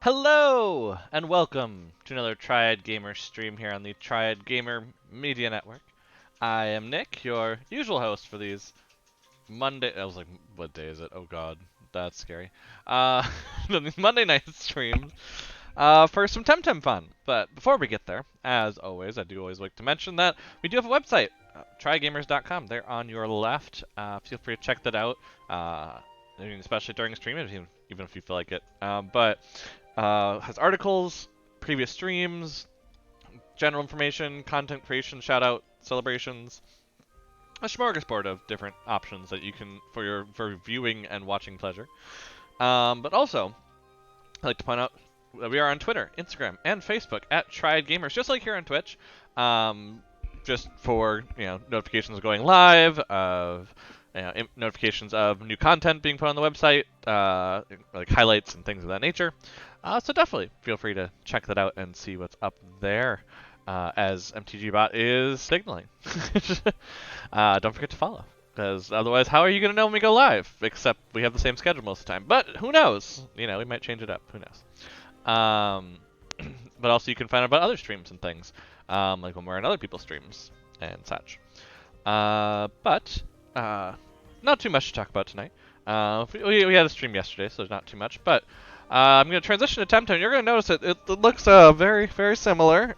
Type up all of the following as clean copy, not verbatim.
Hello, and welcome to another Triad Gamer stream here on the Triad Gamer Media Network. I am Nick, your usual host for these Monday. I was like, what day is it? Oh God, that's scary. The Monday night streams for some TemTem fun. But before we get there, as always, I do always like to mention that we do have a website, trygamers.com. They're on your left. Feel free to check that out, especially during streaming, even if you feel like it. But has articles, previous streams, general information, content creation, shout out, celebrations, a smorgasbord of different options that you can for viewing and watching pleasure. But also, I'd like to point out that we are on Twitter, Instagram, and Facebook at Triad Gamers, just like here on Twitch. Just for notifications going live, of notifications of new content being put on the website, like highlights and things of that nature. So definitely feel free to check that out and see what's up there, as MTGBot is signaling. Don't forget to follow, because otherwise how are you going to know when we go live? Except we have the same schedule most of the time. But who knows? We might change it up. Who knows? But also you can find out about other streams and things, like when we're in other people's streams and such. But not too much to talk about tonight. We had a stream yesterday, so there's not too much. But I'm going to transition to TemTem. You're going to notice it looks very, very similar,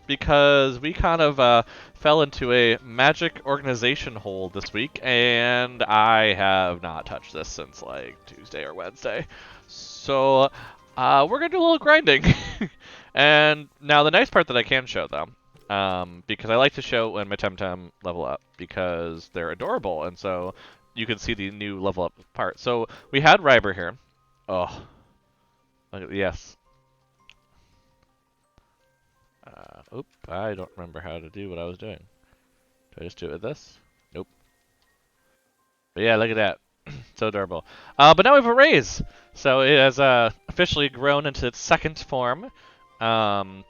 because we kind of fell into a magic organization hole this week, and I have not touched this since like Tuesday or Wednesday. So we're going to do a little grinding. And now the nice part that I can show, though, because I like to show when my TemTem level up, because they're adorable, and so you can see the new level up part. So we had Ryber here. Oh, yes. Oop, I don't remember how to do what I was doing. Do I just do it with this? Nope. But yeah, look at that. So adorable. But now we have a raise. So it has officially grown into its second form.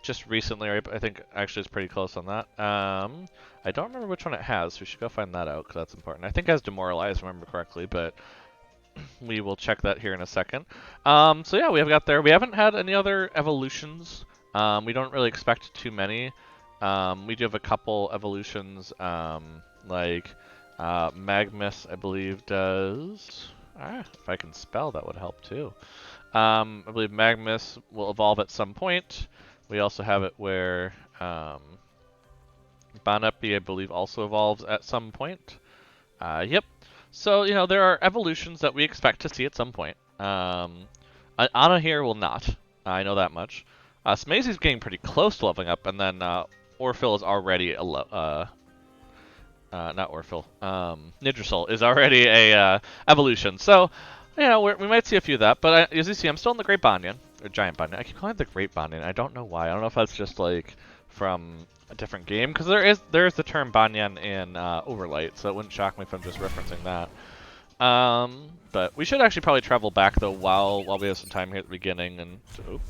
Just recently, I think actually it's pretty close on that. I don't remember which one it has. We should go find that out, because that's important. I think it has Demoralize, if I remember correctly, but we will check that here in a second. So yeah, we have got there. We haven't had any other evolutions. We don't really expect too many. We do have a couple evolutions, like Magmus, I believe, does... if I can spell, that would help too. I believe Magmus will evolve at some point. We also have it where Banapi, I believe, also evolves at some point. Yep. So, there are evolutions that we expect to see at some point. Anna here will not. I know that much. Smazy's getting pretty close to leveling up, and then Orphil is already not Orphil. Nidrasil is already a evolution. So, we might see a few of that. But as you see, I'm still in the Great Banyan, or Giant Banyan. I keep calling it the Great Banyan. I don't know why. I don't know if that's just like from a different game, because there is the term Banyan in Overlight, so it wouldn't shock me if I'm just referencing that. But we should actually probably travel back though while we have some time here at the beginning. And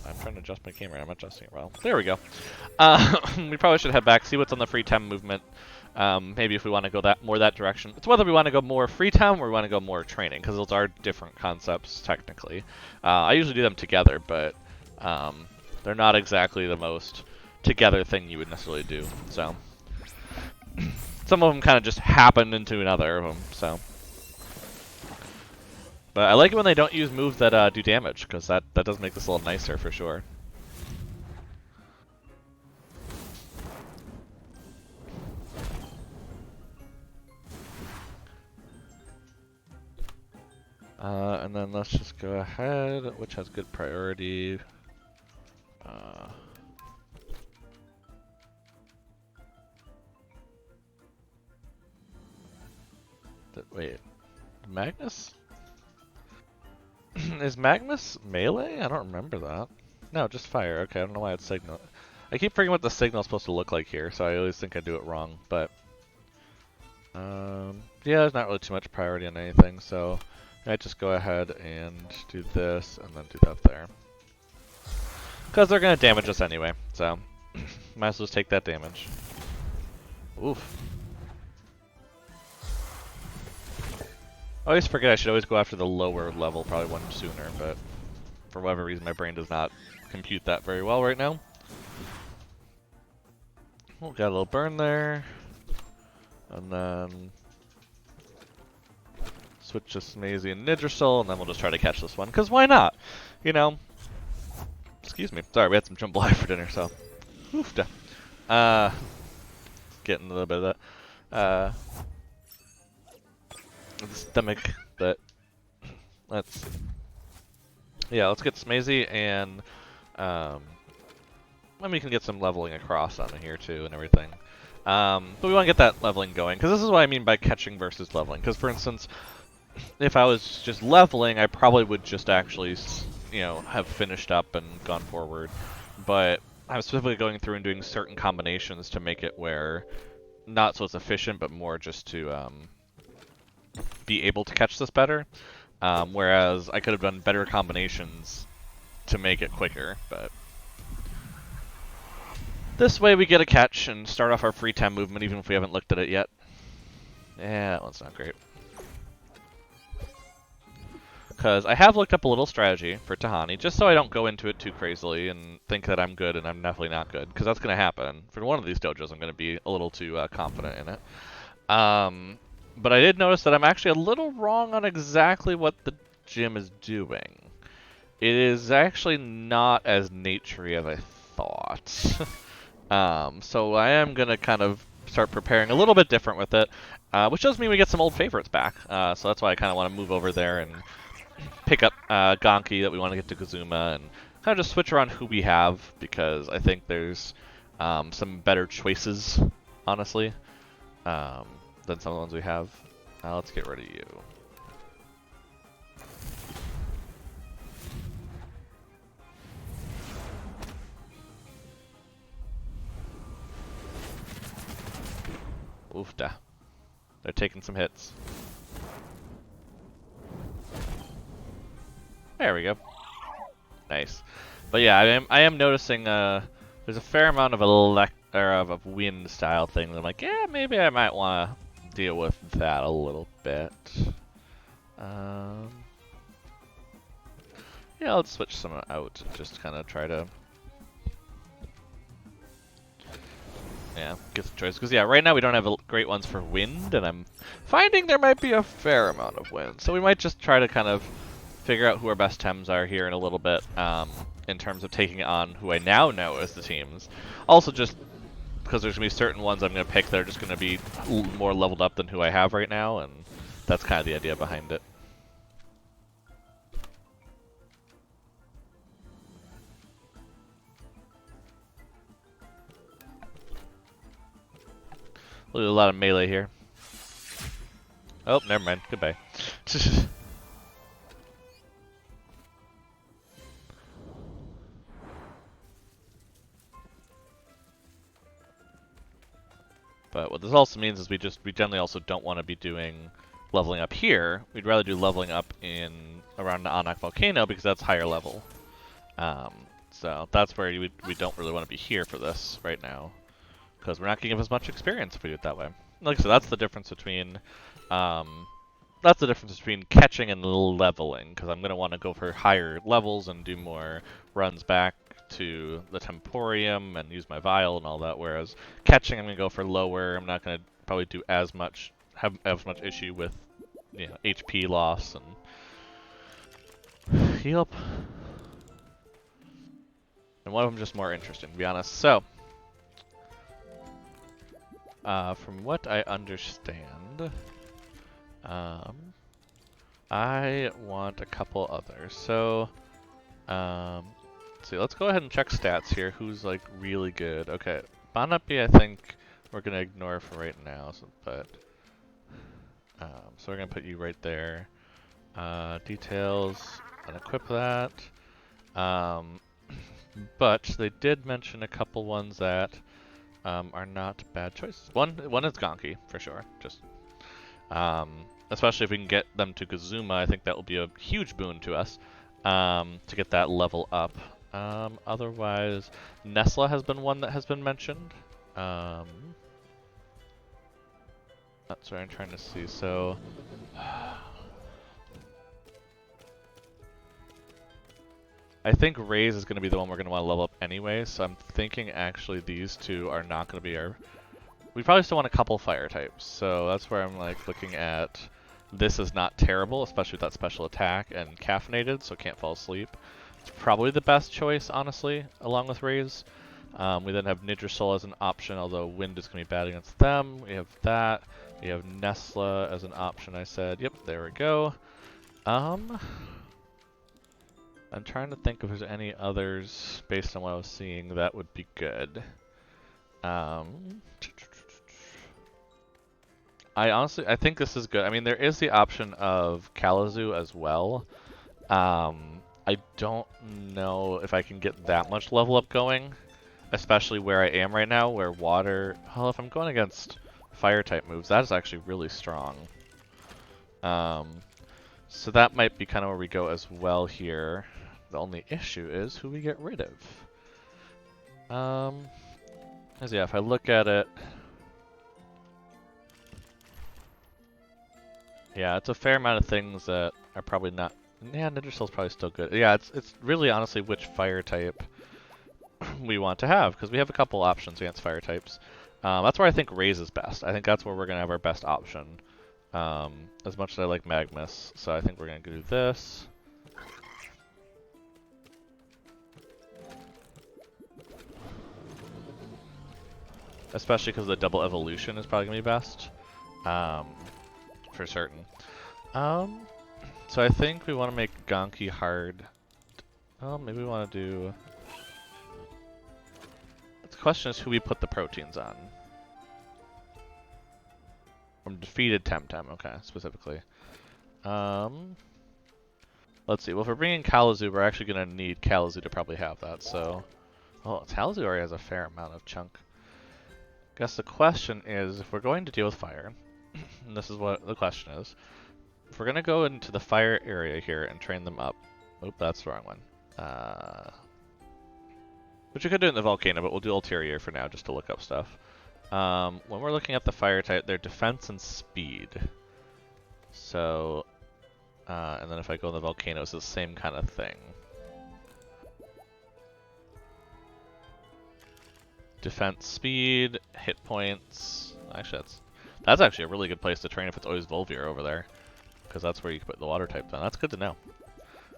I'm trying to adjust my camera. I'm not adjusting it well. There we go. We probably should head back, see what's on the free Tem movement. Maybe if we want to go more that direction. It's whether we want to go more free Tem or we want to go more training, because those are different concepts technically. I usually do them together, but they're not exactly the most together thing you would necessarily do. So some of them kind of just happen into another of them. So. But I like it when they don't use moves that do damage, because that does make this a little nicer for sure. And then let's just go ahead, which has good priority. Wait, Magnus? Is Magmus melee? I don't remember that. No, just fire. Okay, I don't know why it's signal. I keep forgetting what the signal is supposed to look like here, so I always think I do it wrong. But yeah, there's not really too much priority on anything, so I just go ahead and do this and then do that there. Because they're going to damage us anyway, so might as well just take that damage. Oof. I always forget I should always go after the lower level, probably one sooner, but For whatever reason, my brain does not compute that very well right now. Oh, got a little burn there. And then switch to Smazy and Nidrasil, and then we'll just try to catch this one, because why not? You know? Excuse me. Sorry, we had some jambalaya for dinner, so. Oofda. Getting a little bit of that. The stomach, but let's. Yeah, let's get Smazy, and then we can get some leveling across on here too and everything. But we want to get that leveling going, because this is what I mean by catching versus leveling. Because, for instance, if I was just leveling, I probably would just actually, you know, have finished up and gone forward. But I'm specifically going through and doing certain combinations to make it where, not so it's efficient, but more just to be able to catch this better. Whereas I could have done better combinations to make it quicker, but this way we get a catch and start off our free TEM movement even if we haven't looked at it yet. Yeah, that one's not great. Because I have looked up a little strategy for Tahani, just so I don't go into it too crazily and think that I'm good and I'm definitely not good, because that's going to happen. For one of these dojos, I'm going to be a little too confident in it. But I did notice that I'm actually a little wrong on exactly what the gym is doing. It is actually not as naturey as I thought. So I am going to kind of start preparing a little bit different with it, which does mean we get some old favorites back. So that's why I kind of want to move over there and pick up Gonki that we want to get to Kazuma, and kind of just switch around who we have, because I think there's some better choices, honestly, than some of the ones we have. Let's get rid of you. Oofda. They're taking some hits. There we go. Nice. But yeah, I am noticing there's a fair amount of of wind style things. I'm like, yeah, maybe I might want to deal with that a little bit. Yeah, let's switch some out and just kind of try to get some choice. Because yeah, right now we don't have great ones for wind, and I'm finding there might be a fair amount of wind. So we might just try to kind of figure out who our best Tems are here in a little bit, in terms of taking on who I now know as the teams. Also, just because there's going to be certain ones I'm going to pick that are just going to be more leveled up than who I have right now, and that's kind of the idea behind it. We'll do a lot of melee here. Oh, never mind. Goodbye. But what this also means is we generally also don't want to be doing leveling up here. We'd rather do leveling up in around the Anak volcano, because that's higher level. So that's where we don't really want to be here for this right now, because we're not going to give as much experience if we do it that way. Like I said, that's the difference between catching and leveling, because I'm going to want to go for higher levels and do more runs back to the Temporium and use my Vial and all that, whereas catching I'm going to go for lower. I'm not going to probably do have as much issue with, you know, HP loss and heal up. And one of them just more interesting, to be honest. So, from what I understand, I want a couple others. So, let's see, let's go ahead and check stats here. Who's like really good? Okay, Banapi I think we're gonna ignore for right now, so we're gonna put you right there. Details, and equip that. But they did mention a couple ones that are not bad choices. One is Gonki for sure. Just especially if we can get them to Kazuma, I think that will be a huge boon to us to get that level up. Otherwise, Nesla has been one that has been mentioned. That's what I'm trying to see. So, I think Raise is going to be the one we're going to want to level up anyway, so I'm thinking actually these two are not going to be our... We probably still want a couple fire types, so that's where I'm like looking at... This is not terrible, especially with that special attack and caffeinated, so can't fall asleep. It's probably the best choice, honestly, along with Raise. We then have Nidrisol as an option, although Wind is going to be bad against them. We have that. We have Nesla as an option, I said. Yep, there we go. I'm trying to think if there's any others, based on what I was seeing, that would be good. I think this is good. I mean, there is the option of Kalamazoo as well. I don't know if I can get that much level up going, especially where I am right now, where water... Well, if I'm going against fire type moves, that is actually really strong. So that might be kind of where we go as well here. The only issue is who we get rid of. As yeah, if I look at it... Yeah, it's a fair amount of things that are probably not... Yeah, Nidrisol's probably still good. Yeah, it's really honestly which fire type we want to have, because we have a couple options against fire types. That's where I think Raise is best. I think that's where we're going to have our best option. As much as I like Magmus, so I think we're going to do this. Especially because the double evolution is probably going to be best. For certain. So I think we want to make Gonki hard. Oh, maybe we want to do... The question is who we put the proteins on. From defeated TemTem, okay, specifically. Let's see, well if we're bringing Kalamazoo, we're actually going to need Kalamazoo to probably have that, so... Oh, Kalamazoo already has a fair amount of chunk. Guess the question is, if we're going to deal with fire, and this is what the question is, if we're going to go into the fire area here and train them up... Oop, that's the wrong one. Which we could do in the volcano, but we'll do ulterior for now, just to look up stuff. When we're looking at the fire type, they're defense and speed. So, and then if I go in the volcano, it's the same kind of thing. Defense, speed, hit points. Actually, that's actually a really good place to train if it's always Volvir over there, because that's where you can put the water type down. That's good to know.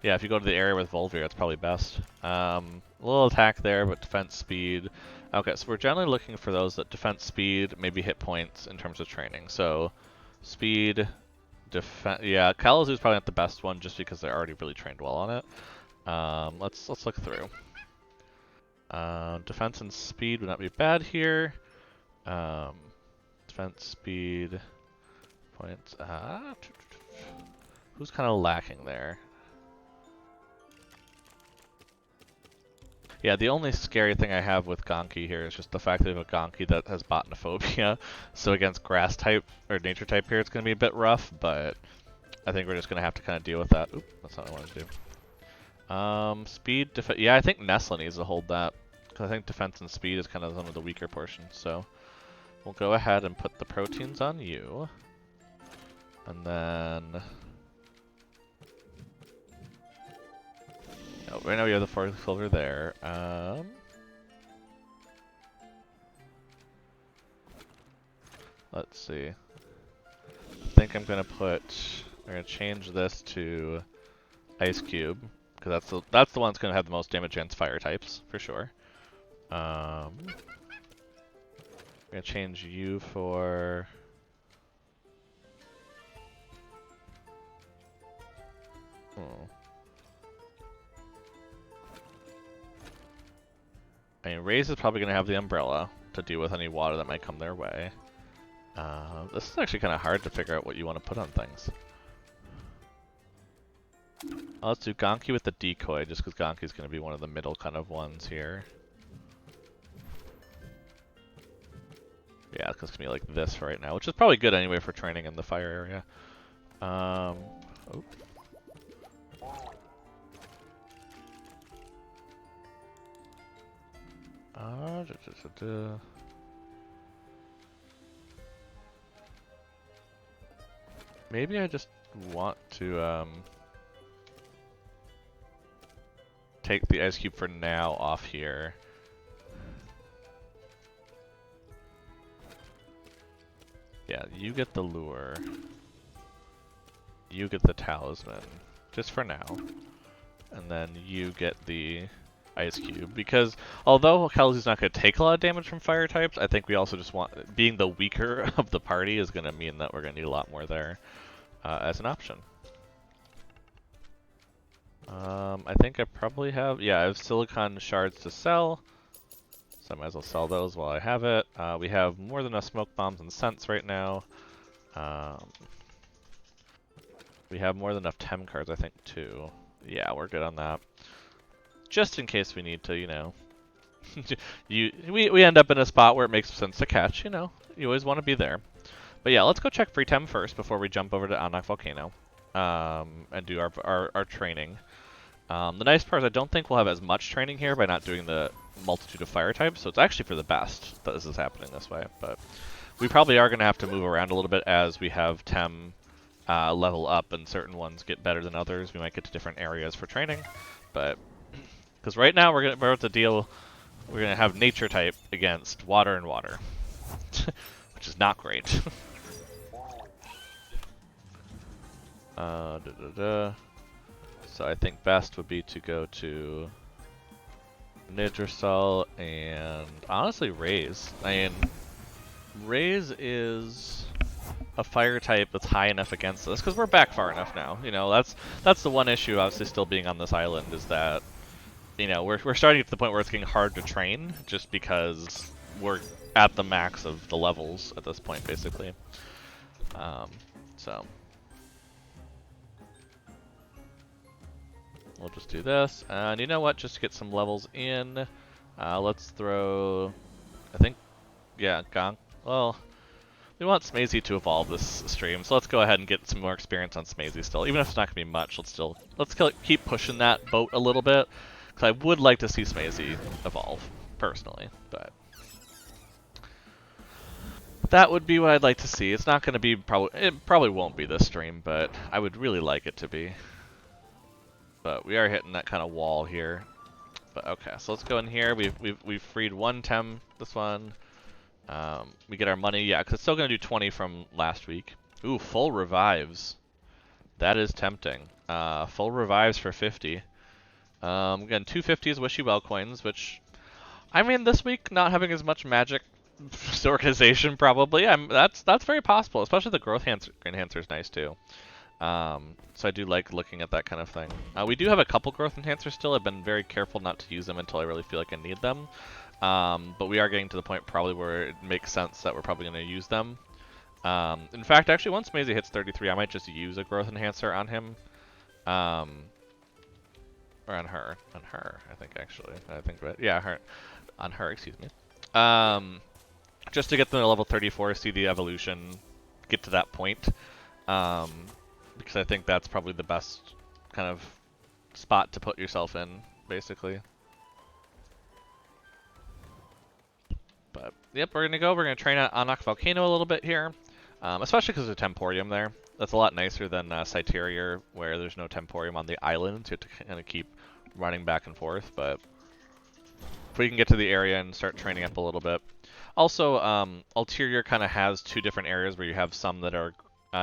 Yeah, if you go to the area with Volvir, that's probably best. A little attack there, but defense, speed. Okay, so we're generally looking for those that defense, speed, maybe hit points in terms of training. So, speed, defense. Yeah, Kalamazoo's probably not the best one, just because they're already really trained well on it. Let's look through. Defense and speed would not be bad here. Defense, speed, points. Who's kind of lacking there? Yeah, the only scary thing I have with Gonki here is just the fact that we have a Gonki that has botanophobia. So against grass type or nature type here, it's going to be a bit rough, but I think we're just going to have to kind of deal with that. Oop, that's not what I wanted to do. Speed, yeah, I think Nesla needs to hold that, because I think defense and speed is kind of some of the weaker portions. So we'll go ahead and put the proteins on you. And then... Oh, right now we have the 4 silver there. Let's see. I think I'm gonna change this to Ice Cube, because that's the one that's gonna have the most damage against fire types for sure. I'm gonna change you for... I mean, Raze is probably going to have the umbrella to deal with any water that might come their way. This is actually kind of hard to figure out what you want to put on things. Let's do Gonki with the decoy, just because Gonki's going to be one of the middle kind of ones here. Yeah, it's going to be like this right now, which is probably good anyway for training in the fire area. Oh. Maybe I just want to, take the ice cube for now off here. Yeah, you get the lure. You get the talisman, just for now. And then you get the ice cube, because although Kelsey's not going to take a lot of damage from fire types, I think we also just want, being the weaker of the party is going to mean that we're going to need a lot more there as an option. I think I probably have, yeah, I have silicon shards to sell, so I might as well sell those while I have it. We have more than enough smoke bombs and scents right now. We have more than enough TEM cards, I think, too. Yeah, we're good on that. Just in case we need to, you know, we end up in a spot where it makes sense to catch, you know. You always want to be there. But yeah, let's go check free TEM first before we jump over to Anak Volcano and do our training. The nice part is I don't think we'll have as much training here by not doing the multitude of fire types, so it's actually for the best that this is happening this way. But we probably are going to have to move around a little bit as we have TEM level up and certain ones get better than others. We might get to different areas for training, but because right now we're about to deal, we're going to have nature type against water and water, which is not great. So I think best would be to go to Nidrasol and honestly Raise. I mean, Raise is a fire type that's high enough against us because we're back far enough now. You know, that's the one issue obviously still being on this island is that, you know, we're starting to get to the point where it's getting hard to train just because we're at the max of the levels at this point basically. So we'll just do this, and you know what, just to get some levels in, let's throw, I think, yeah, Gonk, well, we want Smazy to evolve this stream, so let's go ahead and get some more experience on Smazy still. Even if it's not going to be much, let's keep pushing that boat a little bit, because I would like to see Smazy evolve, personally, but that would be what I'd like to see. It's not going to be, it probably won't be this stream, but I would really like it to be. But we are hitting that kind of wall here. But okay, so let's go in here. We've freed one TEM, this one. We get our money, yeah, because it's still going to do 20 from last week. Ooh, full revives. That is tempting. Full revives for 50. Again, 250s Wishy Well coins, which, I mean, this week not having as much magic organization probably. That's very possible, especially the growth enhancer is nice too. So I do like looking at that kind of thing. We do have a couple growth enhancers still. I've been very careful not to use them until I really feel like I need them. But we are getting to the point probably where it makes sense that we're probably going to use them. In fact, actually, once Maisie hits 33, I might just use a growth enhancer on him. Or on her. On her, I think, actually. Yeah, her. On her, excuse me. Just to get them to level 34, see the evolution, get to that point. Because I think that's probably the best kind of spot to put yourself in, basically. But, yep, we're going to go. We're going to train at Anak Volcano a little bit here, especially because there's a Temporium there. That's a lot nicer than Cyterior, where there's no Temporium on the island, so you have to kind of keep running back and forth. But if we can get to the area and start training up a little bit. Also, Ulterior kind of has two different areas where you have some that are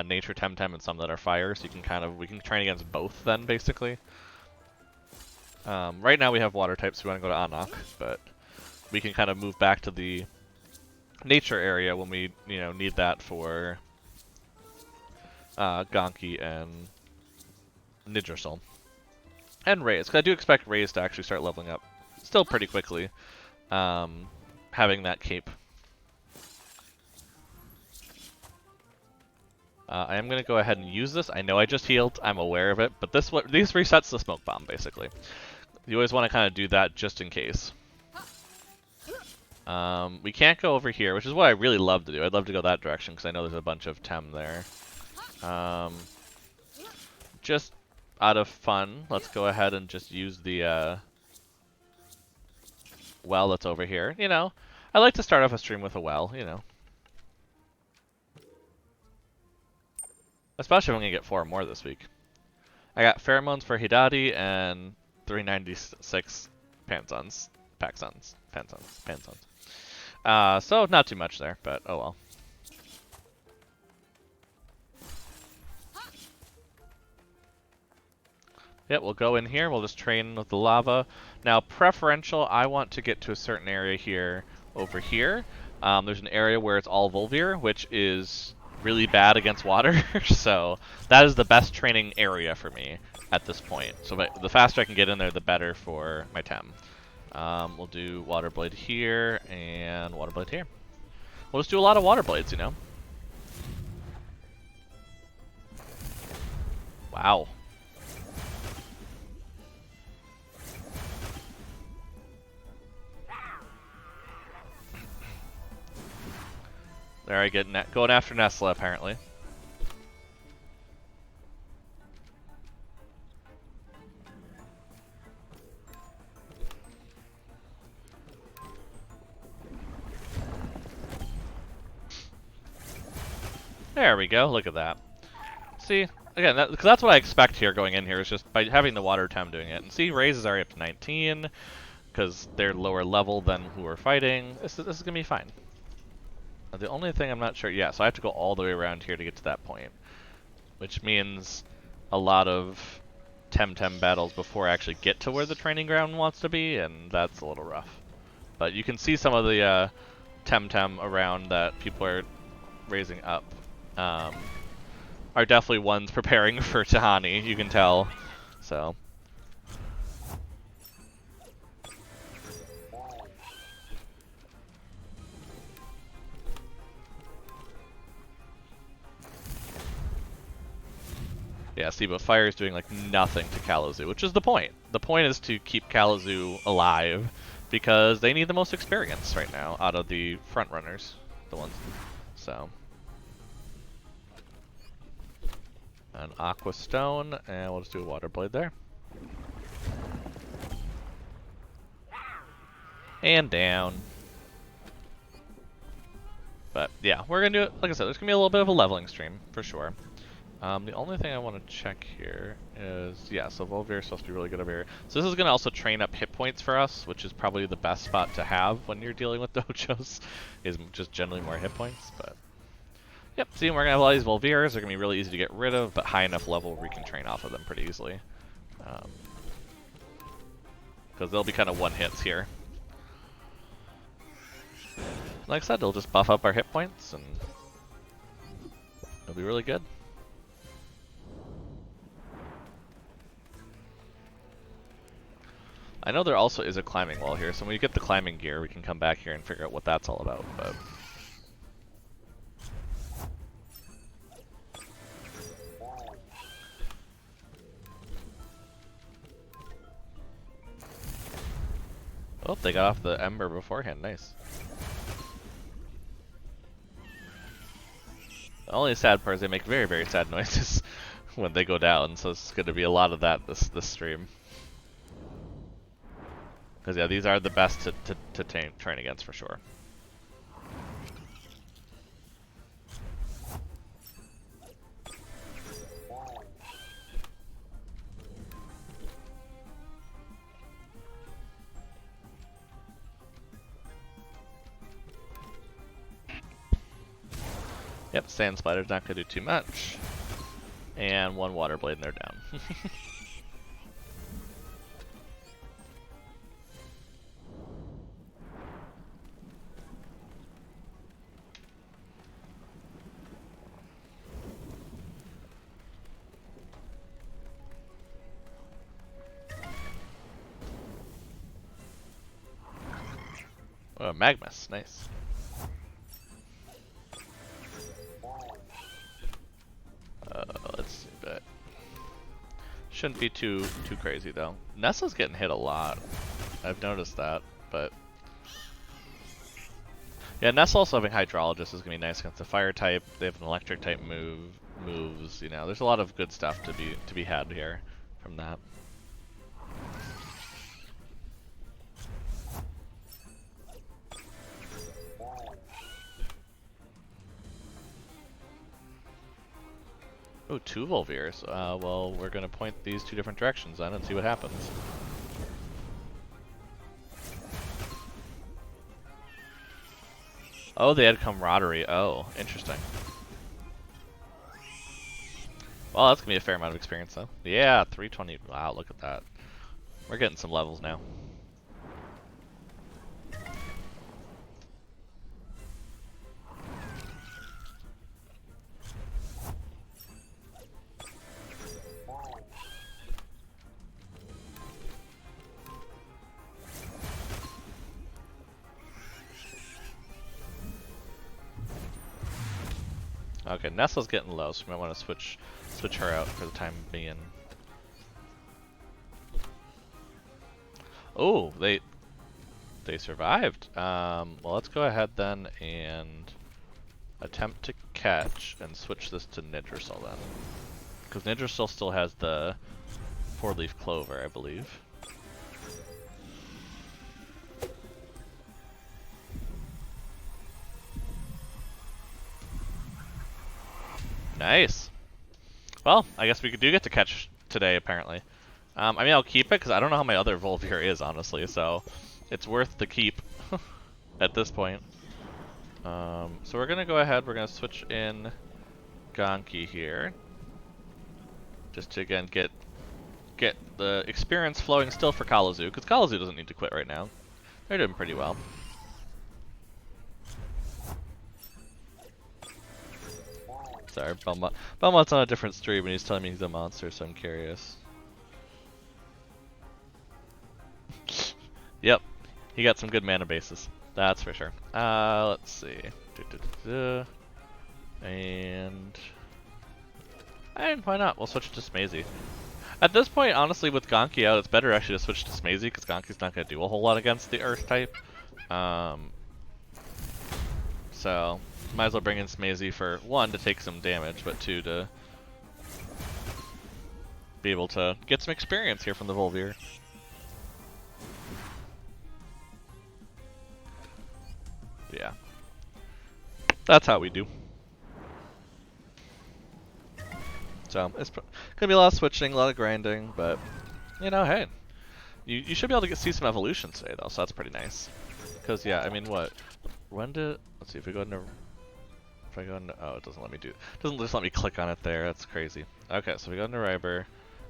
nature TemTem and some that are fire, so you can we can train against both then, basically. Right now we have water types, so we want to go to Anak, but we can kind of move back to the nature area when we, you know, need that for Gonki and Nidrasol. And Raise, because I do expect Raise to actually start leveling up still pretty quickly, having that cape. I am going to go ahead and use this. I know I just healed, I'm aware of it, but this resets the smoke bomb, basically. You always want to kind of do that just in case. We can't go over here, which is what I really love to do. I'd love to go that direction, because I know there's a bunch of TEM there. Just out of fun, let's go ahead and just use the well that's over here. You know, I like to start off a stream with a well, you know. Especially if I'm going to get 4 more this week. I got Pheromones for Hidati and 396 Panzons, Paxons, Panzons. So not too much there, but oh well. Yep, we'll go in here, we'll just train with the lava. Now, preferential, I want to get to a certain area here, over here. There's an area where it's all Volvir, which is really bad against water, so that is the best training area for me at this point. So the faster I can get in there, the better for my Tem. We'll do Water Blade here, and Water Blade here. We'll just do a lot of Water Blades, you know? Wow. There I get going after Nesla, apparently. There we go, look at that. See, again, because that's what I expect here going in here, is just by having the Water Tem doing it. And see, Raze is already up to 19, because they're lower level than who we're fighting. This is going to be fine. The only thing I'm not sure, yeah, so I have to go all the way around here to get to that point, which means a lot of TemTem battles before I actually get to where the training ground wants to be, and that's a little rough. But you can see some of the TemTem around that people are raising up are definitely ones preparing for Tahani, you can tell, so. Yeah, see, but Fire is doing like nothing to Kalamazoo, which is the point. The point is to keep Kalamazoo alive, because they need the most experience right now out of the front runners, the ones. So, an Aqua Stone, and we'll just do a Water Blade there. And down. But yeah, we're gonna do it. Like I said, there's gonna be a little bit of a leveling stream for sure. The only thing I want to check here is, yeah, so Volvir is supposed to be really good over here. So this is going to also train up hit points for us, which is probably the best spot to have when you're dealing with dojos, is just generally more hit points. But yep, see, we're going to have a lot of these Volvirs. They're going to be really easy to get rid of, but high enough level where we can train off of them pretty easily. Because they'll be kind of one-hits here. Like I said, they'll just buff up our hit points, and it'll be really good. I know there also is a climbing wall here, so when we get the climbing gear, we can come back here and figure out what that's all about, but. Oh, they got off the Ember beforehand, nice. The only sad part is they make very, very sad noises when they go down, so it's going to be a lot of that this stream. Because yeah, these are the best to train against for sure. Yep, Sand Spider's not going to do too much. And one Water Blade and they're down. Oh, Magmus, nice. Let's see, but shouldn't be too crazy though. Nessa's getting hit a lot. I've noticed that, but yeah, Nessa also having Hydrologist is gonna be nice against the fire type. They have an electric type moves. You know, there's a lot of good stuff to be had here from that. Oh, two Volvirs. Well, we're going to point these two different directions then and see what happens. Oh, they had camaraderie. Oh, interesting. Well, that's gonna be a fair amount of experience, though. Yeah, 320. Wow, look at that. We're getting some levels now. Okay, Nestle's getting low, so we might want to switch her out for the time being. Oh, they survived. Well, let's go ahead then and attempt to catch and switch this to Nidrasil then, because Nidrasil still has the 4-leaf clover, I believe. Nice. Well, I guess we do get to catch today, apparently. I mean, I'll keep it because I don't know how my other Volvier is, honestly, so it's worth the keep at this point. So we're gonna go ahead. We're gonna switch in Gonki here, just to again get the experience flowing still for Kallazu, because Kallazu doesn't need to quit right now. They're doing pretty well. Sorry, Belmont's on a different stream and he's telling me he's a monster, so I'm curious. Yep, he got some good mana bases. That's for sure. Let's see. And why not? We'll switch to Smazy. At this point, honestly, with Gonki out, it's better actually to switch to Smazy because Gonki's not going to do a whole lot against the Earth type. So might as well bring in Smazy for 1 to take some damage, but 2 to be able to get some experience here from the Volvier. Yeah, that's how we do. So it's gonna be a lot of switching, a lot of grinding, but you know, hey, you should be able to see some evolutions today though, so that's pretty nice. Because yeah, I mean, let's see if we go into. Oh, it doesn't let me do. It doesn't just let me click on it there. That's crazy. Okay, so we go into Ryber,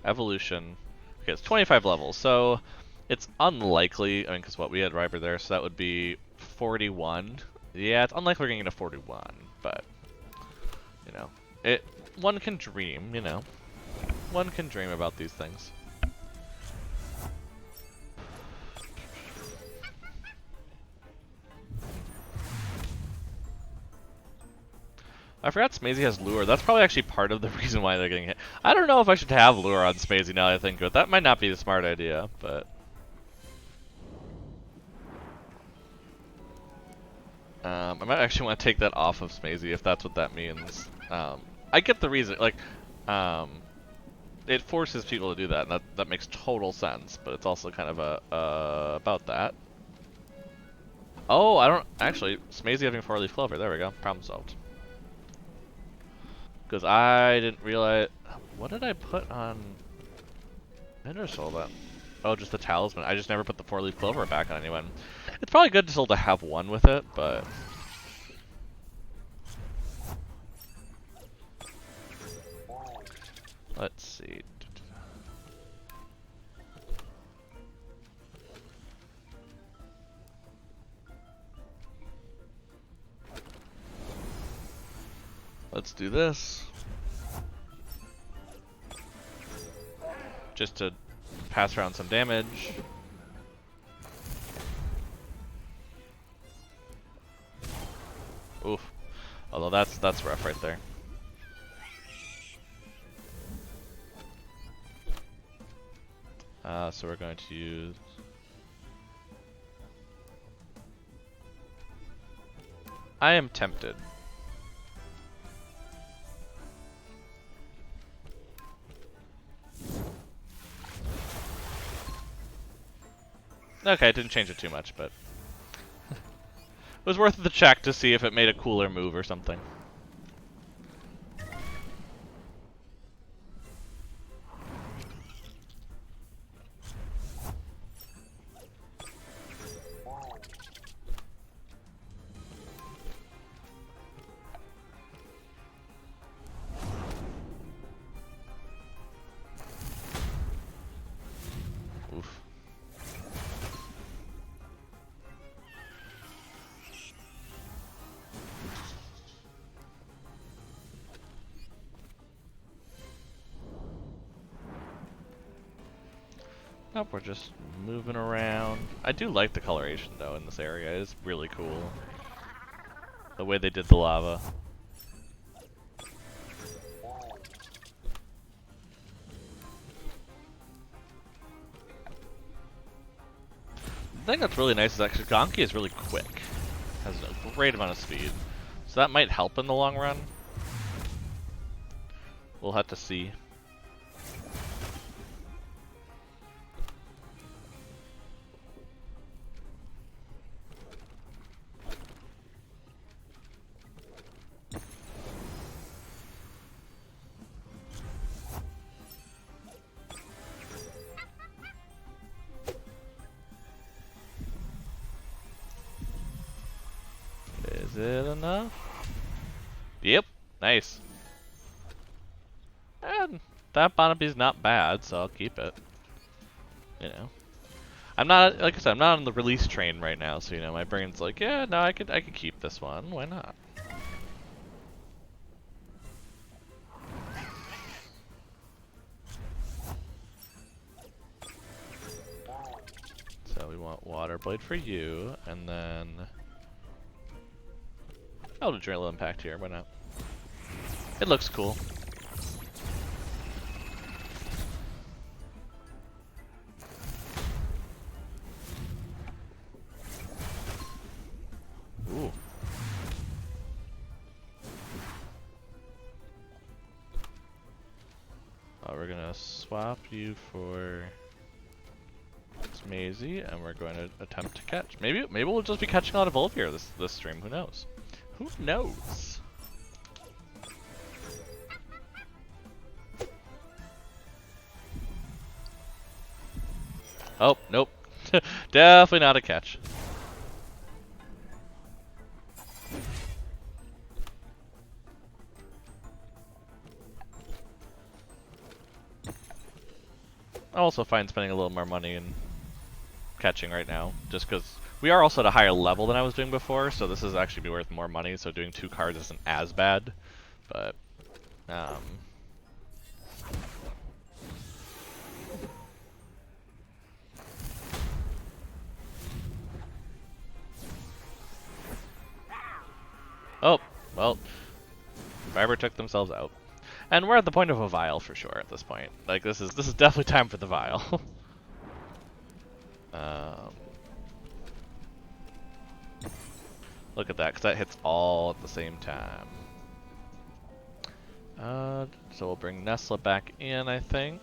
evolution. Okay, it's 25 levels, so it's unlikely. I mean, because what we had Ryber there, so that would be 41. Yeah, it's unlikely we're getting to 41, but you know, one can dream. You know, one can dream about these things. I forgot Smazy has Lure. That's probably actually part of the reason why they're getting hit. I don't know if I should have Lure on Smazy now that I think of it. That might not be the smart idea, but... I might actually want to take that off of Smazy if that's what that means. I get the reason, like, it forces people to do that, and that makes total sense, but it's also kind of about that. Oh, I don't, actually, Smazy having 4-leaf clover, there we go, problem solved. Because I didn't realize... What did I put on Nidrasil then? Oh, just the talisman. I just never put the 4-leaf clover back on anyone. It's probably good still to have one with it, but... Let's see. Let's do this. Just to pass around some damage. Oof. Although that's rough right there. So we're going to use... I am tempted. Okay, it didn't change it too much, but... it was worth the check to see if it made a cooler move or something. Oh, we're just moving around. I do like the coloration though in this area. It's really cool. The way they did the lava. The thing that's really nice is actually Gonki is really quick. Has a great amount of speed. So that might help in the long run. We'll have to see. Is it enough? Yep, nice. And that Bonape's not bad, so I'll keep it. You know, I'm not, like I said, I'm not on the release train right now, so you know, my brain's like, yeah, no, I could keep this one. Why not? So we want Water Blade for you, and then Adrenal Impact here. Why not? It looks cool. Ooh. We're gonna swap you for Maisie, and we're going to attempt to catch. Maybe we'll just be catching a lot of Volvier this stream. Who knows? Who knows? Oh, nope. Definitely not a catch. I also find spending a little more money in catching right now, just because we are also at a higher level than I was doing before, so this is actually be worth more money, so doing 2 cards isn't as bad, but, oh, well, Fiber took themselves out. And we're at the point of a vial for sure at this point. Like, this is definitely time for the vial. Look at that, because that hits all at the same time. So we'll bring Nestle back in, I think.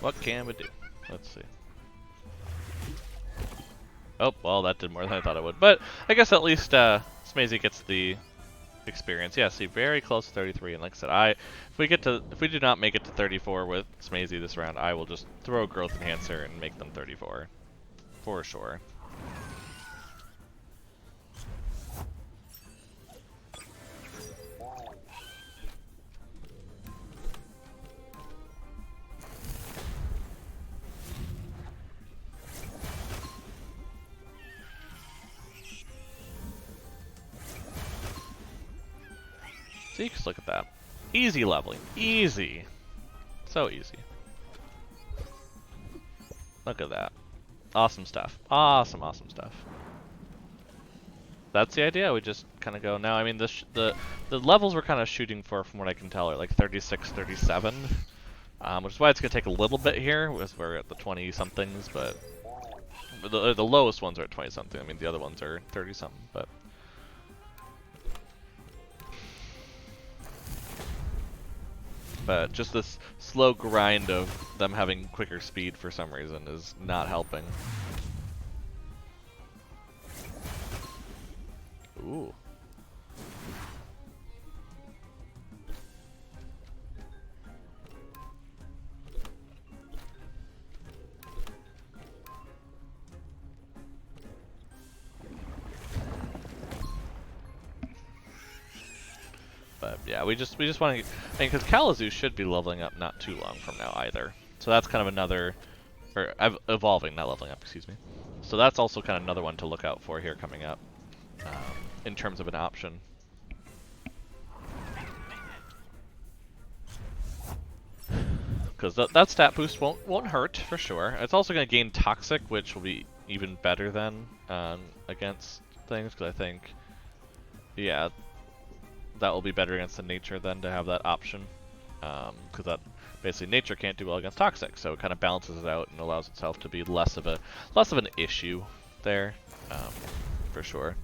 What can we do? Let's see. Oh, well, that did more than I thought it would. But I guess at least Smazy gets the experience. Yeah, see, very close to 33. And like I said, if we do not make it to 34 with Smazy this round, I will just throw a Growth Enhancer and make them 34. For sure. See, just look at that. Easy leveling. Easy. So easy. Look at that. Awesome stuff. Awesome, awesome stuff. That's the idea. We just kind of go now. I mean, the levels we're kind of shooting for, from what I can tell, are like 36, 37, which is why it's gonna take a little bit here. As we're at the 20 somethings, but the lowest ones are at 20 something. I mean, the other ones are 30 something, but. but just this slow grind of them having quicker speed for some reason is not helping. Ooh. But yeah, we just want to, I mean, because Kalamazoo should be leveling up not too long from now either. So that's kind of another, or evolving, not leveling up, excuse me. So that's also kind of another one to look out for here coming up, in terms of an option. Because that stat boost won't hurt for sure. It's also going to gain Toxic, which will be even better than against things. Because I think, yeah, that will be better against the nature than to have that option. Because that basically nature can't do well against Toxic, so it kind of balances it out and allows itself to be less of an issue there, for sure.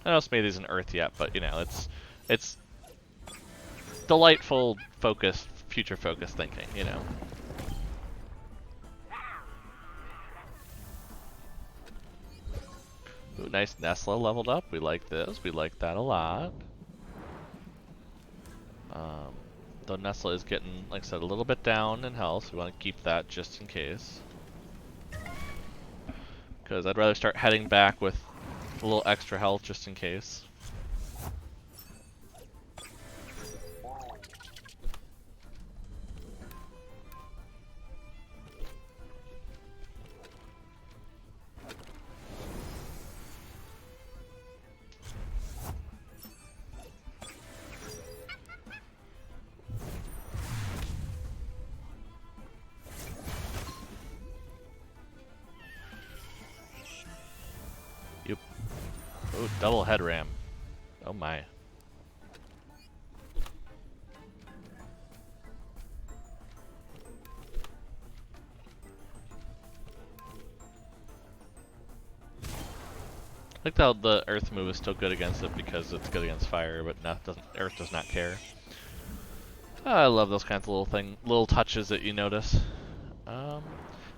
I don't know if maybe isn't Earth yet, but you know, it's delightful, focused, future-focused thinking, you know. Ooh, nice Nesla leveled up. We like this. We like that a lot. Though Nesla is getting, like I said, a little bit down in health. We want to keep that just in case. Because I'd rather start heading back with a little extra health just in case. Yep. Oh, double head ram. Oh my. I like how the earth move is still good against it because it's good against fire, but earth does not care. I love those kinds of little touches that you notice.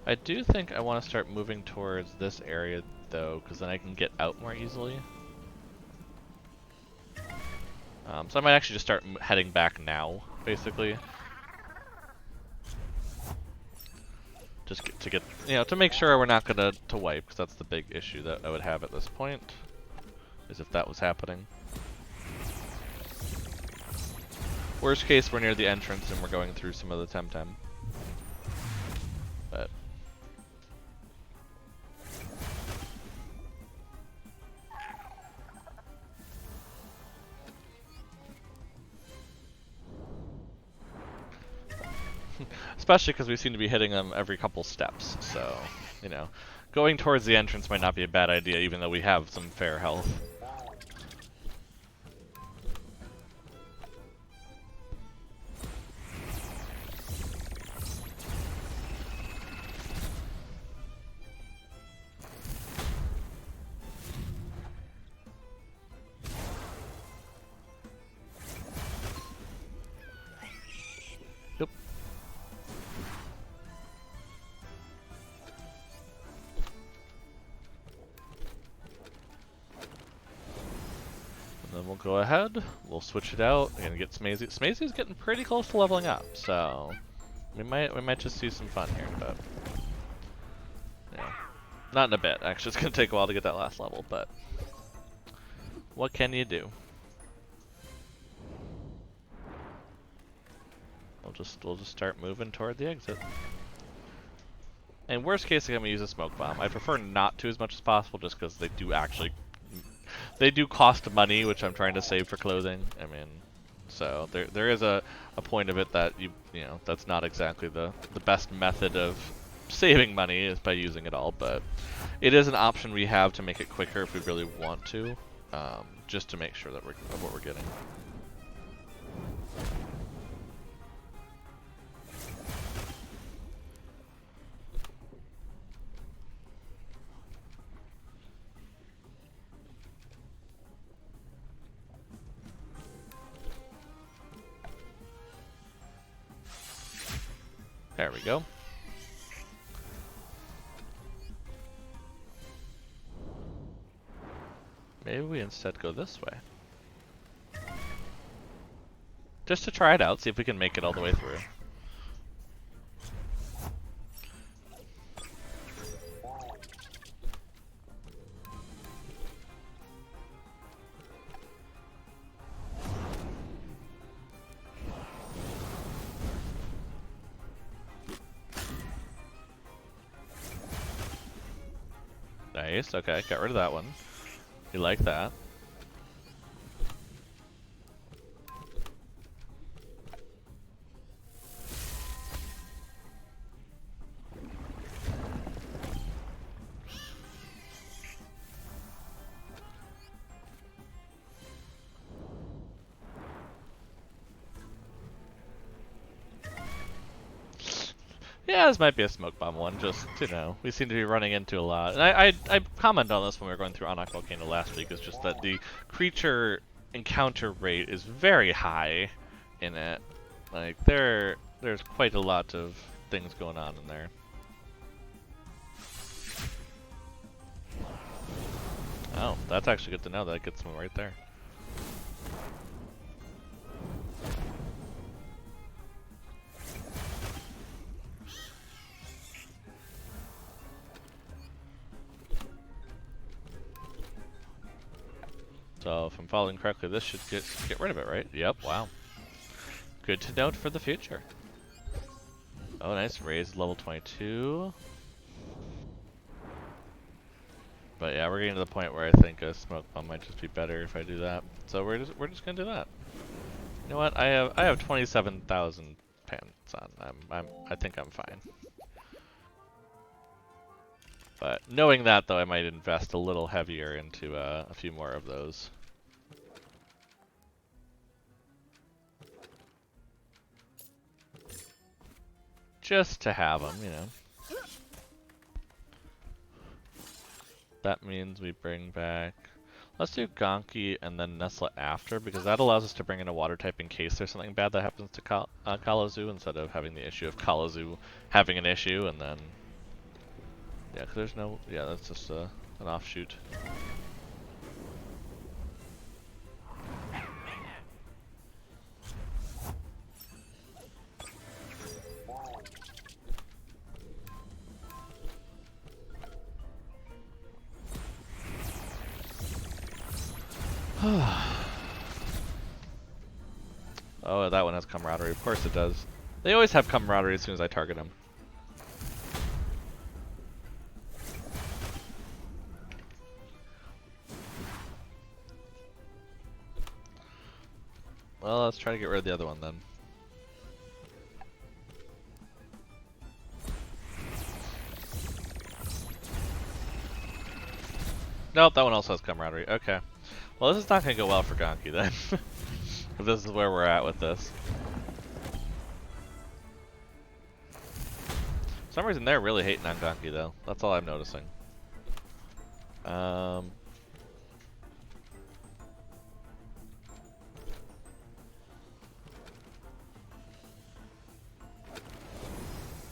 I do think I want to start moving towards this area though, because then I can get out more easily. So I might actually just start heading back now, basically. Just to get, you know, to make sure we're not gonna wipe, because that's the big issue that I would have at this point, is if that was happening. Worst case, we're near the entrance and we're going through some of the TemTem. But especially because we seem to be hitting them every couple steps, so, you know, going towards the entrance might not be a bad idea, even though we have some fair health. Yep. And then we'll go ahead, we'll switch it out, we're gonna get Smazy. Smazy's getting pretty close to leveling up, so we might just see some fun here in a bit. Yeah. Not in a bit, actually it's gonna take a while to get that last level, but what can you do? We'll just start moving toward the exit. And worst case, I'm gonna use a smoke bomb. I prefer not to as much as possible, just because they do cost money, which I'm trying to save for clothing. I mean, so there is a point of it that you know that's not exactly the best method of saving money is by using it all, but it is an option we have to make it quicker if we really want to, just to make sure that of what we're getting. There we go. Maybe we instead go this way. Just to try it out, see if we can make it all the way through. Nice, okay, got rid of that one. You like that. Yeah, this might be a smoke bomb one, just, you know, we seem to be running into a lot. And I commented on this when we were going through Anak Volcano last week, it's just that the creature encounter rate is very high in it. Like, there's quite a lot of things going on in there. Oh, that's actually good to know, that gets one right there. So if I'm following correctly, this should get rid of it, right? Yep, wow. Good to note for the future. Oh, nice, raised level 22. But yeah, we're getting to the point where I think a smoke bomb might just be better if I do that. So we're just gonna do that. You know what? I have 27,000 pants on. I think I'm fine. But knowing that though, I might invest a little heavier into a few more of those. Just to have them, you know. That means we bring back... Let's do Gonki and then Nestle after, because that allows us to bring in a water type in case there's something bad that happens to Kallazu, instead of having the issue of Kallazu having an issue, and then... Yeah, because there's no... Yeah, that's just an offshoot. Oh, that one has camaraderie. Of course it does. They always have camaraderie as soon as I target them. Well, let's try to get rid of the other one then. Nope, that one also has camaraderie. Okay. Well, this is not going to go well for Gonki then. If this is where we're at with this. For some reason they're really hating on Gonki though. That's all I'm noticing.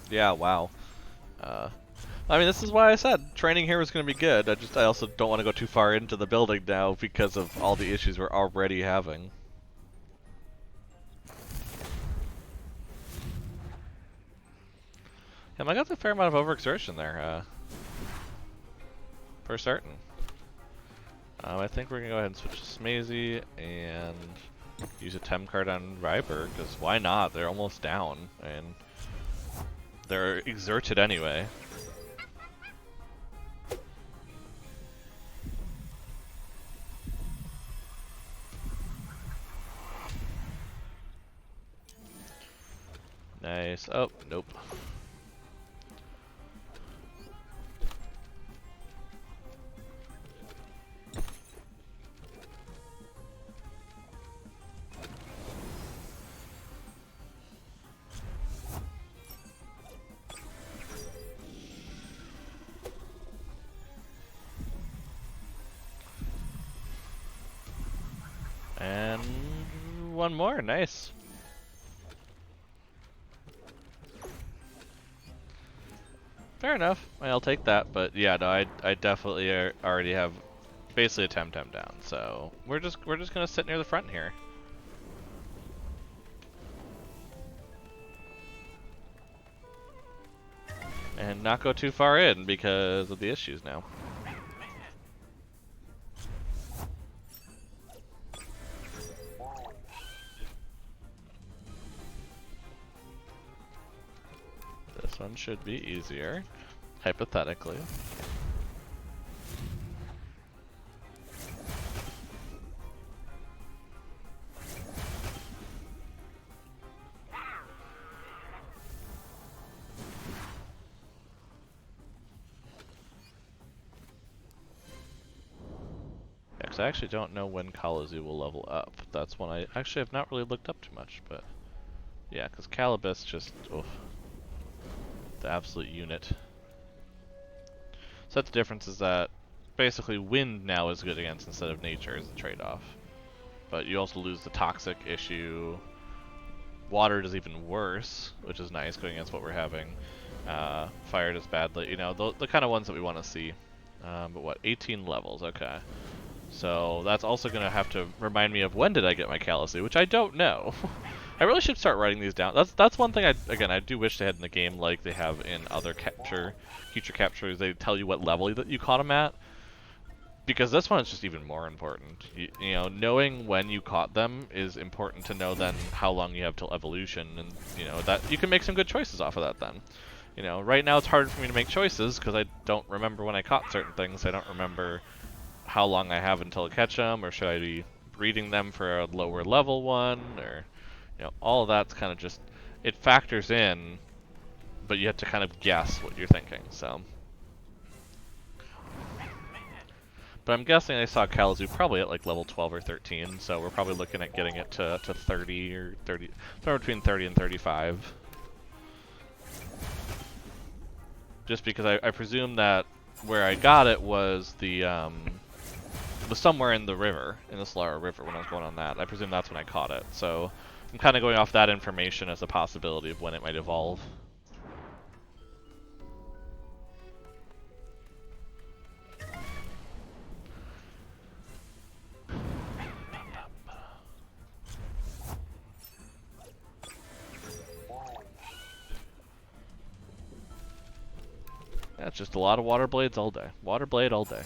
Yeah, wow. I mean, this is why I said training here was going to be good. I also don't want to go too far into the building now because of all the issues we're already having. Yeah, I got a fair amount of overexertion there, for certain. I think we're going to go ahead and switch to Smazy and use a Tem card on Ryber, because why not? They're almost down, and they're exerted anyway. Nice. Oh, nope. one more. Nice. Fair enough. I'll take that. But yeah, no, I definitely already have basically a TemTem down. So we're just gonna sit near the front here. And not go too far in because of the issues now. This one should be easier, hypothetically. Because I actually don't know when Kallazu will level up. That's one I actually have not really looked up too much, but yeah, because Calibus just, oof, the absolute unit. So that's the difference, is that basically wind now is good against instead of nature as a trade-off. But you also lose the toxic issue. Water does even worse, which is nice going against what we're having. Fire does badly, you know, the kind of ones that we want to see. But what, 18 levels, okay. So that's also going to have to remind me of when did I get my Kallazu, which I don't know. I really should start writing these down. That's one thing I do wish they had in the game, like they have in other future captures. They tell you what level that you caught them at, because this one is just even more important. You know, knowing when you caught them is important to know then how long you have till evolution, and you know that you can make some good choices off of that then. You know, right now it's hard for me to make choices because I don't remember when I caught certain things. I don't remember how long I have until I catch them, or should I be breeding them for a lower level one, or you know, all of that's kind of just, it factors in, but you have to kind of guess what you're thinking. So, but I'm guessing I saw Kallazu probably at like level 12 or 13, so we're probably looking at getting it to 30 or 30, somewhere between 30 and 35. Just because I presume that where I got it was was somewhere in the river, in the Solara River when I was going on that. I presume that's when I caught it. So I'm kind of going off that information as a possibility of when it might evolve. That's just a lot of water blades all day. Water blade all day.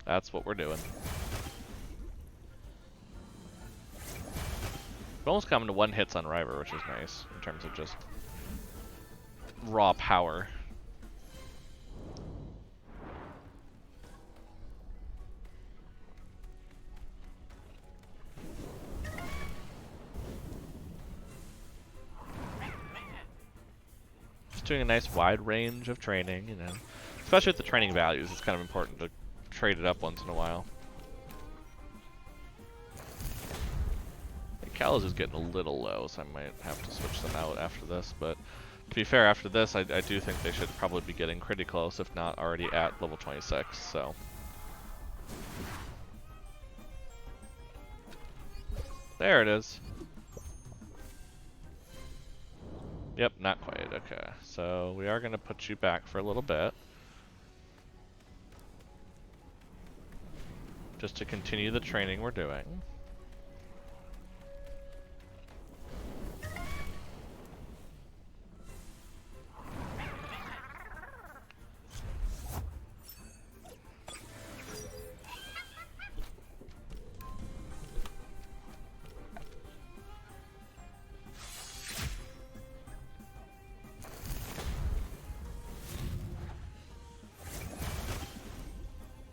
That's what we're doing. We're almost coming to one hits on River, which is nice in terms of just raw power. Just doing a nice wide range of training, you know. Especially with the training values, it's kind of important to trade it up once in a while. Kallazu is getting a little low, so I might have to switch them out after this, but to be fair, after this, I do think they should probably be getting pretty close, if not already at level 26, so. There it is. Yep, not quite, okay. So we are going to put you back for a little bit. Just to continue the training we're doing.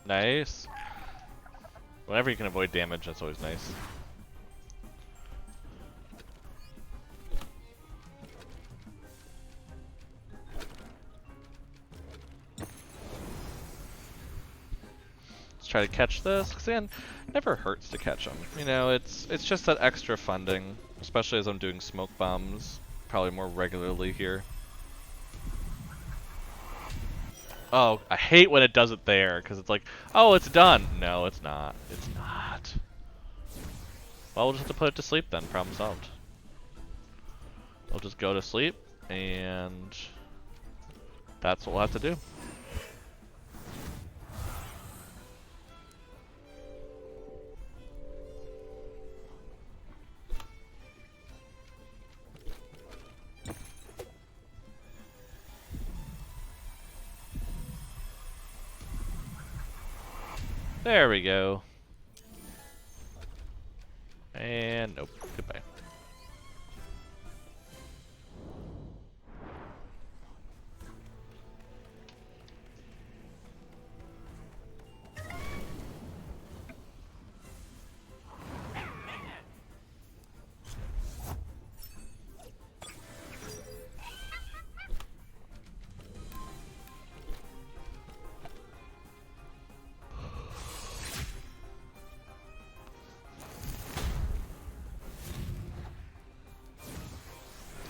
Nice. Whenever you can avoid damage, that's always nice. Let's try to catch this, because again, it never hurts to catch them. You know, it's just that extra funding, especially as I'm doing smoke bombs probably more regularly here. Oh, I hate when it does it there, because it's like, oh, it's done. No, it's not. It's not. Well, we'll just have to put it to sleep then. Problem solved. We'll just go to sleep, and that's what we'll have to do. There we go. And nope, goodbye.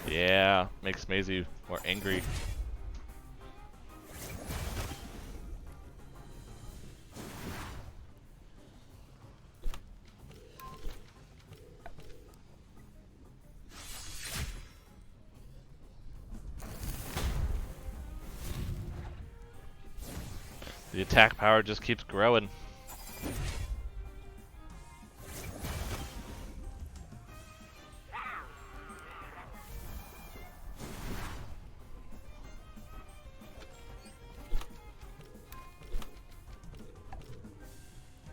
Yeah, makes Maisie more angry. The attack power just keeps growing.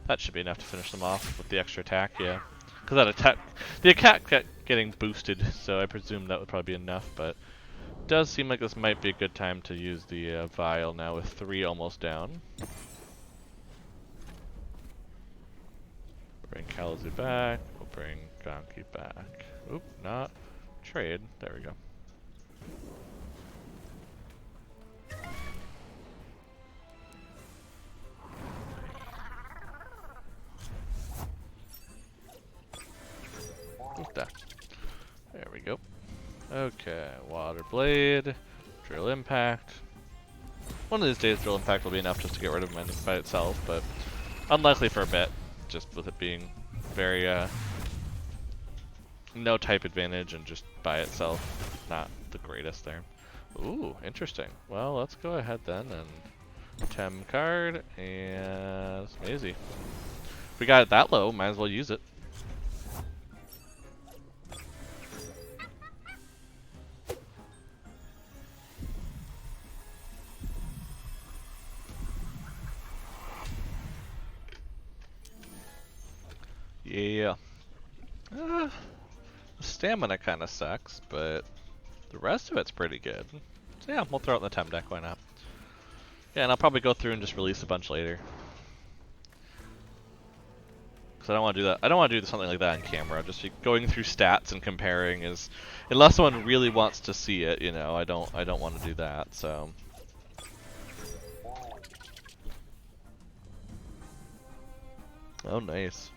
That should be enough to finish them off with the extra attack, yeah. Because that attack, the attack kept getting boosted, so I presume that would probably be enough, but it does seem like this might be a good time to use the vial now with 3 almost down. Bring Kalamazoo back, we'll bring Gonki back. Oop, not trade, there we go. There we go. Okay, Water Blade, Drill Impact. One of these days Drill Impact will be enough just to get rid of him by itself, but unlikely for a bit, just with it being very, no type advantage and just by itself, not the greatest there. Ooh, interesting. Well, let's go ahead then and Tem card, and it's Maisie. If we got it that low, might as well use it. Yeah. The stamina kind of sucks, but the rest of it's pretty good. So yeah, we'll throw it in the Tem deck, why not? Yeah, and I'll probably go through and just release a bunch later. Because I don't want to do that. I don't want to do something like that on camera. Just going through stats and comparing is, unless someone really wants to see it, you know, I don't want to do that, so. Oh, nice.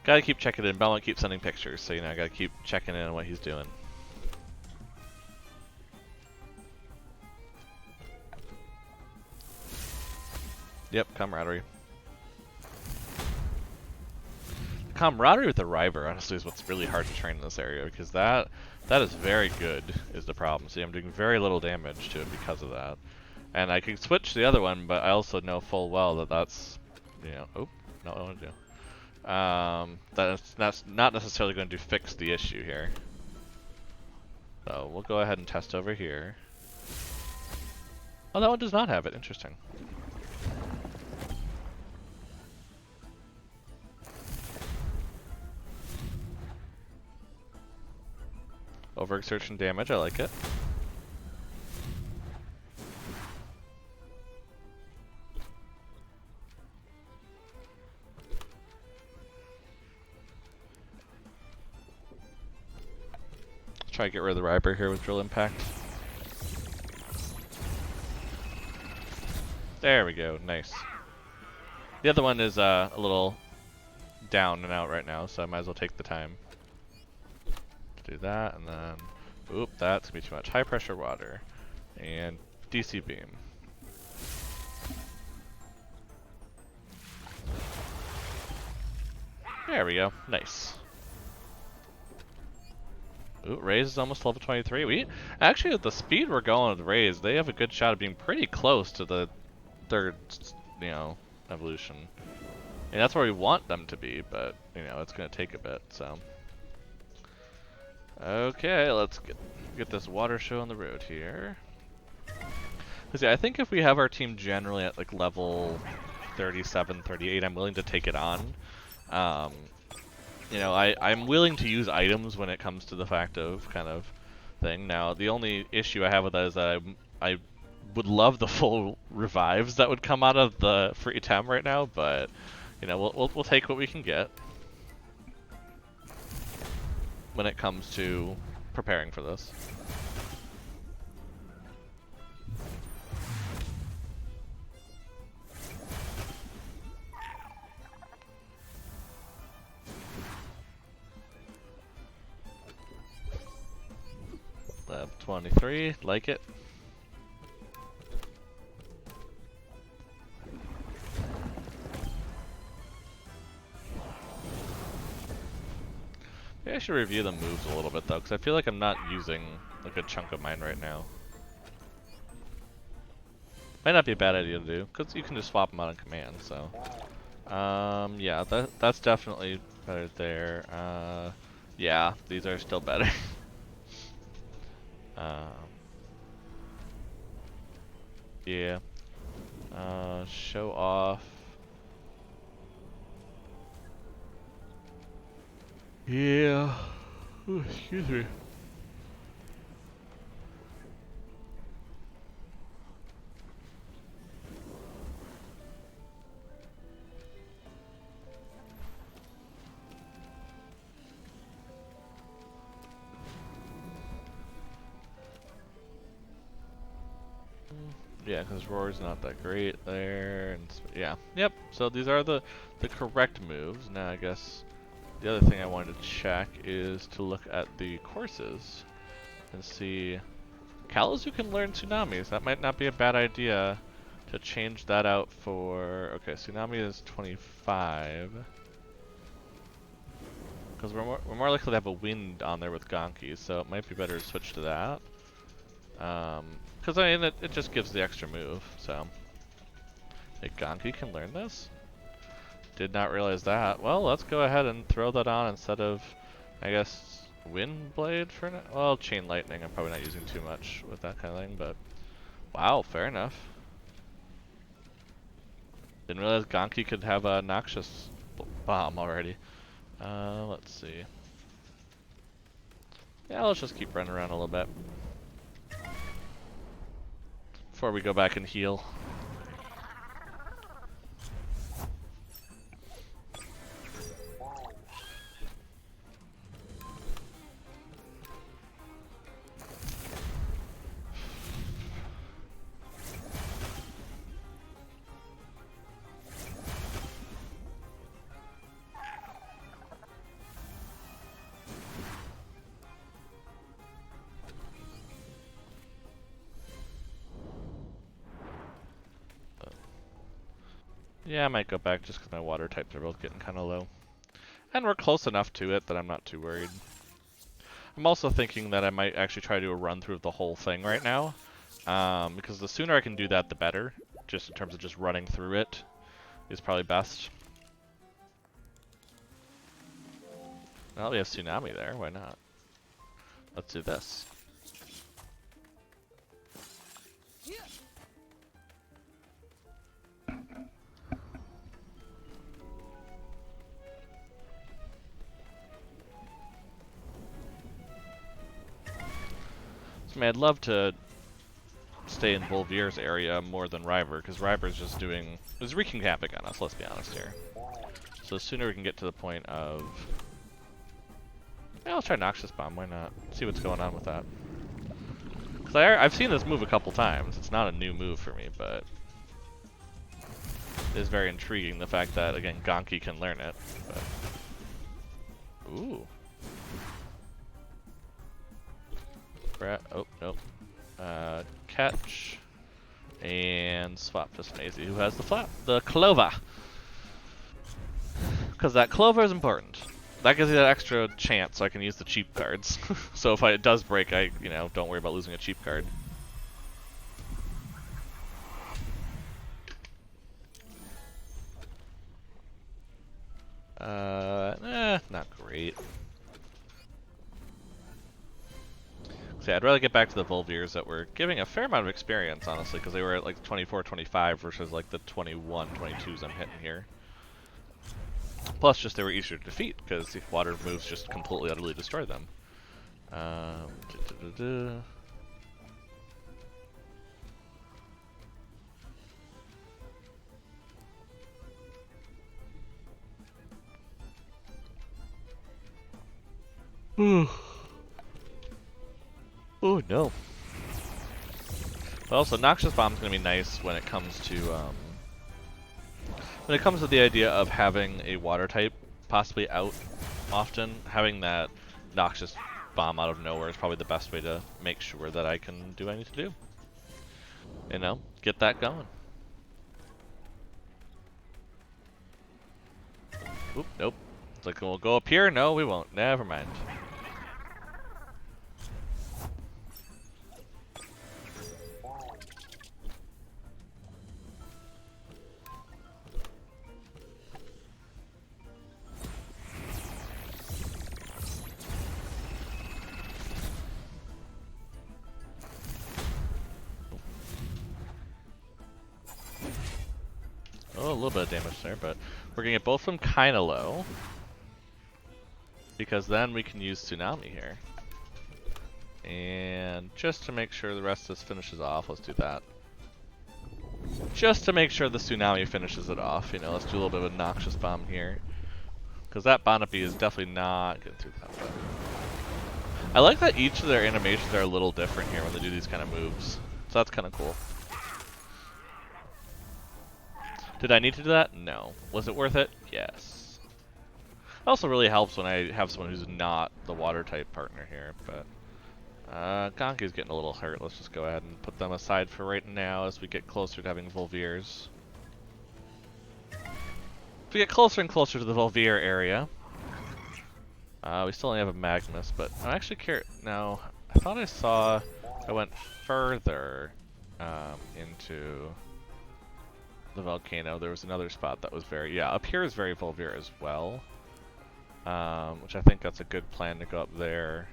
Gotta keep checking in. Belmont keeps sending pictures, so you know I gotta keep checking in on what he's doing. Yep, camaraderie. Camaraderie with the River, honestly, is what's really hard to train in this area, because that is very good, is the problem. See, I'm doing very little damage to it because of that. And I could switch the other one, but I also know full well that that's, you know, oh, not what I want to do. That's not necessarily going to fix the issue here. So we'll go ahead and test over here. Oh, that one does not have it. Interesting. Overexertion damage, I like it. Try to get rid of the Riper here with Drill Impact. There we go, nice. The other one is a little down and out right now, so I might as well take the time to do that, and then, oop, that's gonna be too much. High pressure water, and DC beam. There we go. Nice. Ooh, Raze is almost level 23. We actually, at the speed we're going with Raze, they have a good shot of being pretty close to the third, you know, evolution. And that's where we want them to be, but you know, it's gonna take a bit. So, okay, let's get this water show on the road here. Cause yeah, I think if we have our team generally at like level 37, 38, I'm willing to take it on. You know, I'm willing to use items when it comes to the fact of kind of thing. Now, the only issue I have with that is that I would love the full revives that would come out of the free TEM right now, but you know, we'll take what we can get when it comes to preparing for this. Level 23, like it. Maybe I should review the moves a little bit though, because I feel like I'm not using a good chunk of mine right now. Might not be a bad idea to do, because you can just swap them out on command, so. Yeah, that's definitely better there. Yeah, these are still better. Yeah. Show off. Yeah. Ooh, excuse me. Yeah, because Roar's not that great there, and yeah, yep. So these are the correct moves. Now I guess the other thing I wanted to check is to look at the courses and see. Kaluzu can learn tsunamis. That might not be a bad idea to change that out for. Okay, tsunami is 25. Because we're more likely to have a wind on there with Gonki, so it might be better to switch to that. Because I mean, it just gives the extra move, so. Hey, Gonki can learn this? Did not realize that. Well, let's go ahead and throw that on instead of, I guess, Wind Blade for now? Well, Chain Lightning I'm probably not using too much with that kind of thing, but wow, fair enough. Didn't realize Gonki could have a Noxious Bomb already. Let's see. Yeah, let's just keep running around a little bit before we go back and heal. Yeah, I might go back just because my water types are both getting kind of low. And we're close enough to it that I'm not too worried. I'm also thinking that I might actually try to do a run through of the whole thing right now. Because the sooner I can do that, the better. Just in terms of just running through it is probably best. Well, we have Tsunami there, why not? Let's do this. I mean, I'd love to stay in Volvir's area more than River, because River's just doing... is wreaking havoc on us, let's be honest here. So the sooner we can get to the point of... yeah, let's try Noxious Bomb, why not? See what's going on with that. Because I've seen this move a couple times. It's not a new move for me, but... it is very intriguing, the fact that, again, Gonki can learn it. But... ooh. Oh, nope. Catch and swap to Smazy, who has the Clover. Because that Clover is important. That gives you that extra chance so I can use the cheap cards. So if it does break, I, don't worry about losing a cheap card. Not great. So yeah, I'd rather get back to the Volvirs that were giving a fair amount of experience, honestly, because they were at like 24, 25 versus like the 21, 22s I'm hitting here. Plus, just they were easier to defeat, because the water moves just completely, utterly destroy them. Oh no. But also, Noxious Bomb's gonna be nice when it comes to the idea of having a water type possibly out often. Having that Noxious Bomb out of nowhere is probably the best way to make sure that I can do what I need to do. Get that going. Oop, nope. It's like, we'll go up here? No, we won't. Never mind. Oh, a little bit of damage there, but we're gonna get both of them kind of low. Because then we can use Tsunami here. And just to make sure the rest of this finishes off, let's do that. Just to make sure the Tsunami finishes it off, let's do a little bit of a Noxious Bomb here. Because that Bonapy is definitely not getting through that. But I like that each of their animations are a little different here when they do these kind of moves. So that's kind of cool. Did I need to do that? No. Was it worth it? Yes. It also really helps when I have someone who's not the water type partner here, but Gonki's getting a little hurt. Let's just go ahead and put them aside for right now as we get closer to having Volvirs. As we get closer and closer to the Volvir area, we still only have a Magnus, but I'm actually curious. Now, I thought I saw I went further into the volcano. There was another spot that was up here is very Volvir as well, which I think that's a good plan to go up there.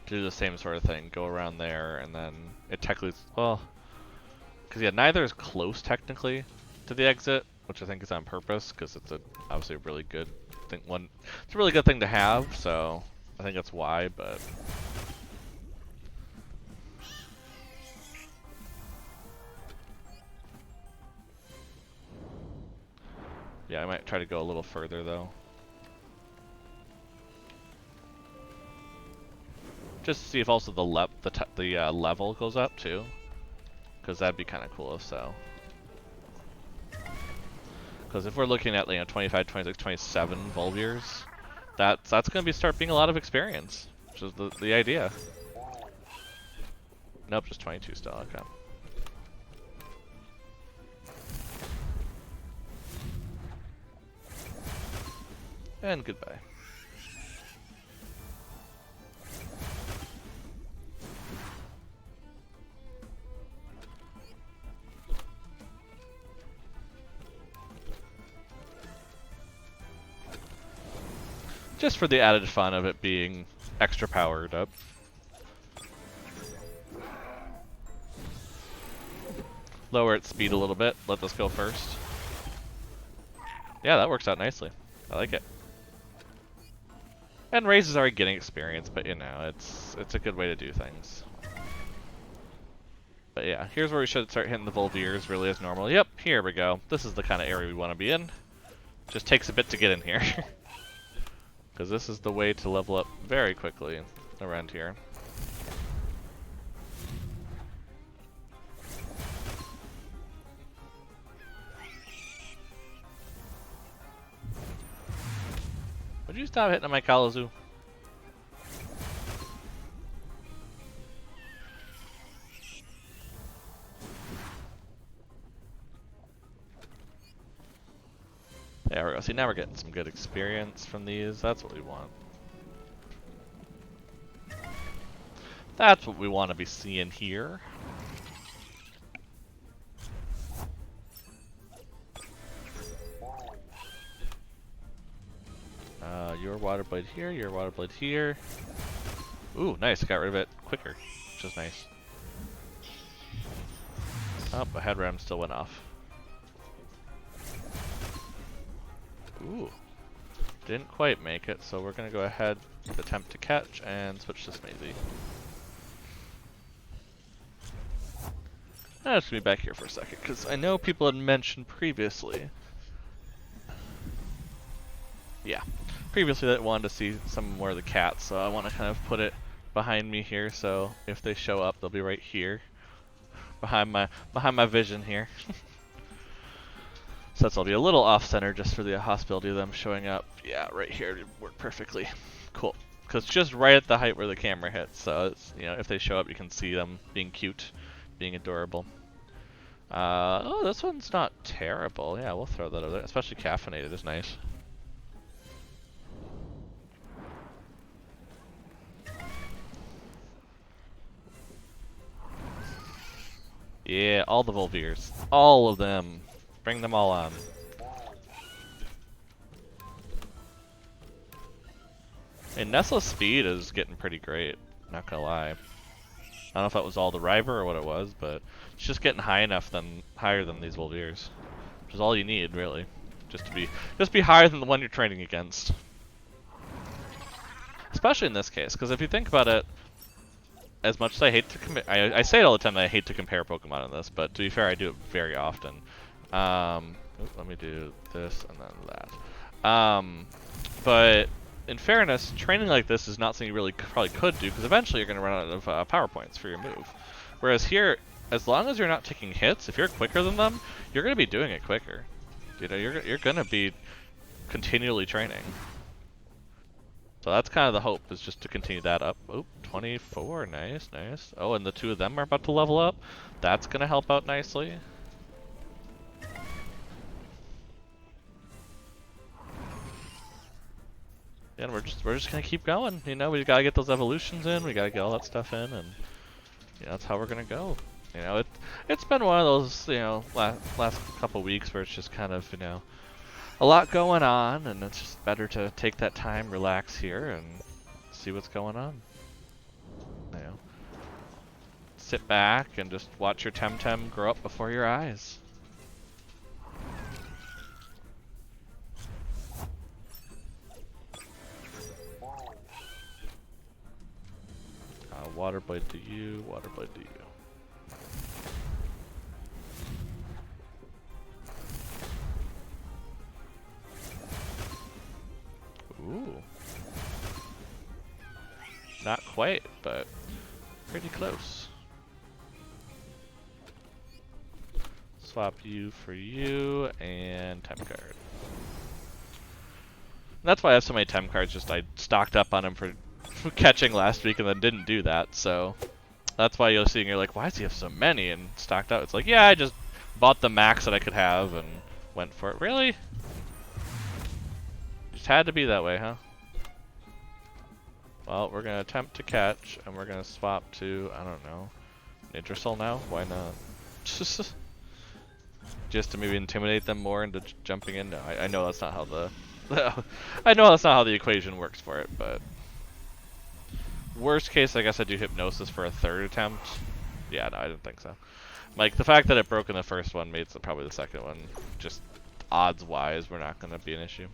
Do the same sort of thing, go around there, and then it technically, well, because neither is close technically to the exit, which I think is on purpose, because it's obviously a really good thing. It's a really good thing to have, so I think that's why. But yeah, I might try to go a little further though. Just to see if also the level goes up too, because that'd be kind of cool if so. Because if we're looking at 25, 26, 27 Volvirs, that's going to start being a lot of experience, which is the idea. Nope, just 22 still. Okay. And goodbye. Just for the added fun of it being extra powered up. Lower its speed a little bit. Let this go first. Yeah, that works out nicely. I like it. And Raze is already getting experience, but it's a good way to do things. But yeah, here's where we should start hitting the Volvirs really as normal. Yep, here we go. This is the kind of area we want to be in. Just takes a bit to get in here. Because this is the way to level up very quickly around here. Would you stop hitting my Kallazu? There we go. See, now we're getting some good experience from these. That's what we want. That's what we want to be seeing here. Your water blade here, your water blade here. Ooh, nice. Got rid of it quicker, which is nice. Oh, the head ram still went off. Ooh. Didn't quite make it, so we're going to go ahead and attempt to catch and switch to Smazy. I'm just going to be back here for a second, because I know people had mentioned previously. Yeah. Previously that wanted to see some more of the cats, so I want to kind of put it behind me here, so if they show up, they'll be right here. Behind my vision here. So that'll be a little off-center just for the possibility of them showing up. Yeah, right here would work perfectly. Cool. Because it's just right at the height where the camera hits, so it's, you know, if they show up, you can see them being cute, being adorable. Oh, this one's not terrible. Yeah, we'll throw that over there. Especially caffeinated is nice. Yeah, all the Volvirs. All of them. Bring them all on. And Nestle's speed is getting pretty great, not gonna lie. I don't know if that was all the River or what it was, but it's just getting high enough higher than these Volvirs. Which is all you need, really. Just be higher than the one you're training against. Especially in this case, because if you think about it, as much as I hate to I say it all the time that I hate to compare Pokemon in this, but to be fair, I do it very often. Let me do this and then that. But in fairness, training like this is not something you really probably could do, because eventually you're going to run out of power points for your move. Whereas here, as long as you're not taking hits, if you're quicker than them, you're going to be doing it quicker. You know, you're going to be continually training. So that's kind of the hope, is just to continue that up. Oh, 24, nice, nice. Oh, and the two of them are about to level up. That's going to help out nicely. And we're just gonna keep going. You know, we gotta get those evolutions in. We gotta get all that stuff in, and you know, that's how we're gonna go. You know, it's been one of those, you know, last couple weeks where it's just kind of, you know, a lot going on, and it's just better to take that time, relax here, and see what's going on. You know, sit back and just watch your TemTem grow up before your eyes. Water blade to you, water blade to you. Ooh. Not quite, but pretty close. Swap you for you, and Tem card. That's why I have so many Tem cards, just I stocked up on them for catching last week and then didn't do that, so that's why you'll see and you're like, why does he have so many and stocked out? It's like, yeah, I just bought the max that I could have and went for it. Really? Just had to be that way, huh? Well, we're gonna attempt to catch, and we're gonna swap to, I don't know, Nitrosol now? Why not? Just to maybe intimidate them more into jumping in? No, I know that's not how the I know that's not how the equation works for it, but worst case, I guess I do Hypnosis for a third attempt. Yeah, no, I didn't think so. Like, the fact that it broke in the first one made probably the second one, just odds-wise, we're not going to be an issue.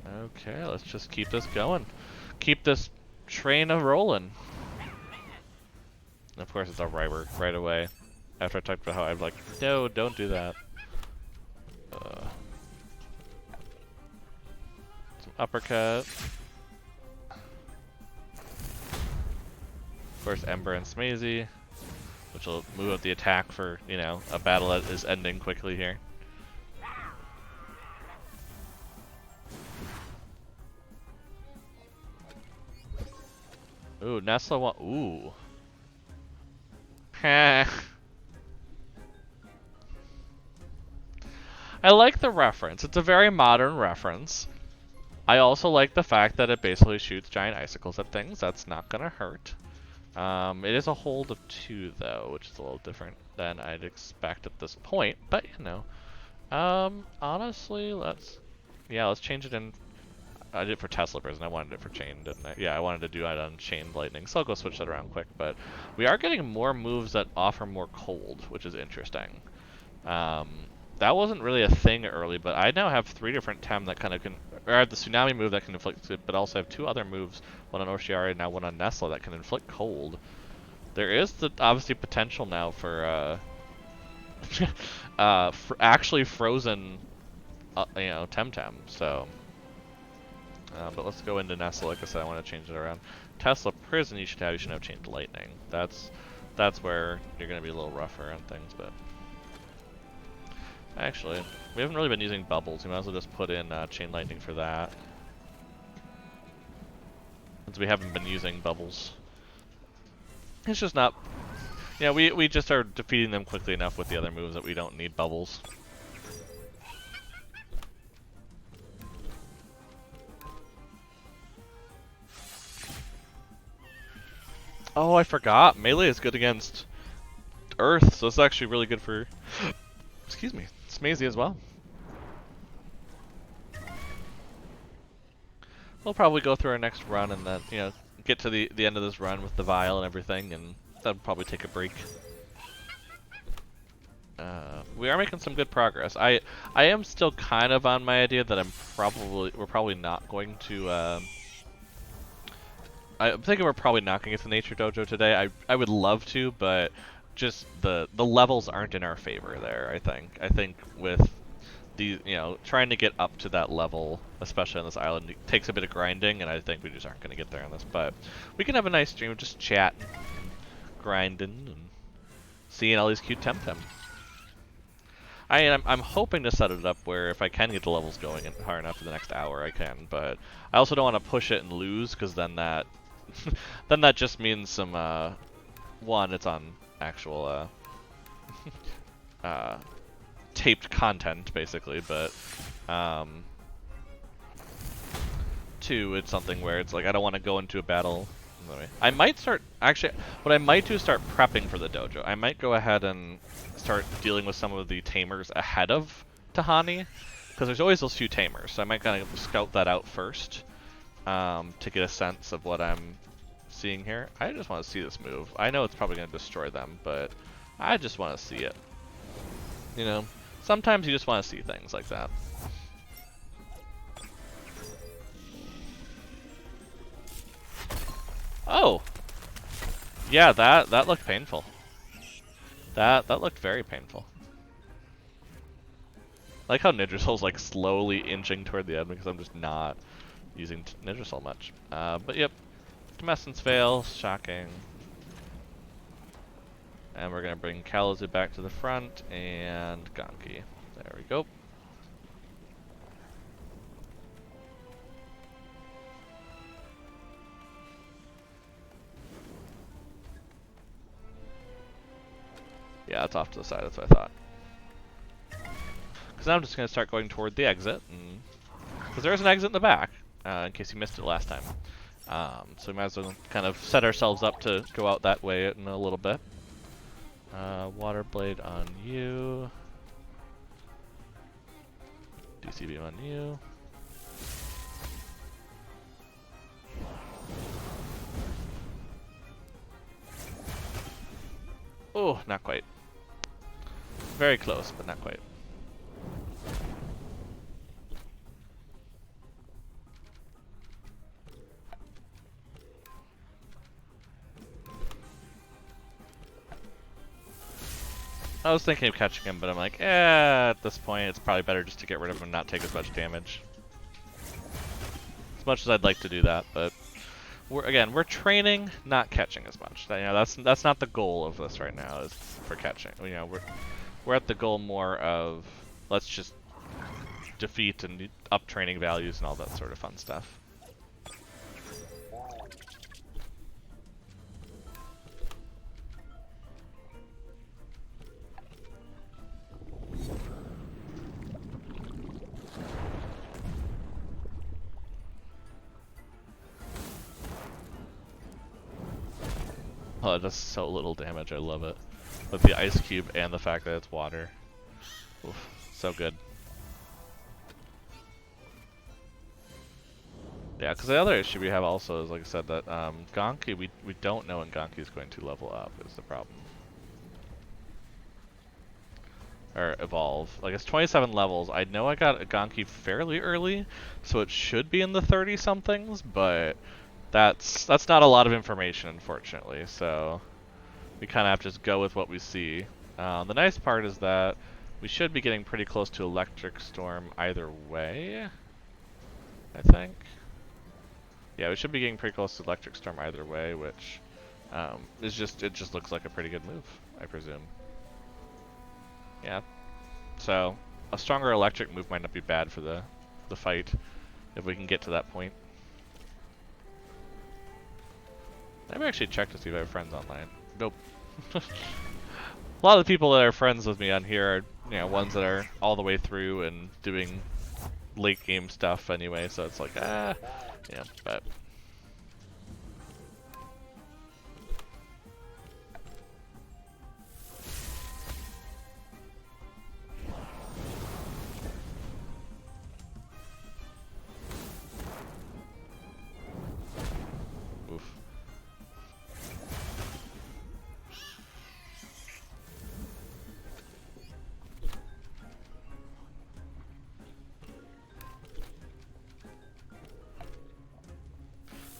Okay, let's just keep this going. Keep this train of rolling. And of course, it's a River right away. After I talked about how I'm like, no, don't do that. Some uppercut. Of course, Ember and Smazy, which will move up the attack for, you know, a battle that is ending quickly here. Ooh, Nestle ooh. I like the reference. It's a very modern reference. I also like the fact that it basically shoots giant icicles at things. That's not gonna hurt. It is a hold of 2 though, which is a little different than I'd expect at this point. But you know, honestly, let's change it in. I did it for Tesla Prison. I wanted it for Chain, didn't I? Yeah, I wanted to do it on Chain Lightning. So I'll go switch that around quick. But we are getting more moves that offer more cold, which is interesting. That wasn't really a thing early, but I now have 3 different Tem that kind of can, or I have the Tsunami move that can inflict it, but also have 2 other moves, one on Oshiari and now one on Nesla that can inflict cold. There is the obviously potential now for actually frozen, you know, TemTem. So, but let's go into Nesla. Like I said, I want to change it around. Tesla Prison, you should have Chained Lightning. That's where you're gonna be a little rougher on things, but. Actually, we haven't really been using bubbles. We might as well just put in Chain Lightning for that. Since we haven't been using bubbles. It's just not... Yeah, we just are defeating them quickly enough with the other moves that we don't need bubbles. Oh, I forgot. Melee is good against Earth, so it's actually really good for... Excuse me. Smazy as well. We'll probably go through our next run and then, you know, get to the end of this run with the vial and everything, and that'll probably take a break. We are making some good progress. I am still kind of on my idea that we're probably not going to. I'm thinking we're probably not going to get to Nature Dojo today. I would love to, but just the levels aren't in our favor there. I think with the, you know, trying to get up to that level, especially on this island, it takes a bit of grinding, and I think we just aren't going to get there on this. But we can have a nice stream of just chatting, grinding, and seeing all these cute TemTem. I'm hoping to set it up where if I can get the levels going hard enough for the next hour, I can. But I also don't want to push it and lose, because then that then that just means some one, it's on actual taped content basically, but 2, it's something where it's like I don't want to go into a battle. I might start, actually, what I might do is start prepping for the dojo. I might go ahead and start dealing with some of the tamers ahead of Tahani, because there's always those few tamers, so I might kind of scout that out first to get a sense of what I'm seeing here. I just want to see this move. I know it's probably going to destroy them, but I just want to see it. You know, sometimes you just want to see things like that. Oh! Yeah, that looked painful. That looked very painful. I like how Nidrasol's like slowly inching toward the end because I'm just not using Nidrasol much. But yep, Tumescence fails, shocking. And we're gonna bring Kalamazoo back to the front and Gonki. There we go. Yeah, it's off to the side, that's what I thought. Because now I'm just going to start going toward the exit. Because there's an exit in the back, in case you missed it last time. So we might as well kind of set ourselves up to go out that way in a little bit. Water Blade on you. DC Beam on you. Oh, not quite. Very close, but not quite. I was thinking of catching him, but I'm like, at this point it's probably better just to get rid of him and not take as much damage. As much as I'd like to do that, but we're training, not catching as much. You know, that's not the goal of this right now, is for catching. You know, we're at the goal more of let's just defeat and up training values and all that sort of fun stuff. Oh, it does so little damage. I love it. With the ice cube and the fact that it's water. Oof, so good. Yeah, because the other issue we have also is, like I said, that Gonki, we don't know when Gonki is going to level up is the problem. Or evolve. Like, it's 27 levels. I know I got a Gonki fairly early, so it should be in the 30-somethings, but that's not a lot of information, unfortunately, so we kind of have to just go with what we see. The nice part is that we should be getting pretty close to Electric Storm either way, I think. Yeah, we should be getting pretty close to Electric Storm either way, which it just looks like a pretty good move, I presume. Yeah. So a stronger electric move might not be bad for the fight if we can get to that point. Maybe actually check to see if I have friends online. Nope. A lot of the people that are friends with me on here are, ones that are all the way through and doing late game stuff anyway, so it's like, yeah, but. Oof.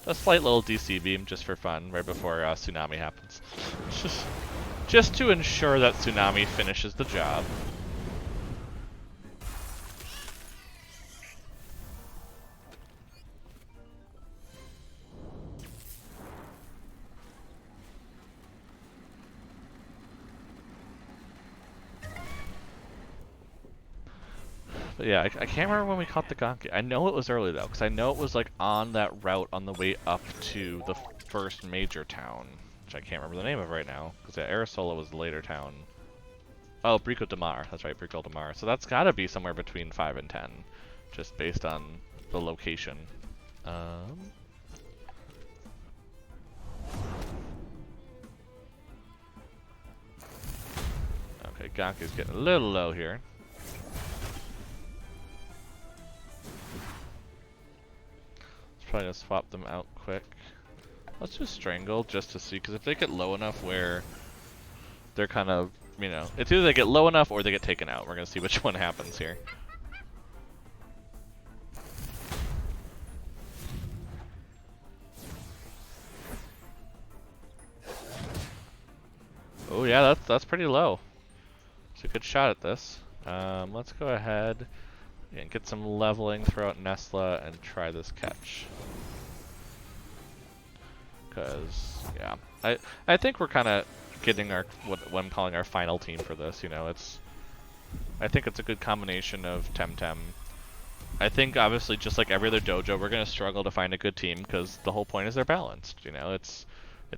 A slight little DC beam just for fun right before Tsunami happens. Just to ensure that Tsunami finishes the job. But yeah, I can't remember when we caught the Gonki. I know it was early though, because I know it was like on that route on the way up to the first major town, which I can't remember the name of right now, because yeah, Arisola was the later town. Oh, Brico de Mar. That's right, Brico de Mar. So that's got to be somewhere between 5 and 10, just based on the location. Okay, Gonki's getting a little low here. Probably gonna swap them out quick. Let's just Strangle just to see, because if they get low enough where they're kind of, it's either they get low enough or they get taken out. We're gonna see which one happens here. Oh yeah, that's pretty low. It's a good shot at this. Let's go ahead and get some leveling, throw out Nestla, and try this catch. Because, yeah, I think we're kind of getting our, what I'm calling our final team for this, I think it's a good combination of TemTem. I think, obviously, just like every other dojo, we're going to struggle to find a good team, because the whole point is they're balanced, It's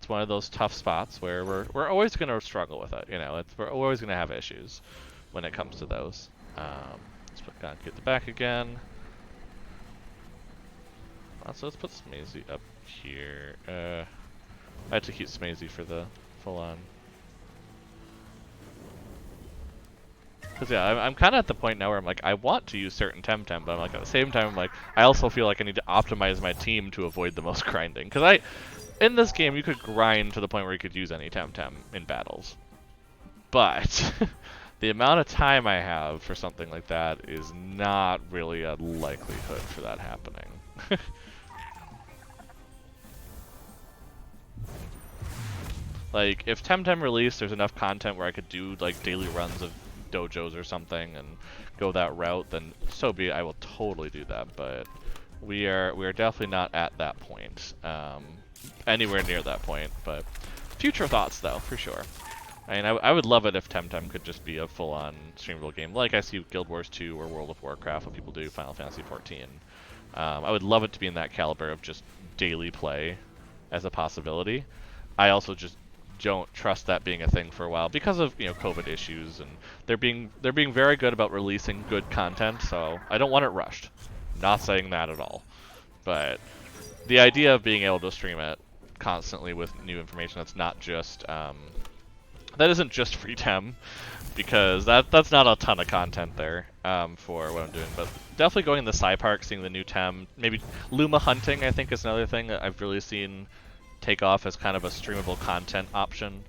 one of those tough spots where we're always going to struggle with it, we're always going to have issues when it comes to those. Let's put Gonki at the back again. So let's put Smazy up here. I had to keep Smazy for the full-on. Because yeah, I'm kind of at the point now where I'm like, I want to use certain TemTem, but I'm like, at the same time, I'm like, I also feel like I need to optimize my team to avoid the most grinding. Because in this game, you could grind to the point where you could use any TemTem in battles. But the amount of time I have for something like that is not really a likelihood for that happening. Like, if TemTem released, there's enough content where I could do, like, daily runs of dojos or something and go that route, then so be it. I will totally do that, but we are definitely not at that point. Anywhere near that point, but future thoughts, though, for sure. I mean, I would love it if TemTem could just be a full-on streamable game, like I see Guild Wars 2 or World of Warcraft, what people do, Final Fantasy 14. I would love it to be in that caliber of just daily play as a possibility. I also just don't trust that being a thing for a while because of COVID issues, and they're being very good about releasing good content. So I don't want it rushed. Not saying that at all, but the idea of being able to stream it constantly with new information. That's not just that isn't just free tem, because that's not a ton of content there for what I'm doing. But definitely going in the Sci Park, seeing the new tem, maybe Luma hunting. I think is another thing that I've really seen take off as kind of a streamable content option.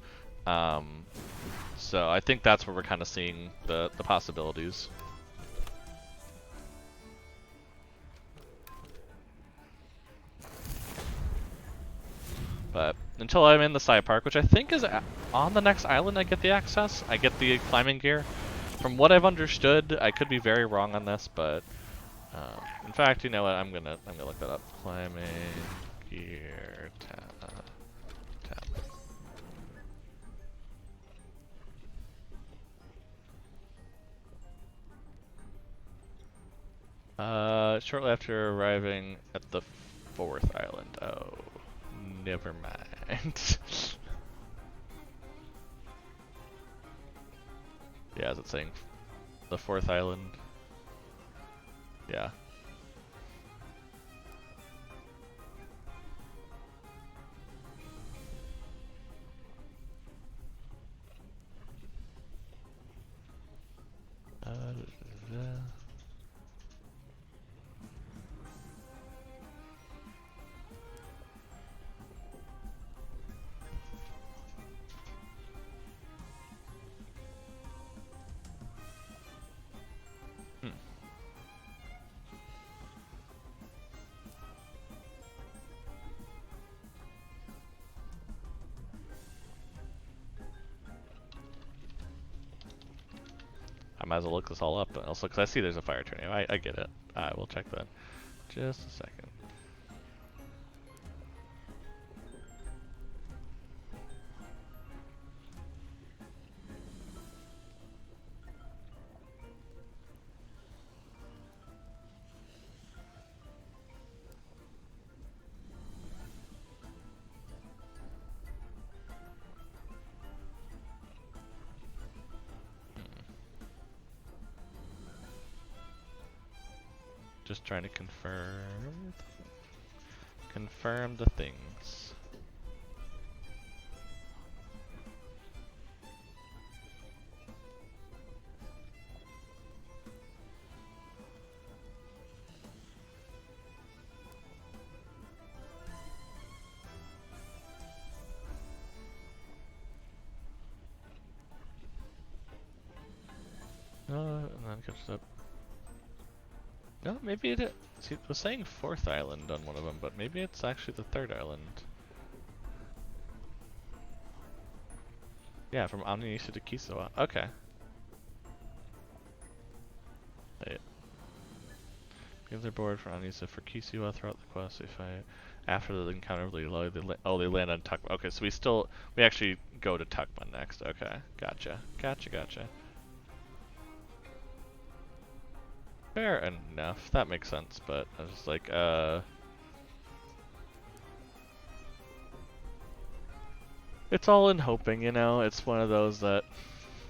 So I think that's where we're kind of seeing the possibilities. But until I'm in the Sci Park, which I think is on the next island, I get the access. I get the climbing gear. From what I've understood, I could be very wrong on this, but in fact, you know what? I'm gonna look that up. Climbing gear tab. Shortly after arriving at the 4th island. Oh, never mind. Yeah, is it saying the 4th island? Yeah. I might as well look this all up, but also because I see there's a fire tornado. I get it. Alright, we'll check that. Just a second. Just trying to confirm the things. And then catch up. No, maybe it was saying 4th island on one of them, but maybe it's actually the 3rd island. Yeah, from Omnisha to Kisawa. Okay. Wait. Because they're bored for Omnisha for Kisawa throughout the quest. They fight after the encounter. They land on Tukma. Okay, so we actually go to Tukma next. Okay, gotcha. Fair enough. That makes sense, but I was just like, it's all in hoping, you know? It's one of those that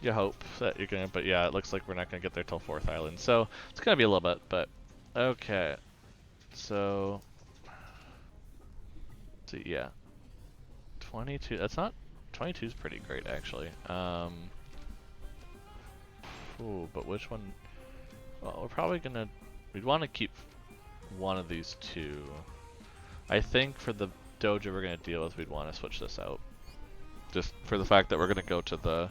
you hope that you're gonna, but yeah, it looks like we're not gonna get there till 4th island, so it's gonna be a little bit, but okay. So, let's see, yeah. 22, that's not, 22 is pretty great, actually. Ooh, but which one? Well, we're probably gonna, we'd want to keep one of these two. I think for the dojo we're gonna deal with, we'd want to switch this out. Just for the fact that we're gonna go to the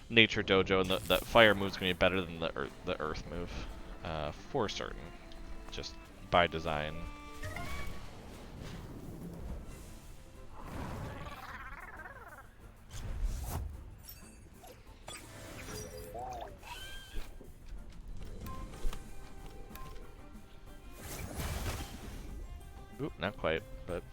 nature dojo, and that fire move's gonna be better than the earth move, for certain, just by design. Oop, not quite, but.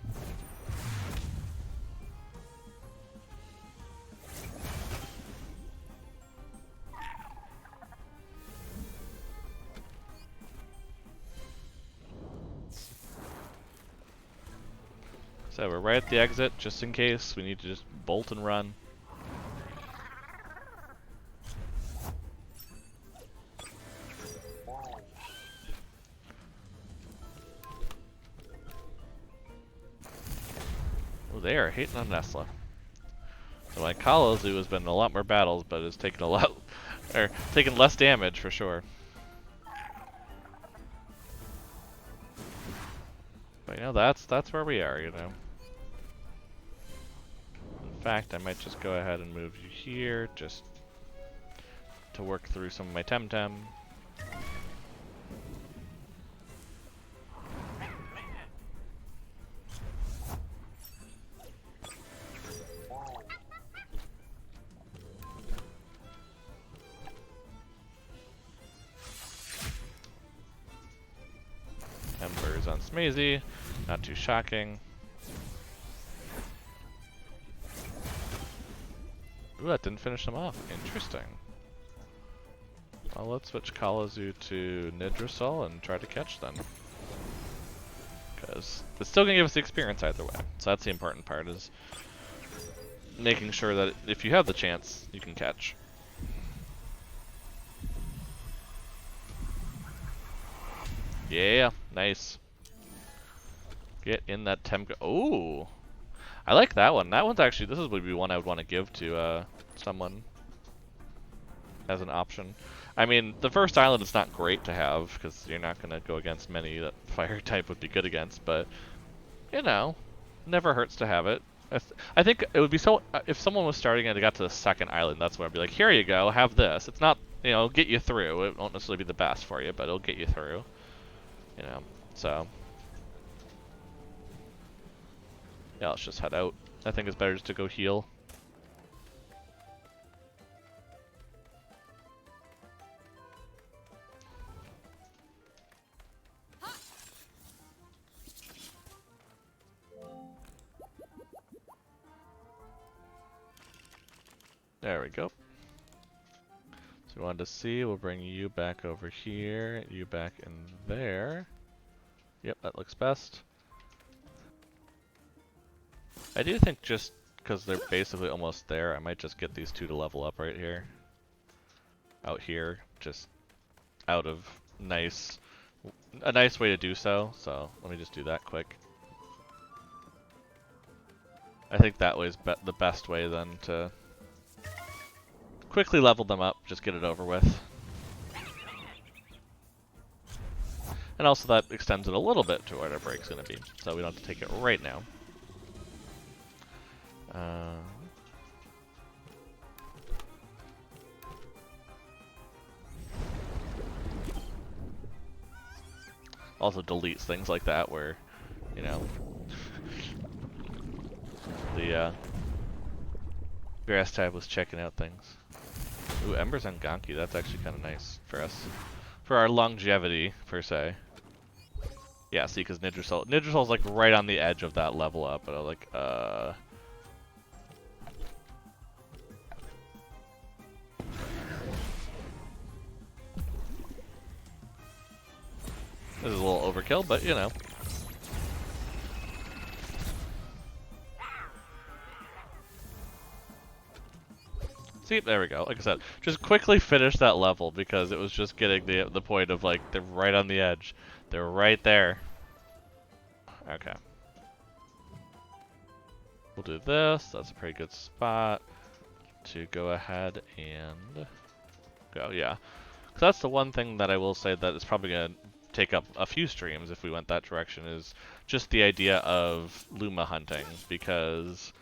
So we're right at the exit, just in case. We need to just bolt and run. Oh, they are hating on Nesla. So my Kallazu has been in a lot more battles, but has taken a lot, or taken less damage for sure. But you know, that's where we are, you know. In fact, I might just go ahead and move you here, just to work through some of my TemTem. Embers on Smazy, not too shocking. Ooh, that didn't finish them off. Interesting. Well, let's switch Kallazu to Nidrasol and try to catch them. Because it's still going to give us the experience either way. So that's the important part, is making sure that if you have the chance, you can catch. Yeah, nice. Get in that Temka. Oh, I like that one. That one's actually, this would be one I would want to give to someone as an option. I mean, the first island is not great to have, because you're not going to go against many that fire type would be good against, but, you know, never hurts to have it. I think it would be so, if someone was starting and they got to the second island, that's when I'd be like, here you go, have this. It's not, you know, get you through. It won't necessarily be the best for you, but it'll get you through, you know, so. Yeah, let's just head out. I think it's better just to go heal. There we go. So we wanted to see, we'll bring you back over here, you back in there. Yep, that looks best. I do think just because they're basically almost there, I might just get these two to level up right here. Out here, just out of a nice way to do so. So let me just do that quick. I think that way is the best way then to quickly level them up, just get it over with. And also that extends it a little bit to where our break's going to be, so we don't have to take it right now. Also deletes things like that where, you know, the grass type was checking out things. Ooh, Embers on Ganki, that's actually kind of nice for us. For our longevity, per se. Yeah, see, because Nidrasol's like right on the edge of that level up, but I was like, This is a little overkill, but you know. See, there we go. Like I said, just quickly finish that level because it was just getting the point of like, they're right on the edge. They're right there. Okay. We'll do this. That's a pretty good spot to go ahead and go, yeah. So that's the one thing that I will say that is probably going to take up a few streams if we went that direction, is just the idea of Luma hunting, because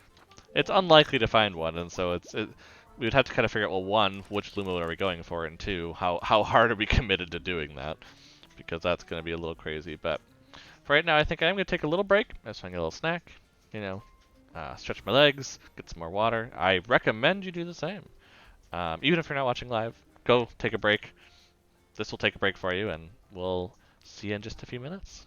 it's unlikely to find one, and so we would have to kind of figure out, well, one, which Luma are we going for, and two, how hard are we committed to doing that, because that's going to be a little crazy. But for right now, I think I'm going to take a little break. I'm just going to get a little snack, you know, stretch my legs, get some more water. I recommend you do the same. Even if you're not watching live, go take a break. This will take a break for you, and we'll see you in just a few minutes.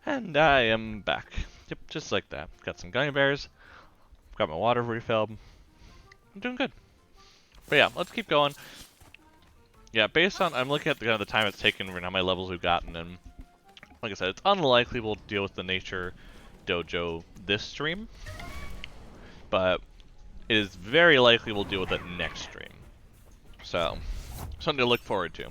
And I am back. Yep, just like that. Got some gummy bears. Got my water refilled. I'm doing good. But yeah, let's keep going. Yeah, based on, I'm looking at the, kind of the time it's taken and how many levels we've gotten, and like I said, it's unlikely we'll deal with the nature dojo this stream, but it is very likely we'll deal with it next stream. So, something to look forward to.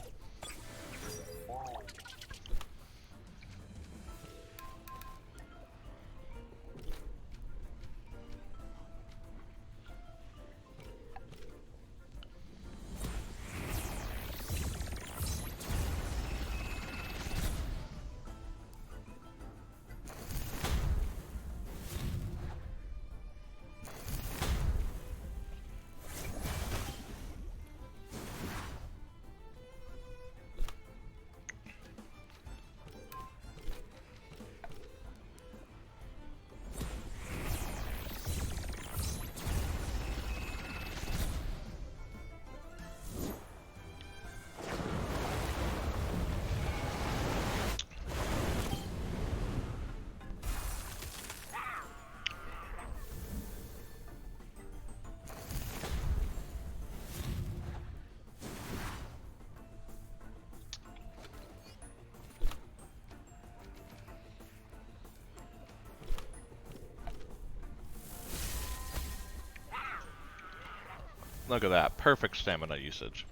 Look at that, perfect stamina usage.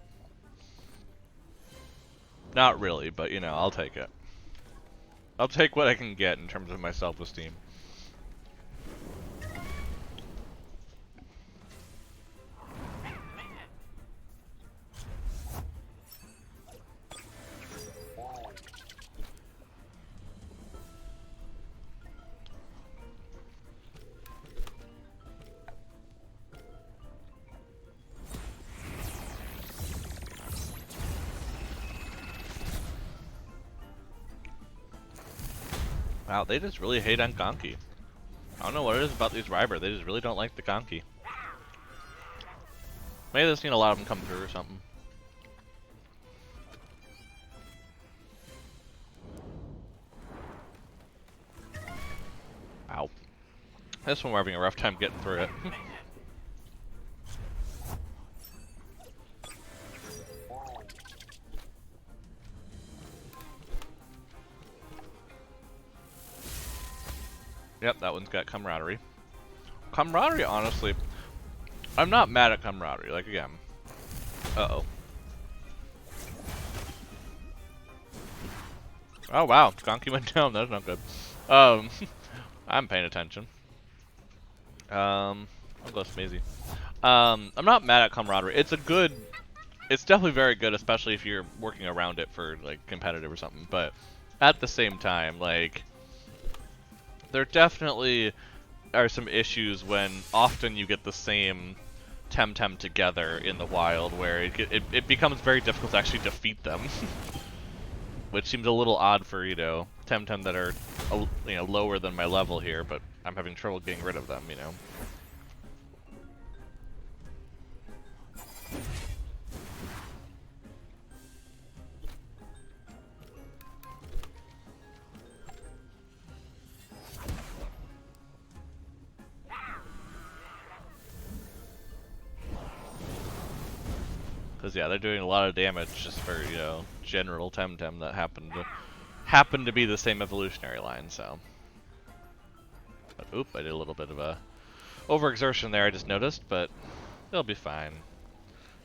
Not really, but you know, I'll take it. I'll take what I can get in terms of my self-esteem. Wow, they just really hate on Gonki. I don't know what it is about these Ryber, they just really don't like the Gonki. Maybe they've seen a lot of them come through or something. Ow. This one we're having a rough time getting through it. Yep, that one's got camaraderie. Camaraderie, honestly, I'm not mad at camaraderie. Like, again. Uh-oh. Oh, wow. Gonki went down. That's not good. I'm paying attention. I'll go Smazy. I'm not mad at camaraderie. It's a good... It's definitely very good, especially if you're working around it for, like, competitive or something. But at the same time, like... There definitely are some issues when often you get the same TemTem together in the wild, where it becomes very difficult to actually defeat them. Which seems a little odd for, you know, TemTem that are, you know, lower than my level here, but I'm having trouble getting rid of them, you know. Because yeah, they're doing a lot of damage just for, you know, general TemTem that happened to be the same evolutionary line. So, but oop, I did a little bit of a overexertion there. I just noticed, but it'll be fine.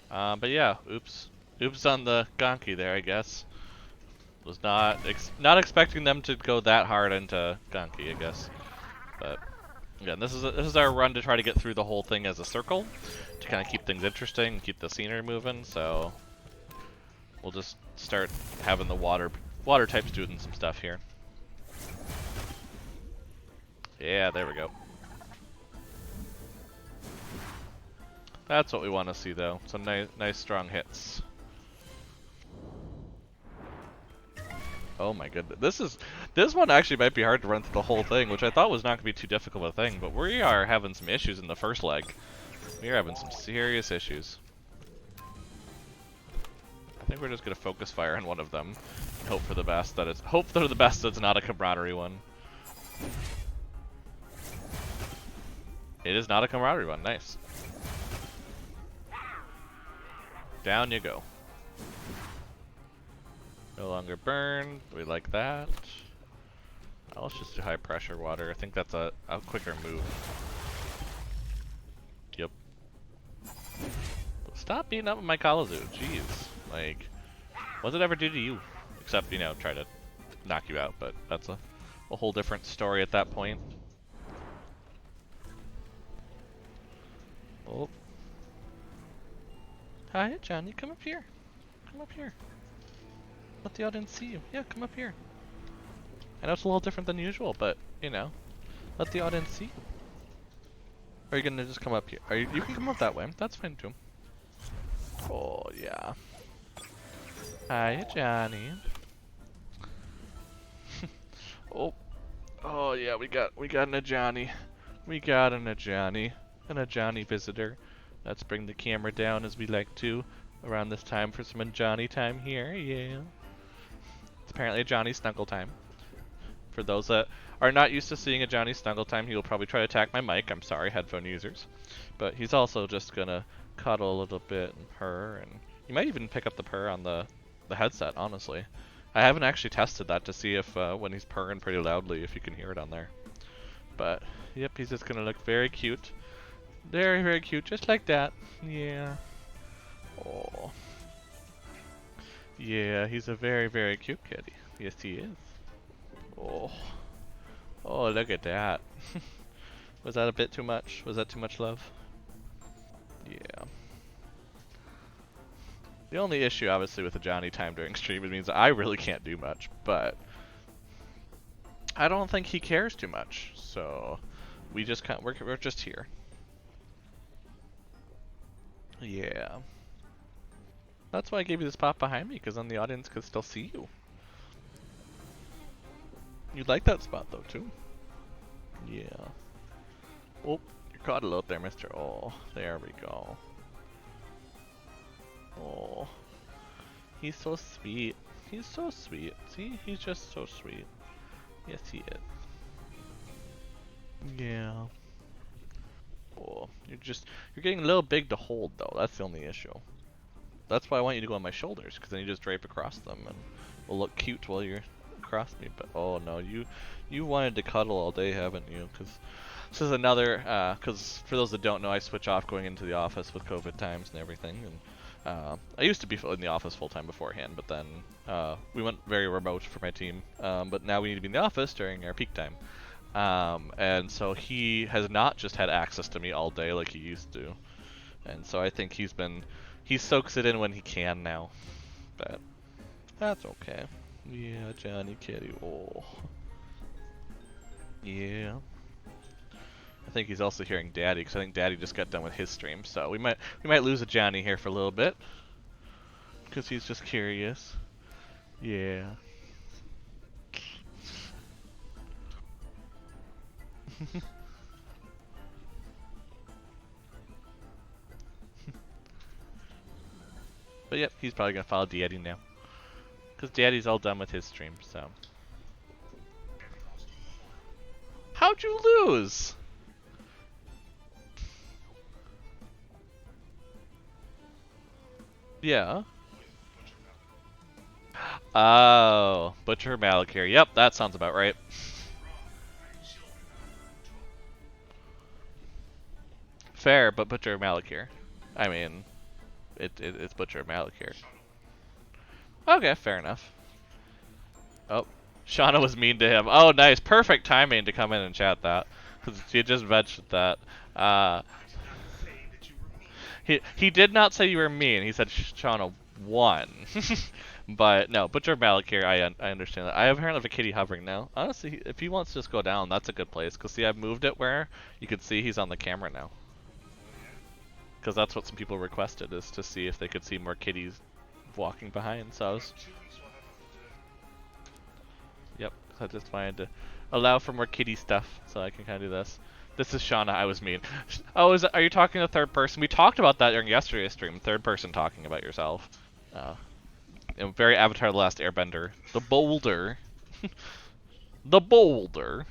But yeah, oops on the Gonki there. I guess was not expecting them to go that hard into Gonki, I guess. But again, this is our run to try to get through the whole thing as a circle, to kind of keep things interesting and keep the scenery moving. So we'll just start having the water types doing some stuff here. Yeah, there we go. That's what we want to see, though. Some nice strong hits. Oh my goodness, this one actually might be hard to run through the whole thing, which I thought was not going to be too difficult a thing, but we are having some issues in the first leg. We are having some serious issues. I think we're just going to focus fire on one of them. Hope for the best that it's hope for the best that it's not a camaraderie one. It is not a camaraderie one. Nice. Down you go. No longer burn. We like that. Let's just do high pressure water. I think that's a quicker move. Yep. Stop beating up with my Kallazu. Jeez. Like, what did it ever do to you? Except, you know, try to knock you out, but that's a whole different story at that point. Oh. Hi, Johnny. Come up here. Come up here. Let the audience see you. Yeah, come up here. I know it's a little different than usual, but, you know, let the audience see you. Are you gonna just come up here? You can come up that way. That's fine too. Oh, yeah. Hi, Johnny. Oh yeah, we got an Ajani. We got an Ajani visitor. Let's bring the camera down as we like to around this time for some Ajani time here. Yeah. It's apparently Ajani snuggle time. For those that are not used to seeing Ajani snuggle time, he will probably try to attack my mic. I'm sorry, headphone users. But he's also just gonna cuddle a little bit and purr, and you might even pick up the purr on the headset, honestly. I haven't actually tested that to see if when he's purring pretty loudly, if you can hear it on there. But, yep, he's just gonna look very cute. Very, very cute, just like that. Yeah. Oh. Yeah, he's a very, very cute kitty. Yes, he is. Oh. Oh, look at that. Was that a bit too much? Was that too much love? Yeah. The only issue, obviously, with the Johnny time during stream, it means I really can't do much, but I don't think he cares too much, so we just can't. We're just here. Yeah. That's why I gave you this spot behind me, because then the audience could still see you. You'd like that spot though, too. Yeah. Oh, you're caught a little there, mister. Oh, there we go. Oh. He's so sweet. He's so sweet. See? He's just so sweet. Yes, he is. Yeah. Oh, you're getting a little big to hold though. That's the only issue. That's why I want you to go on my shoulders, because then you just drape across them and will look cute while you're across me. But oh no, you wanted to cuddle all day, haven't you? Because this is another. Because for those that don't know, I switch off going into the office with COVID times and everything. And I used to be in the office full time beforehand, but then we went very remote for my team. But now we need to be in the office during our peak time. And so he has not just had access to me all day like he used to. And so I think he soaks it in when he can now. But that's okay. Yeah, Johnny Kitty. Oh. Yeah. I think he's also hearing Daddy, because I think Daddy just got done with his stream. So we might lose a Johnny here for a little bit, because he's just curious. Yeah. But yep, he's probably gonna follow Daddy now, because Daddy's all done with his stream. So. How'd you lose? Yeah. Oh, Butcher Malakir. Yep, that sounds about right. Fair, but Butcher Malakir. I mean, it's Butcher Malakir. Okay, fair enough. Oh, Shauna was mean to him. Oh, nice. Perfect timing to come in and chat that, because she just mentioned that. He did not say you were mean. He said Shauna won. But no, Butcher Malakir, I understand that. I apparently have a kitty hovering now. Honestly, if he wants to just go down, that's a good place. Because see, I've moved it where you can see he's on the camera now. Because that's what some people requested, is to see if they could see more kitties walking behind. So I was... Yep, I just wanted to allow for more kitty stuff, so I can kind of do this. This is Shauna, I was mean. Oh, are you talking to third person? We talked about that during yesterday's stream, third person talking about yourself. very Avatar: The Last Airbender. The boulder. The boulder.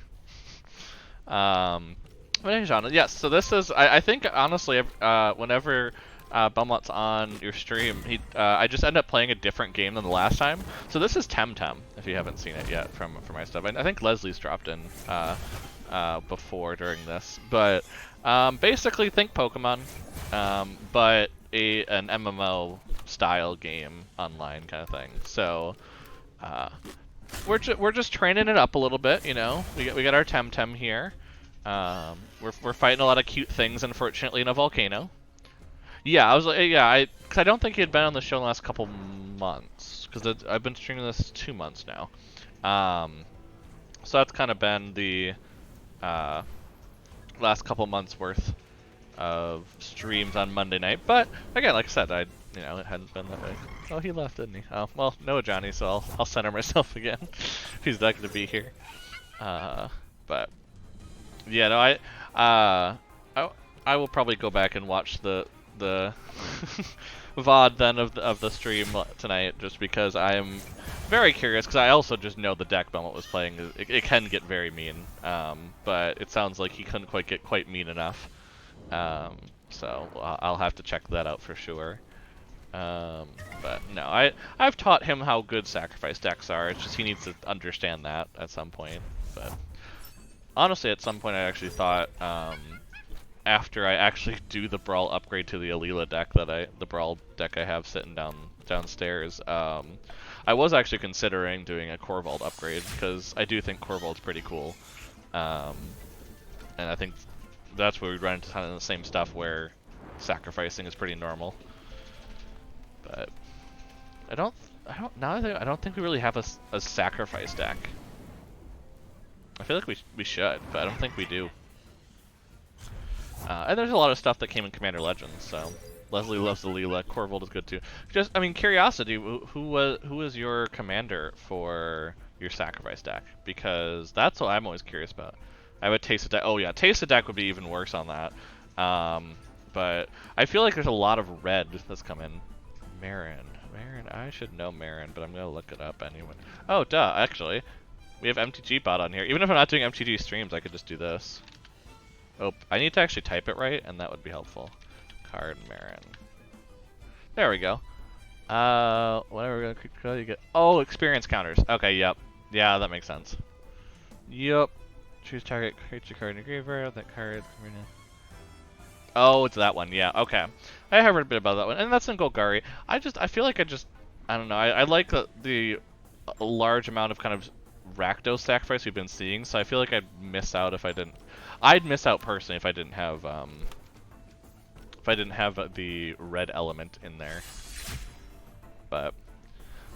But hey, John, yes, so this is, I think, honestly, whenever Belmont's on your stream, I just end up playing a different game than the last time. So this is TemTem, if you haven't seen it yet from my stuff. I think Leslie's dropped in before during this. But basically, think Pokemon, but an MMO style game online kind of thing. So we're just training it up a little bit, you know. We got our TemTem here. We're fighting a lot of cute things, unfortunately, in a volcano. Yeah, because I don't think he had been on the show in the last couple months, because I've been streaming this 2 months now. So that's kind of been the last couple months worth of streams on Monday night. But again, like I said, it hadn't been that way. Oh, he left, didn't he? Oh, well, no, Johnny. So I'll center myself again. If he's not going to be here. But yeah, no, I will probably go back and watch the VOD then of the stream tonight, just because I am very curious, because I also just know the deck Belmont was playing, it can get very mean, but it sounds like he couldn't quite get mean enough, so I'll have to check that out for sure. But no, I've taught him how good sacrifice decks are. It's just he needs to understand that at some point. But honestly, at some point I actually thought, after I actually do the Brawl upgrade to the Alila deck the Brawl deck I have sitting downstairs, I was actually considering doing a Corvold upgrade, because I do think Corvold's pretty cool. And I think that's where we run into kind of the same stuff where sacrificing is pretty normal. But I don't think we really have a sacrifice deck. I feel like we should, but I don't think we do. And there's a lot of stuff that came in Commander Legends, so Leslie loves the Leela. Corvold is good too. Just, I mean, curiosity, who was your commander for your sacrifice deck? Because that's what I'm always curious about. I would Taste of Deck. Oh yeah, Taste of Deck would be even worse on that. But I feel like there's a lot of red that's come in. Marin, I should know Marin, but I'm gonna look it up anyway. Oh, duh, actually. We have MTG bot on here. Even if I'm not doing MTG streams, I could just do this. Oh, I need to actually type it right, and that would be helpful. Card Marin. There we go. Whatever we're gonna you get. Oh, experience counters. Okay, yep. Yeah, that makes sense. Yep. Choose target creature card in your graveyard. That card. Oh, it's that one. Yeah. Okay. I have heard a bit about that one, and that's in Golgari. I feel like I don't know. I like the large amount of kind of Rakdos sacrifice we've been seeing, so I feel like I'd miss out if I didn't. I'd miss out personally if I didn't have the red element in there. But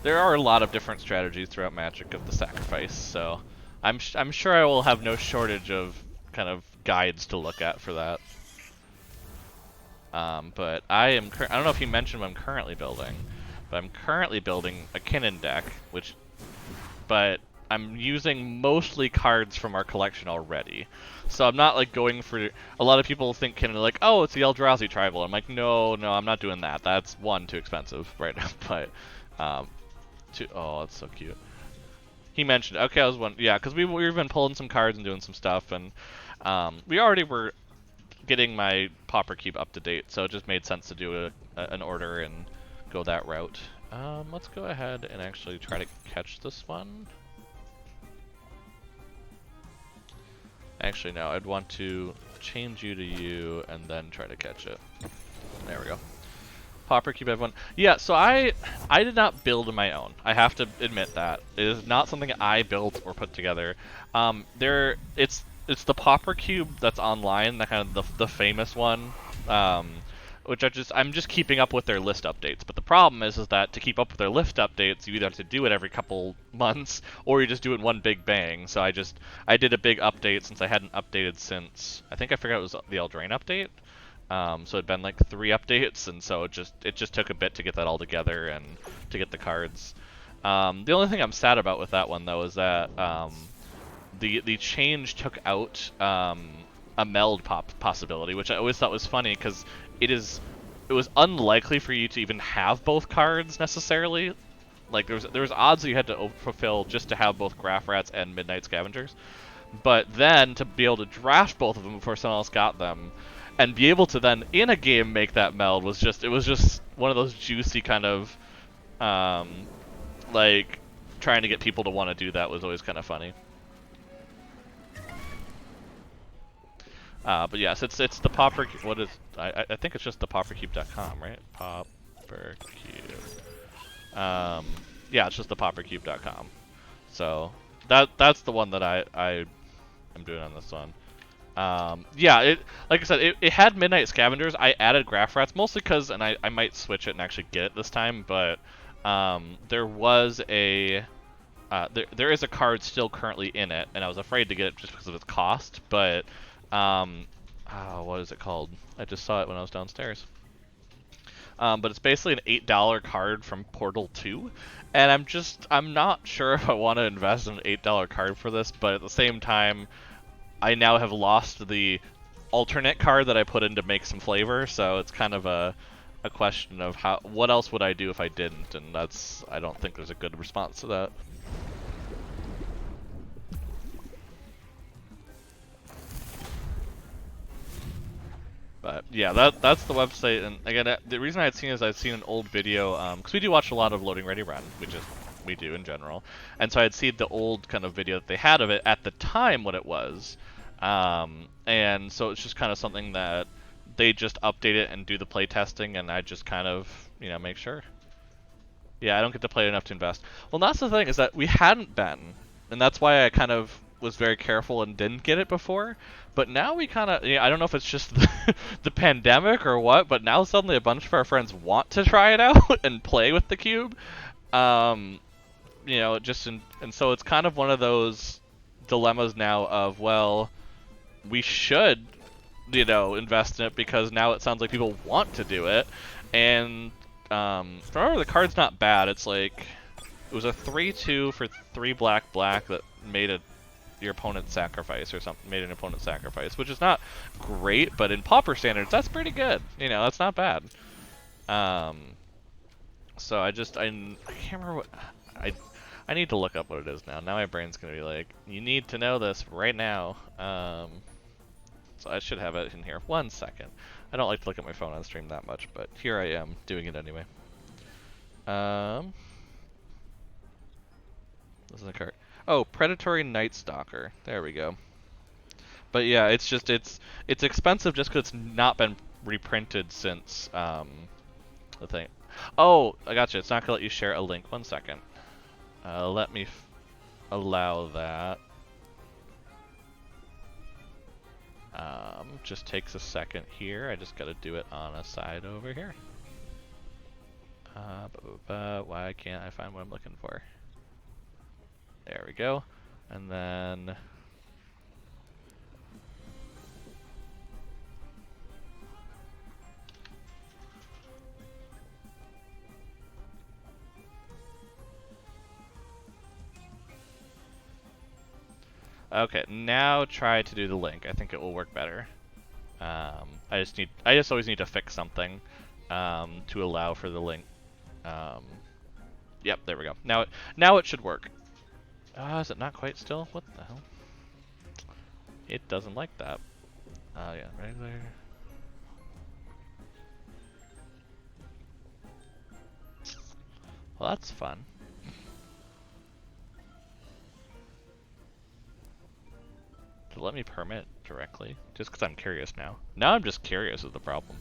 there are a lot of different strategies throughout Magic of the sacrifice, so I'm sure I will have no shortage of kind of guides to look at for that. But I don't know if you mentioned what I'm currently building, but I'm currently building a Kinnan deck, but I'm using mostly cards from our collection already. So I'm not like going for, a lot of people think Kinnan like, oh, it's the Eldrazi Tribal. I'm like, no, I'm not doing that. That's one, too expensive right now, but two, oh, that's so cute. He mentioned, okay, I was one, yeah, because we've been pulling some cards and doing some stuff, and we already were getting my Pauper Cube up to date, so it just made sense to do an order and go that route. Let's go ahead and actually try to catch this one. Actually, no, I'd want to change you to you and then try to catch it. There we go. Pauper Cube everyone. Yeah, so I did not build my own. I have to admit that. It is not something I built or put together. It's the Pauper Cube that's online, that kind of the famous one, which I'm just keeping up with their list updates. But the problem is that to keep up with their list updates, you either have to do it every couple months, or you just do it in one big bang. So I did a big update since I hadn't updated since, I think I forgot it was the Eldraine update. So it'd been like 3 updates, and so it just took a bit to get that all together and to get the cards. The only thing I'm sad about with that one though is that the change took out a meld possibility, which I always thought was funny because it was unlikely for you to even have both cards necessarily Like there was odds that you had to fulfill just to have both Graph Rats and Midnight Scavengers. But then to be able to draft both of them before someone else got them, and be able to then in a game make that meld was just one of those juicy kind of like trying to get people to want to do that was always kind of funny. But yes, it's the Popper. What is I think it's just the poppercube.com, right? Poppercube. Yeah, it's just the poppercube.com. So that's the one that I am doing on this one. Yeah, like I said, it had Midnight Scavengers. I added Graph Rats mostly because, and I might switch it and actually get it this time, but there was a there is a card still currently in it, and I was afraid to get it just because of its cost. But what is it called? I just saw it when I was downstairs. But it's basically an $8 card from Portal 2, and I'm not sure if I want to invest in an $8 card for this, but at the same time, I now have lost the alternate card that I put in to make some flavor, so it's kind of a question of what else would I do if I didn't, and I don't think there's a good response to that. But yeah, that's the website, and again, the reason I had seen is I'd seen an old video, because we do watch a lot of Loading Ready Run, we do in general, and so I'd seen the old kind of video that they had of it at the time, what it was, and so it's just kind of something that they just update it and do the play testing, and I just kind of, make sure. Yeah, I don't get to play it enough to invest. Well, that's the thing, is that we hadn't been, and that's why I kind of was very careful and didn't get it before. But now we kind of, I don't know if it's just the pandemic or what, but now suddenly a bunch of our friends want to try it out and play with the cube. And so it's kind of one of those dilemmas now of, well, we should, invest in it because now it sounds like people want to do it. And remember, the card's not bad. It's like, it was a 3/2 for 3 black that made your opponent's sacrifice or something, made an opponent's sacrifice, which is not great, but in Pauper standards, that's pretty good. That's not bad. So I can't remember what, I need to look up what it is now. Now my brain's gonna be like, you need to know this right now. So I should have it in here. 1 second. I don't like to look at my phone on stream that much, but here I am doing it anyway. This is a card. Oh, Predatory Night Stalker. There we go. But yeah, it's expensive just because it's not been reprinted since the thing. Oh, I gotcha. It's not gonna let you share a link. 1 second. Let me allow that. Just takes a second here. I just gotta do it on a side over here. Why can't I find what I'm looking for? There we go. And then okay, now try to do the link. I think it will work better. I just always need to fix something to allow for the link. Yep, there we go. Now it should work. Is it not quite still? What the hell? It doesn't like that. Yeah, regular. Well, that's fun. To let me permit directly, just because I'm curious now. Now I'm just curious is the problem.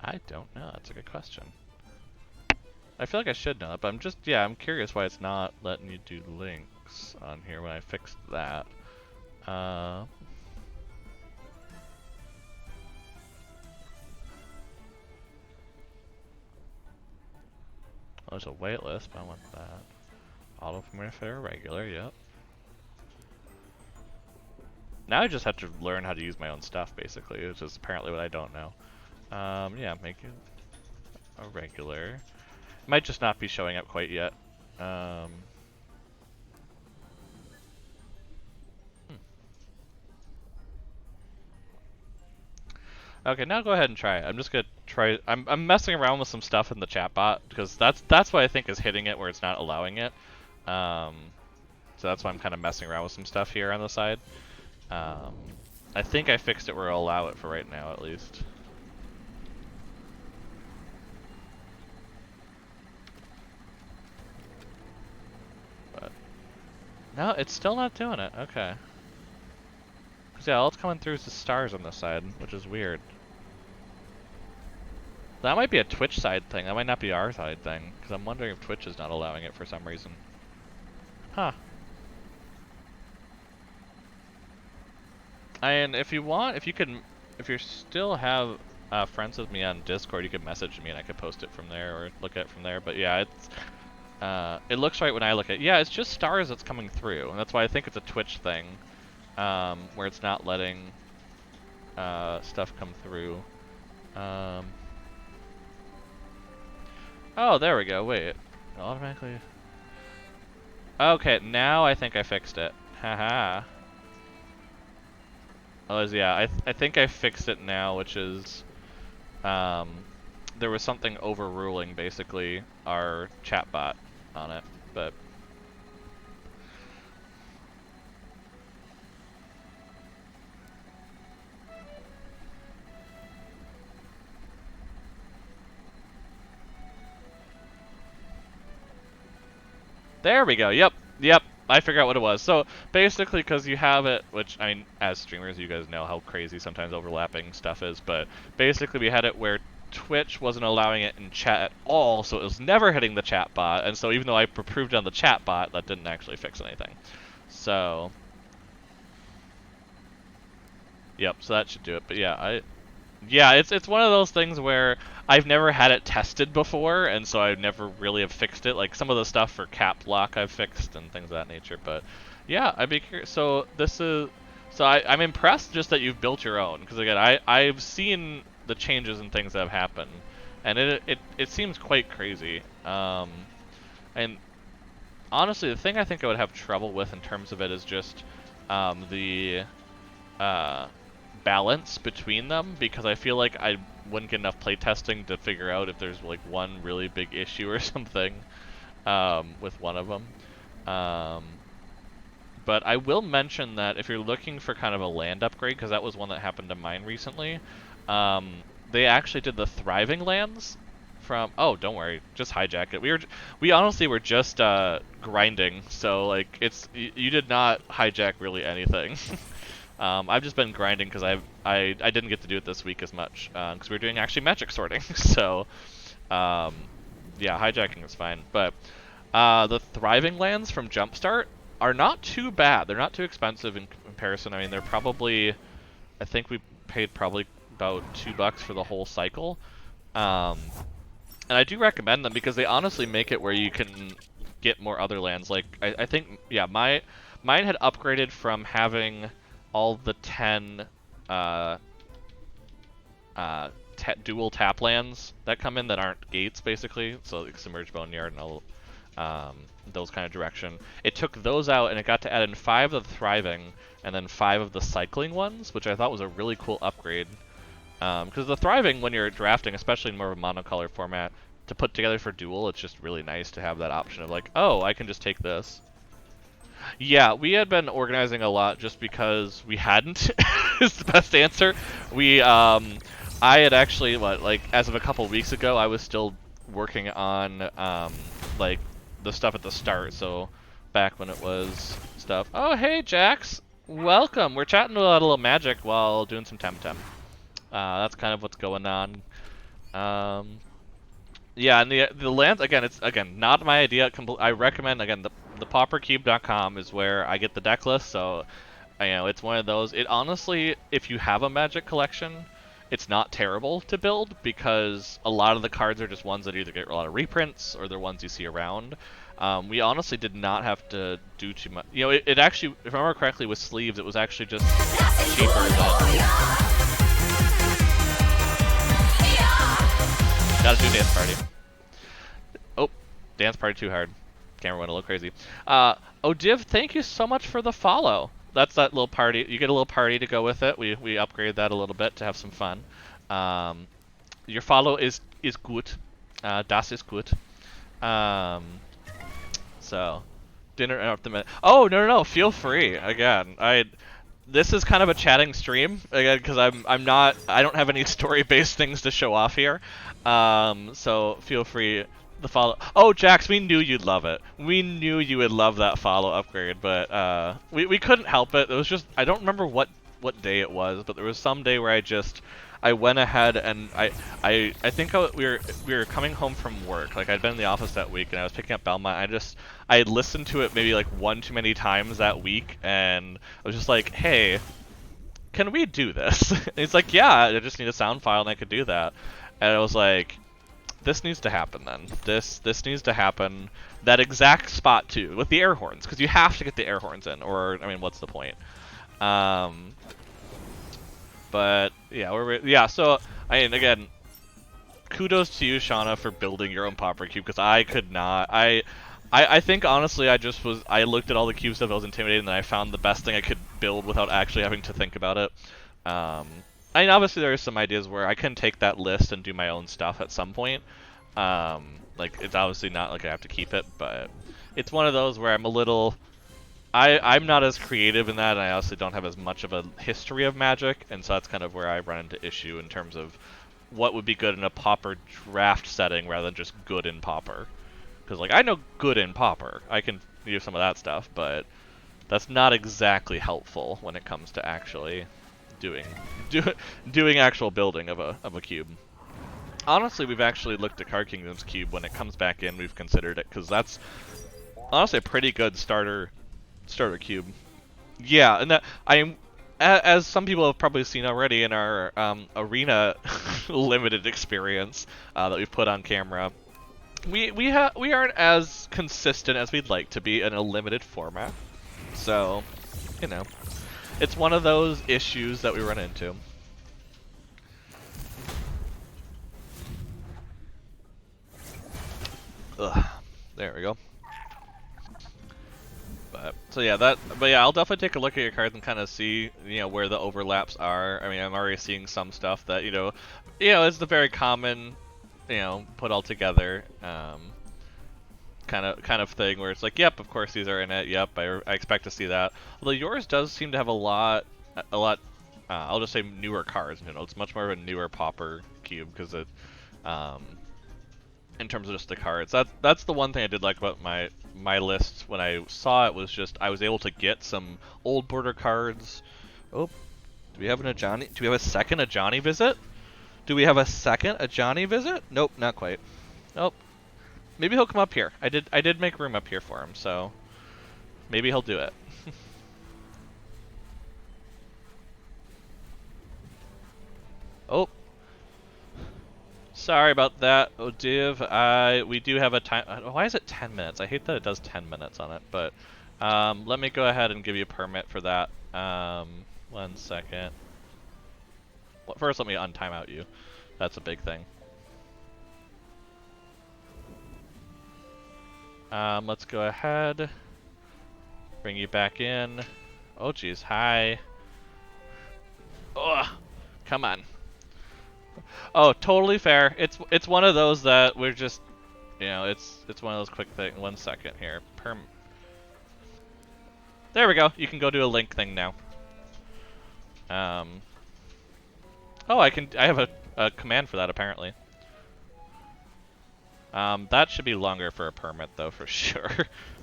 I don't know. That's a good question. I feel like I should know that, but I'm curious why it's not letting you do links on here when I fixed that. Oh, there's a waitlist, but I want that. Auto permit or regular, yep. Now I just have to learn how to use my own stuff, basically, which is apparently what I don't know. Yeah, make it a regular. Might just not be showing up quite yet. Hmm. Okay, now go ahead and try it. I'm just gonna try. I'm messing around with some stuff in the chat bot because that's what I think is hitting it where it's not allowing it. So that's why I'm kind of messing around with some stuff here on the side. I think I fixed it where I'll allow it for right now, at least. But no, it's still not doing it. Okay. Cause yeah, all it's coming through is the stars on this side, which is weird. That might be a Twitch side thing. That might not be our side thing. Because I'm wondering if Twitch is not allowing it for some reason. Huh. And if you want, if you still have friends with me on Discord, you could message me and I could post it from there or look at it from there. But yeah, it looks right when I look at it. Yeah, it's just stars that's coming through. And that's why I think it's a Twitch thing, where it's not letting stuff come through. Oh, there we go. Wait. Automatically. Okay, now I think I fixed it. Haha. Oh, yeah, I think I fixed it now, which is, there was something overruling, basically, our chatbot on it, but... There we go, yep, I figured out what it was. So, basically, because you have it, which, I mean, as streamers, you guys know how crazy sometimes overlapping stuff is, but basically we had it where Twitch wasn't allowing it in chat at all, so it was never hitting the chat bot, and so even though I approved on the chat bot, that didn't actually fix anything. So... Yep, so that should do it, but yeah, yeah, it's one of those things where I've never had it tested before, and so I never really have fixed it. Like some of the stuff for cap lock I've fixed and things of that nature. But yeah, I'd be curious. So I'm impressed just that you've built your own, because again, I've seen the changes and things that have happened, and it seems quite crazy. And honestly, the thing I think I would have trouble with in terms of it is just the balance between them, because I feel like I wouldn't get enough playtesting to figure out if there's like one really big issue or something with one of them. But I will mention that if you're looking for kind of a land upgrade, because that was one that happened to mine recently, they actually did the thriving lands from... Oh, don't worry, just hijack it. We honestly were just grinding, so like you did not hijack really anything. I've just been grinding because I didn't get to do it this week as much because we were doing actually metric sorting. So yeah, hijacking is fine. But the thriving lands from Jumpstart are not too bad. They're not too expensive in comparison. I mean, they're probably, I think we paid probably about $2 for the whole cycle. And I do recommend them because they honestly make it where you can get more other lands. Like I think, yeah, mine had upgraded from having all the 10 dual tap lands that come in that aren't gates, basically, so like Submerged Boneyard and all those kind of direction. It took those out and it got to add in 5 of the Thriving and then 5 of the Cycling ones, which I thought was a really cool upgrade. Because the Thriving, when you're drafting, especially in more of a monocolor format, to put together for dual, it's just really nice to have that option of like, oh, I can just take this. Yeah, we had been organizing a lot just because we hadn't, is the best answer. I had actually, as of a couple weeks ago, I was still working on, like, the stuff at the start, so back when it was stuff. Oh, hey, Jax! Welcome! We're chatting about a little magic while doing some TemTem. That's kind of what's going on. Yeah, and the lands, again, it's, not my idea. I recommend, again, the paupercube.com is where I get the deck list, so, you know, it's one of those. It honestly, if you have a Magic collection, it's not terrible to build, because a lot of the cards are just ones that either get a lot of reprints, or they're ones you see around. We honestly did not have to do too much. You know, it actually, if I remember correctly, with sleeves, it was actually just cheaper than... Gotta do dance party. Dance party too hard. Camera went a little crazy. Odiv, thank you so much for the follow. That's that little party. You get a little party to go with it. We upgrade that a little bit to have some fun. Your follow is good. Das ist gut. So dinner at the minute. Oh no. Feel free again. This is kind of a chatting stream again because I don't have any story-based things to show off here. So feel free to follow. Oh, Jax, we knew you'd love it. We knew you would love that follow upgrade, but we couldn't help it. It was just I don't remember what day it was, but there was some day where I went ahead and I think we were coming home from work. Like I'd been in the office that week and I was picking up Belmont. I had listened to it maybe like one too many times that week, and I was just like, hey, can we do this? And he's like, yeah, I just need a sound file and I could do that. And I was like, this needs to happen then. This needs to happen. That exact spot too, with the air horns, because you have to get the air horns in, or I mean, what's the point? But yeah, So I mean, again, kudos to you, Shauna, for building your own popper cube, because I could not. I think honestly, I looked at all the cube stuff, I was intimidated, and then I found the best thing I could build without actually having to think about it. I mean, obviously there are some ideas where I can take that list and do my own stuff at some point. Like it's obviously not like I have to keep it, but it's one of those where I'm not as creative in that, and I also don't have as much of a history of Magic, and so that's kind of where I run into issue in terms of what would be good in a Pauper draft setting rather than just good in Pauper. Because like I know good in Pauper, I can use some of that stuff, but that's not exactly helpful when it comes to actually doing actual building of a cube. Honestly, we've actually looked at Card Kingdom's cube when it comes back in. We've considered it because that's honestly a pretty good starter cube. Yeah, and that as some people have probably seen already in our arena limited experience that we've put on camera, we aren't as consistent as we'd like to be in a limited format. So, you know, it's one of those issues that we run into. Ugh, there we go. But yeah, I'll definitely take a look at your cards and kind of see, where the overlaps are. I mean, I'm already seeing some stuff that, is the very common, put all together, kind of thing where it's like, yep, of course these are in it. Yep, I expect to see that. Although yours does seem to have a lot, I'll just say newer cards. It's much more of a newer Pauper cube because it, in terms of just the cards. That's the one thing I did like about my list when I saw it, was just I was able to get some old border cards. Oh, do we have an Ajani? Do we have a second Ajani visit? Do we have a second Ajani visit? Nope, not quite. Nope. Maybe he'll come up here. I did make room up here for him, so maybe he'll do it. Oh. Sorry about that, Odiv. We do have a time. Why is it 10 minutes? I hate that it does 10 minutes on it, but let me go ahead and give you a permit for that. 1 second. Well, first, let me untime out you. That's a big thing. Let's go ahead. Bring you back in. Oh, geez. Hi. Ugh. Come on. Oh, totally fair. It's one of those that we're just, it's one of those quick things. 1 second here. There we go. You can go do a link thing now. Oh, I have a command for that apparently. That should be longer for a permit though, for sure.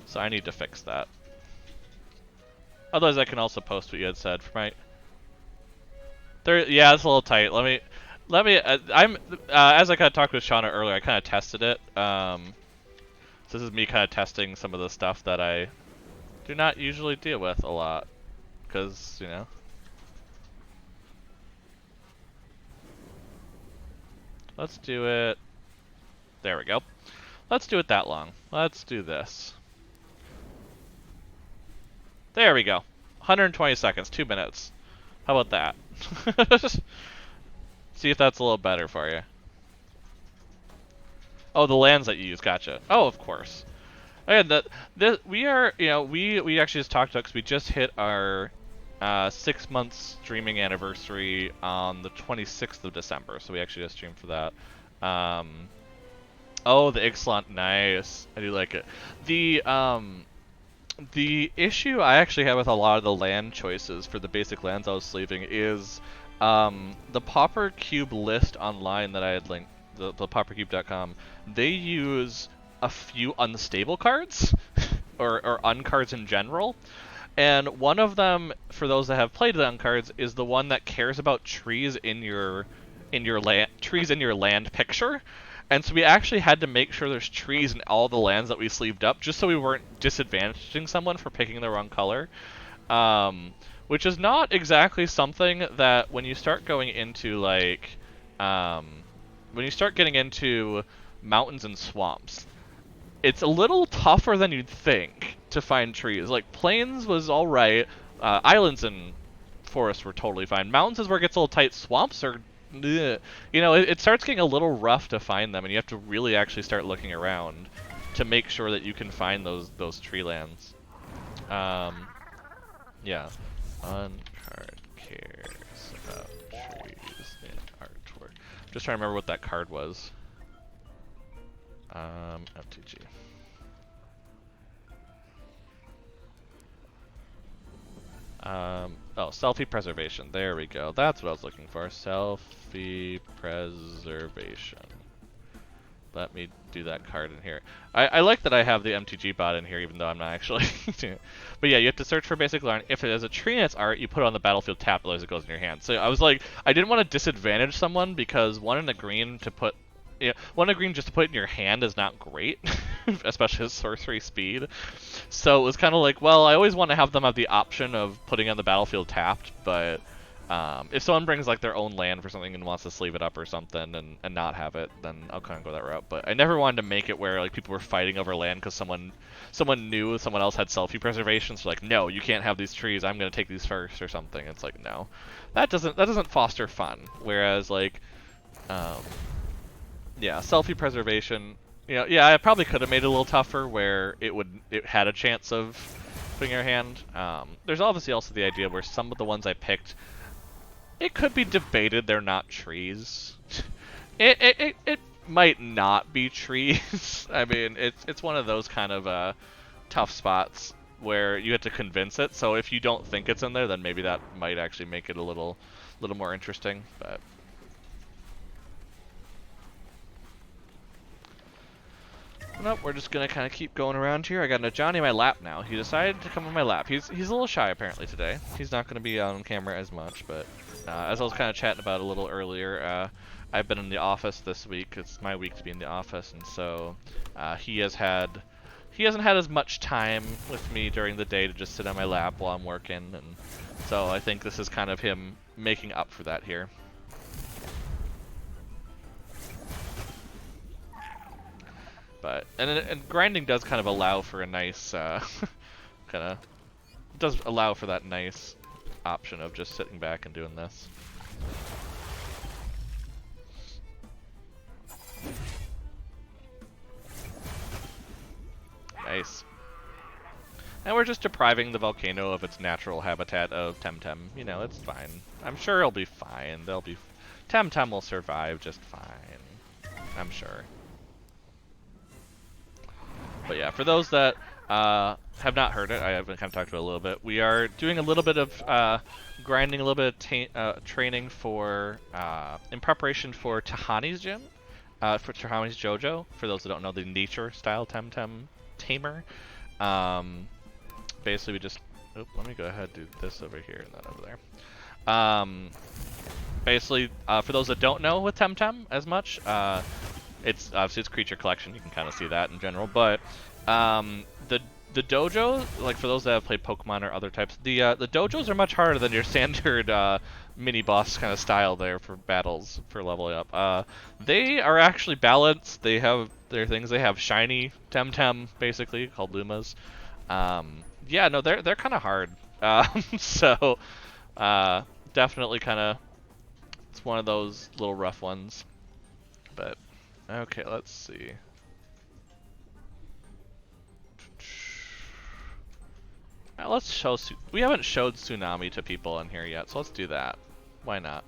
So I need to fix that. Otherwise, I can also post what you had said for my. Yeah, it's a little tight. Let me. As I kind of talked with Shauna earlier, I kind of tested it. So this is me kind of testing some of the stuff that I do not usually deal with a lot, because Let's do it. There we go. Let's do it that long. Let's do this. There we go. 120 seconds, 2 minutes. How about that? See if that's a little better for you. Oh, the lands that you use. Gotcha. Oh, of course. And we are, we actually just talked about because we just hit our 6 month streaming anniversary on the 26th of December. So we actually just streamed for that. Oh, the Ixalant, nice. I do like it. The issue I actually have with a lot of the land choices for the basic lands I was sleeving is the Pauper Cube list online that I had linked, the paupercube.com, they use a few unstable cards, or uncards in general. And one of them, for those that have played the uncards, is the one that cares about trees in your land picture. And so we actually had to make sure there's trees in all the lands that we sleeved up, just so we weren't disadvantaging someone for picking the wrong color. Which is not exactly something that when you start going into when you start getting into mountains and swamps, it's a little tougher than you'd think to find trees. Like plains was all right, islands and forests were totally fine. Mountains is where it gets a little tight. Swamps are, it starts getting a little rough to find them, and you have to really actually start looking around to make sure that you can find those tree lands. Yeah. Uncard cares about trees in artwork. Just trying to remember what that card was. MTG. Oh, selfie preservation. There we go. That's what I was looking for. Selfie preservation. Let me do that card in here. I like that I have the MTG bot in here, even though I'm not actually doing it. But yeah, you have to search for basic learn. If it is a tree in its art, you put it on the battlefield tapped as it goes in your hand. So I was like, I didn't want to disadvantage someone because one in a green just to put it in your hand is not great, especially with sorcery speed. So it was kind of like, well, I always want to have them have the option of putting on the battlefield tapped, but if someone brings like their own land for something and wants to sleeve it up or something and not have it, then I'll kind of go that route. But I never wanted to make it where like people were fighting over land because someone knew someone else had selfie preservation. So like, no, you can't have these trees. I'm gonna take these first or something. It's like, no, that doesn't foster fun. Whereas like, yeah, selfie preservation. Yeah, I probably could have made it a little tougher where it had a chance of putting your hand. There's obviously also the idea where some of the ones I picked, it could be debated they're not trees. It might not be trees. I mean, it's one of those kind of tough spots where you have to convince it. So if you don't think it's in there, then maybe that might actually make it a little more interesting. But nope, we're just gonna kind of keep going around here. I got a Johnny in my lap now. He decided to come on my lap. He's a little shy apparently today. He's not gonna be on camera as much, but as I was kind of chatting about a little earlier, I've been in the office this week. It's my week to be in the office, and so he hasn't had as much time with me during the day to just sit on my lap while I'm working, and so I think this is kind of him making up for that here. But and grinding does kind of allow for a nice does allow for that nice option of just sitting back and doing this. Nice. And we're just depriving the volcano of its natural habitat of TemTem. It's fine. I'm sure it'll be fine. TemTem will survive just fine. I'm sure. But yeah, for those that have not heard it, I have kind of talked about it a little bit. We are doing a little bit of grinding, a little bit of training for in preparation for Tahani's gym, for Tahani's dojo. For those that don't know, the nature style TemTem tamer. Basically, we just let me go ahead and do this over here and that over there. Basically, for those that don't know with TemTem as much, it's obviously it's creature collection. You can kind of see that in general, but the dojo, like for those that have played Pokemon or other types, the dojos are much harder than your standard mini boss kind of style there for battles for leveling up. They are actually balanced. They have their things. They have shiny TemTem basically called Lumas. Yeah, no, they're kind of hard. So definitely kind of it's one of those little rough ones, but Okay, let's see. Let's show. We haven't showed Tsunami to people in here yet, so let's do that. Why not?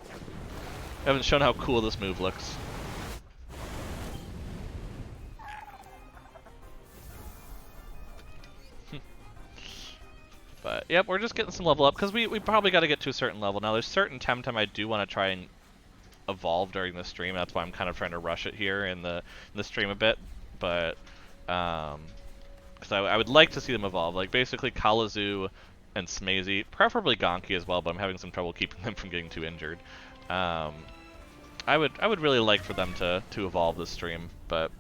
We haven't shown how cool this move looks. But yep, we're just getting some level up because we probably got to get to a certain level. Now there's certain TemTem I do want to try and evolve during the stream. That's why I'm kind of trying to rush it here in the stream a bit. But because I would like to see them evolve, like basically Kallazu and Smazy, preferably Gonki as well. But I'm having some trouble keeping them from getting too injured. I would really like for them to evolve this stream, but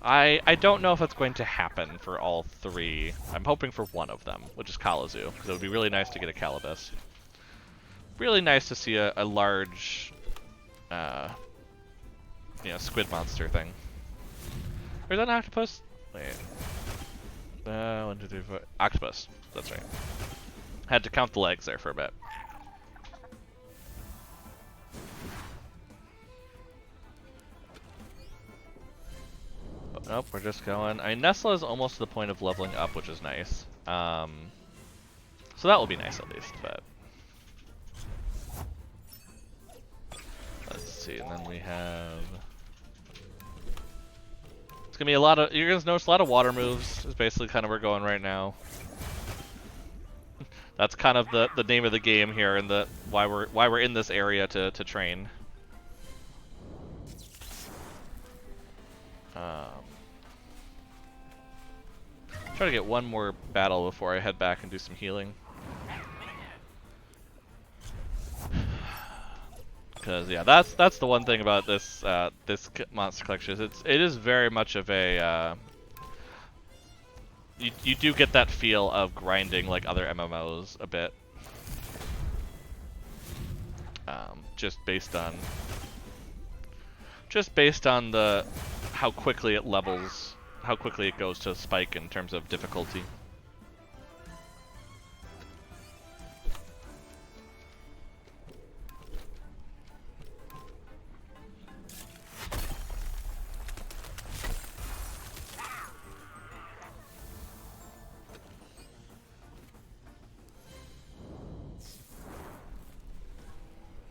I don't know if it's going to happen for all three. I'm hoping for one of them, which is Kallazu, because it would be really nice to get a Calibus. Really nice to see a large, squid monster thing. Or is that an octopus? Wait. 1, 2, 3, 4. Octopus. That's right. Had to count the legs there for a bit. But nope, we're just going. I mean, Nesla is almost to the point of leveling up, which is nice. So that will be nice at least, but... Let's see, and then we have... It's gonna be a lot of... You're gonna notice a lot of water moves, is basically kind of where we're going right now. That's kind of the name of the game here, and the why we're in this area to train. Try to get one more battle before I head back and do some healing. Because yeah, that's the one thing about this this monster collection is it is very much of a you do get that feel of grinding like other MMOs a bit, just based on the how quickly it levels, how quickly it goes to spike in terms of difficulty.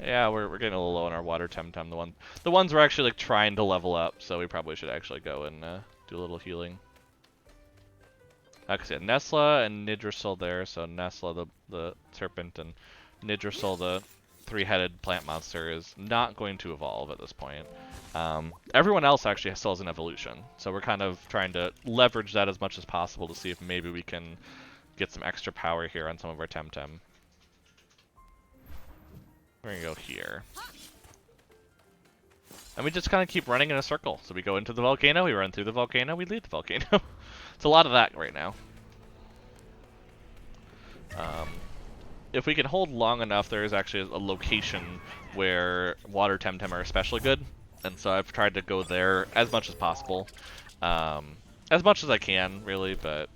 Yeah, we're getting a little low on our water TemTem. The ones we're actually like trying to level up, so we probably should actually go and do a little healing. Actually, Nesla and Nidrasil there, so Nesla the serpent and Nidrasil the three-headed plant monster is not going to evolve at this point. Everyone else actually still has an evolution, so we're kind of trying to leverage that as much as possible to see if maybe we can get some extra power here on some of our TemTem. We're gonna go here. And we just kind of keep running in a circle. So we go into the volcano, we run through the volcano, we leave the volcano. It's a lot of that right now. If we can hold long enough, there is actually a location where water TemTem are especially good. And so I've tried to go there as much as possible. As much as I can, really, but...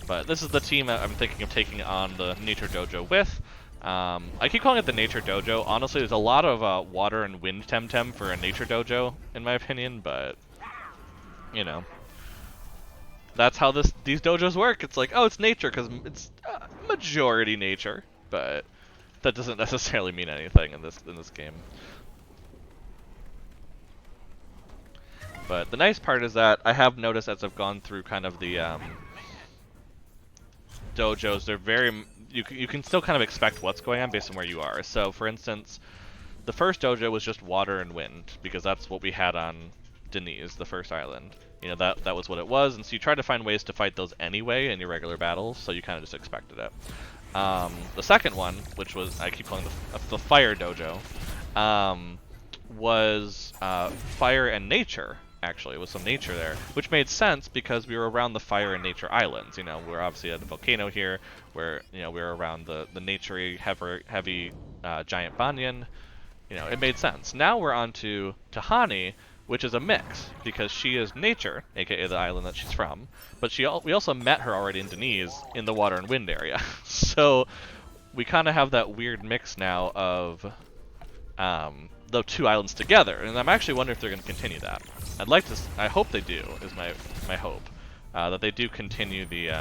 But this is the team I'm thinking of taking on the Nature Dojo with. I keep calling it the Nature Dojo. Honestly, there's a lot of water and wind TemTem for a Nature Dojo, in my opinion, but, you know. That's how these dojos work. It's like, oh, it's nature, because it's majority nature, but that doesn't necessarily mean anything in this game. But the nice part is that I have noticed as I've gone through kind of the dojos, they're very... You can still kind of expect what's going on based on where you are. So, for instance, the first dojo was just water and wind, because that's what we had on Denise, the first island. You know, that was what it was, and so you try to find ways to fight those anyway in your regular battles, so you kind of just expected it. The second one, which was, I keep calling the fire dojo, was fire and nature. Actually, with some nature there, which made sense because we were around the fire and nature islands. You know, we're obviously at the volcano here, where, you know, we're around the naturey heavy giant banyan. You know, it made sense. Now we're on to Tahani, which is a mix, because she is nature, aka the island that she's from, but we also met her already in Denise in the water and wind area. So we kind of have that weird mix now of the two islands together, and I'm actually wondering if they're going to continue that. I'd like to. I hope they do. Is my hope that they do continue the.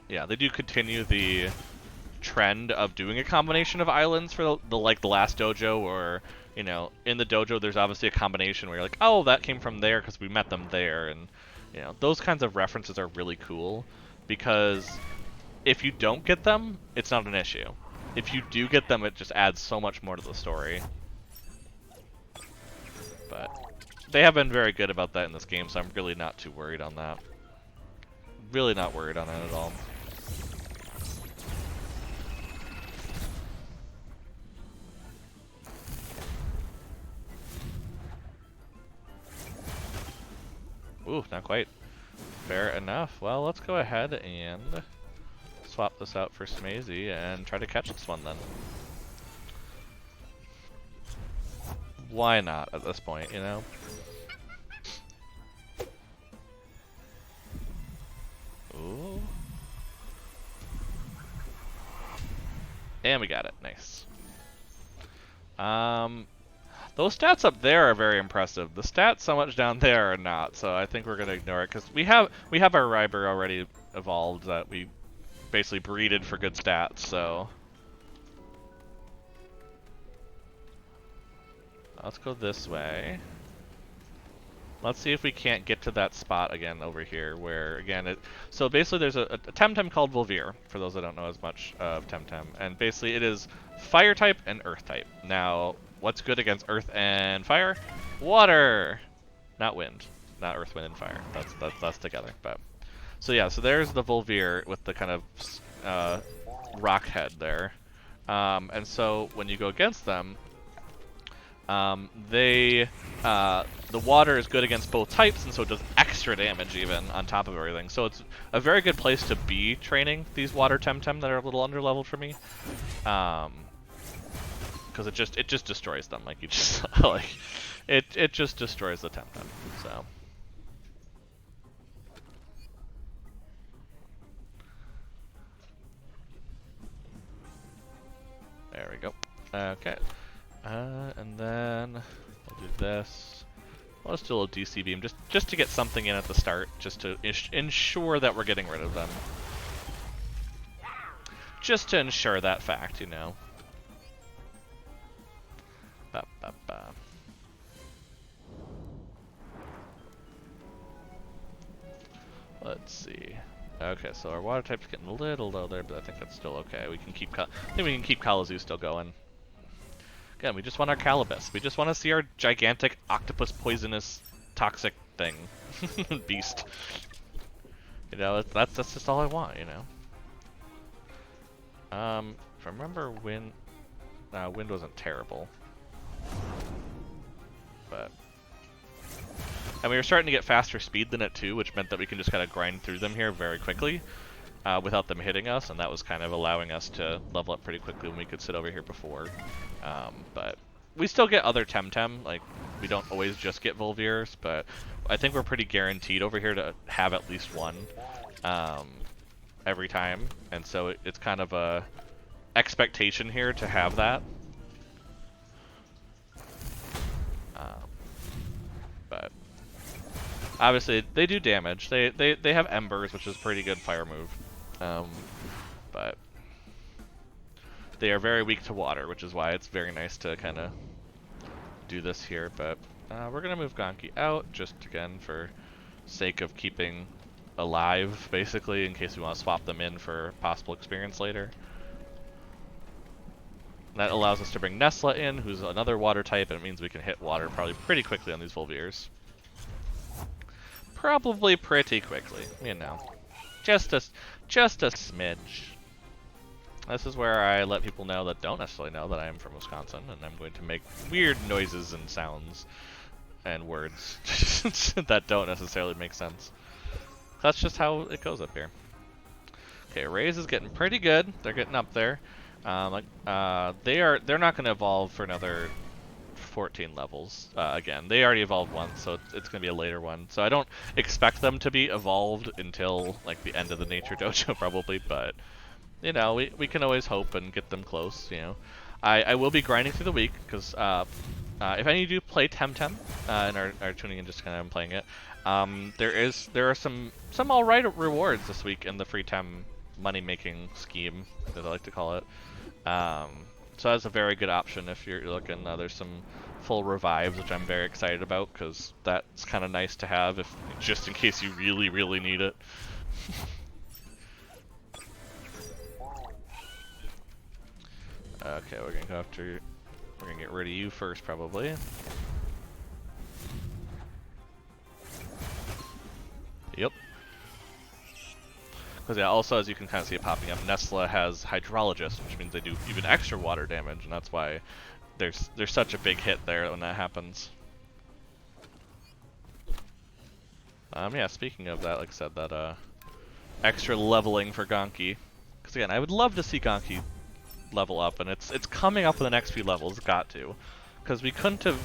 Yeah, they do continue the trend of doing a combination of islands for the like the last dojo, or you know, in the dojo there's obviously a combination where you're like, oh, that came from there because we met them there, and you know, those kinds of references are really cool because if you don't get them, it's not an issue. If you do get them, it just adds so much more to the story. But they have been very good about that in this game, so I'm really not too worried on that. Really not worried on it at all. Ooh, not quite. Fair enough. Well, let's go ahead and swap this out for Smazy and try to catch this one then. Why not at this point, you know? Ooh. And we got it. Nice. Those stats up there are very impressive. The stats so much down there are not, so I think we're gonna ignore it because we have our Ryber already evolved that we basically breeded for good stats, so let's go this way. Let's see if we can't get to that spot again over here where, again, so basically there's a TemTem called Volvir, for those that don't know as much of TemTem, and basically it is fire type and earth type. Now, what's good against earth and fire? Water! Not wind. Not earth, wind, and fire. That's together. But so yeah, so there's the Volvir with the kind of rock head there. And so when you go against them, the water is good against both types, and so it does extra damage even on top of everything. So it's a very good place to be training these water TemTem that are a little underleveled for me, because it just destroys them, like you just like it just destroys the TemTem. So there we go. Okay. And then we'll do this. I'll just do a little DC beam just to get something in at the start, just to ensure that we're getting rid of them. Just to ensure that fact, you know. Ba, ba, ba. Let's see. Okay, so our water type's getting a little low there, but I think that's still okay. We can keep I think we can keep Kalamazoo still going. Again, we just want our Calibus. We just want to see our gigantic octopus poisonous toxic thing. Beast. You know, that's just all I want, you know. If I remember wind wasn't terrible. But and we were starting to get faster speed than it too, which meant that we can just kind of grind through them here very quickly. Without them hitting us, and that was kind of allowing us to level up pretty quickly when we could sit over here before. But we still get other TemTem, like we don't always just get Volvirs, but I think we're pretty guaranteed over here to have at least one every time, and so it's kind of a expectation here to have that. But obviously they do damage. They have Embers, which is a pretty good fire move. But they are very weak to water, which is why it's very nice to kind of do this here. But we're going to move Gonki out, just again for sake of keeping alive, basically, in case we want to swap them in for possible experience later. That allows us to bring Nesla in, who's another water type, and it means we can hit water probably pretty quickly on these Volvirs. Probably pretty quickly, you know. Just a smidge. This is where I let people know that don't necessarily know that I am from Wisconsin, and I'm going to make weird noises and sounds and words that don't necessarily make sense. That's just how it goes up here. Okay, Raze is getting pretty good. They're getting up there. They're not going to evolve for another 14 levels. Again, they already evolved once, so it's going to be a later one. So I don't expect them to be evolved until like the end of the Nature Dojo probably, but you know, we can always hope and get them close, you know. I will be grinding through the week, because if any of you play TemTem and are tuning in just kind of playing it, there are some alright rewards this week in the free Tem money making scheme, as I like to call it. So that's a very good option if you're looking. There's some full revives, which I'm very excited about, because that's kind of nice to have if just in case you really need it. Okay, we're gonna go after. We're gonna get rid of you first, probably. Yep. Because yeah, also as you can kind of see it popping up, Nestle has Hydrologist, which means they do even extra water damage, and that's why there's such a big hit there when that happens. Yeah, speaking of that, like I said, that extra leveling for Gonki. Because again, I would love to see Gonki level up, and it's coming up in the next few levels, got to. Because we couldn't have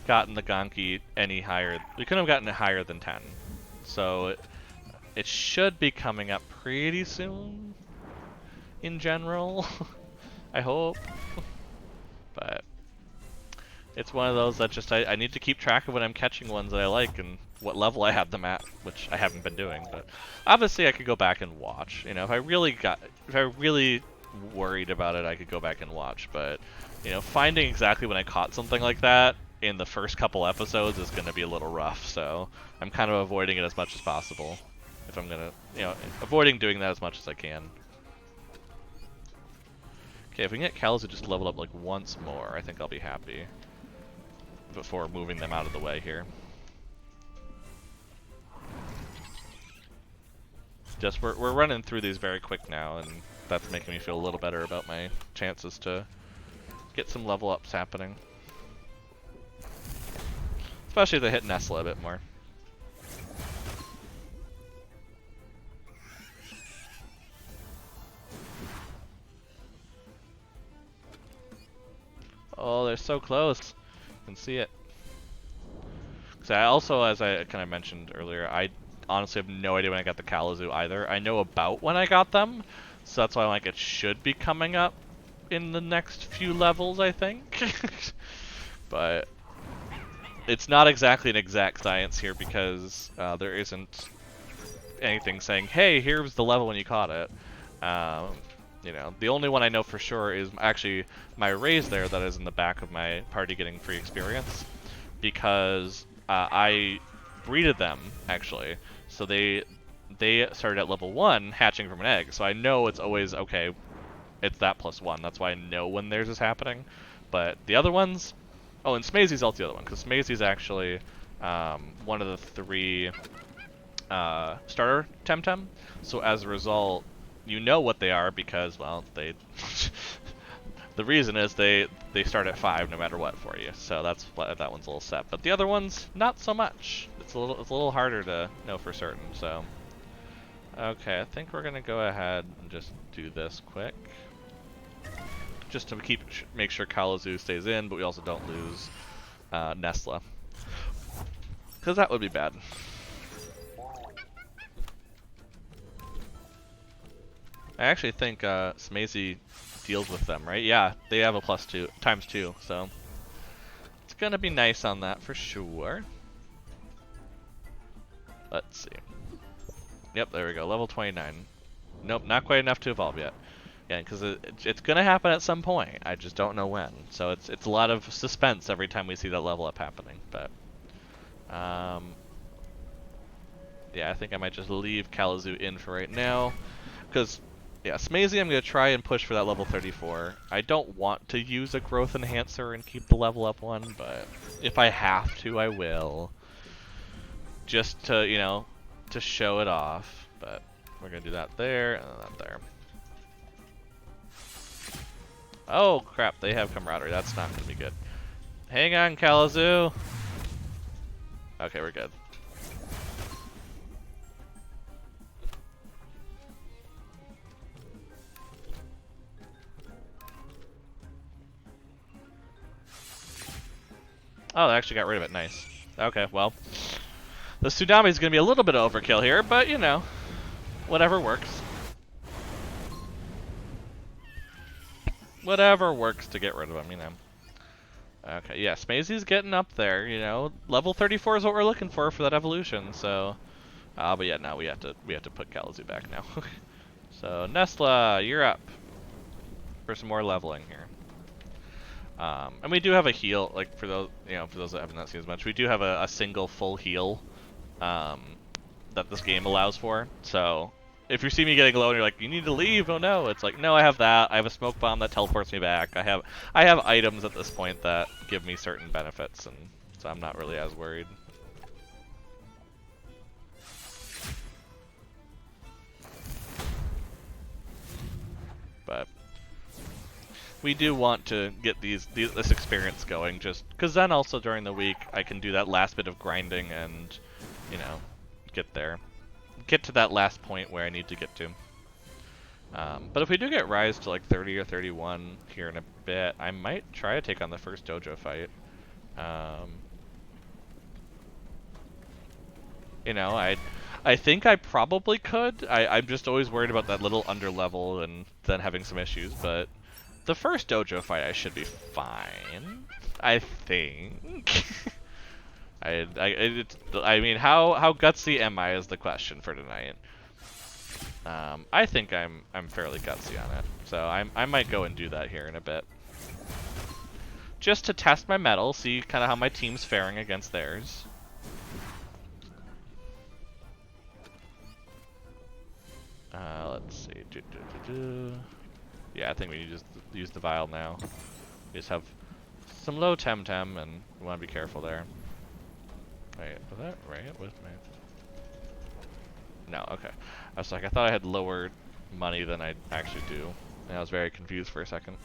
gotten the Gonki any higher, we couldn't have gotten it higher than 10. So it should be coming up pretty soon, in general, I hope. But it's one of those that just, I need to keep track of when I'm catching ones that I like and what level I have them at, which I haven't been doing. But obviously I could go back and watch. You know, if I really worried about it, I could go back and watch. But, you know, finding exactly when I caught something like that in the first couple episodes is going to be a little rough. So I'm kind of avoiding it as much as possible. If I'm gonna, you know, avoiding doing that as much as I can. Okay, if we can get Kalos just leveled up like once more, I think I'll be happy. Before moving them out of the way here. Just we're running through these very quick now, and that's making me feel a little better about my chances to get some level ups happening. Especially if they hit Nestle a bit more. Oh, they're so close. You can see it. So I also, as I kind of mentioned earlier, I honestly have no idea when I got the Kalamazoo either. I know about when I got them, so that's why I'm like, it should be coming up in the next few levels, I think. But it's not exactly an exact science here because there isn't anything saying, hey, here's the level when you caught it. You know, the only one I know for sure is actually my raise there that is in the back of my party getting free experience, because I breeded them, actually. So they started at level 1, hatching from an egg, so I know it's always, okay, it's that +1. That's why I know when theirs is happening. But the other ones, oh, and Smazy's also the other one, because Smazy's actually one of the 3 starter TemTem. So as a result, you know what they are because, well, they the reason is they start at 5 no matter what for you. So that's why that one's a little set. But the other ones, not so much. It's a little harder to know for certain. So okay, I think we're gonna go ahead and just do this quick, just to make sure Kalamazoo stays in, but we also don't lose Nestle, because that would be bad. I actually think Smazy deals with them, right? Yeah, they have a +2 ×2, so it's gonna be nice on that for sure. Let's see. Yep, there we go, level 29. Nope, not quite enough to evolve yet. Yeah, because it's gonna happen at some point. I just don't know when. So it's a lot of suspense every time we see that level up happening. But yeah, I think I might just leave Kalamazoo in for right now, because yeah, Smazy I'm gonna try and push for that level 34. I don't want to use a growth enhancer and keep the level up 1, but if I have to, I will. Just to, you know, to show it off. But we're gonna do that there and then that there. Oh crap, they have camaraderie. That's not gonna be good. Hang on, Kalamazoo. Okay, we're good. Oh, they actually got rid of it. Nice. Okay, well, the tsunami is going to be a little bit of overkill here, but, you know, whatever works. whatever works to get rid of him, you know. Okay, yeah, Smazy's getting up there, you know. Level 34 is what we're looking for that evolution, so... but yeah, now we have to put Kalamazoo back now. So, Nestla, you're up for some more leveling here. And we do have a heal, like, for those, you know, for those that have not seen as much, we do have a single full heal, that this game allows for, so... If you see me getting low and you're like, you need to leave, oh no, it's like, no, I have that, I have a smoke bomb that teleports me back, I have items at this point that give me certain benefits, and so I'm not really as worried. But we do want to get this experience going, just because then also during the week I can do that last bit of grinding and, you know, get to that last point where I need to get to. But if we do get Rise to like 30 or 31 here in a bit, I might try to take on the first dojo fight. You know, I think I probably could. I'm just always worried about that little underlevel and then having some issues, but the first dojo fight I should be fine. I think. I mean, how gutsy am I is the question for tonight. I think I'm fairly gutsy on it, so I might go and do that here in a bit, just to test my mettle, see kind of how my team's faring against theirs. Let's see. Yeah, I think we need to just use the vial now. We just have some low TemTem, and we want to be careful there. Wait, was that right with me? No, okay. I was like, I thought I had lower money than I actually do, and I was very confused for a second.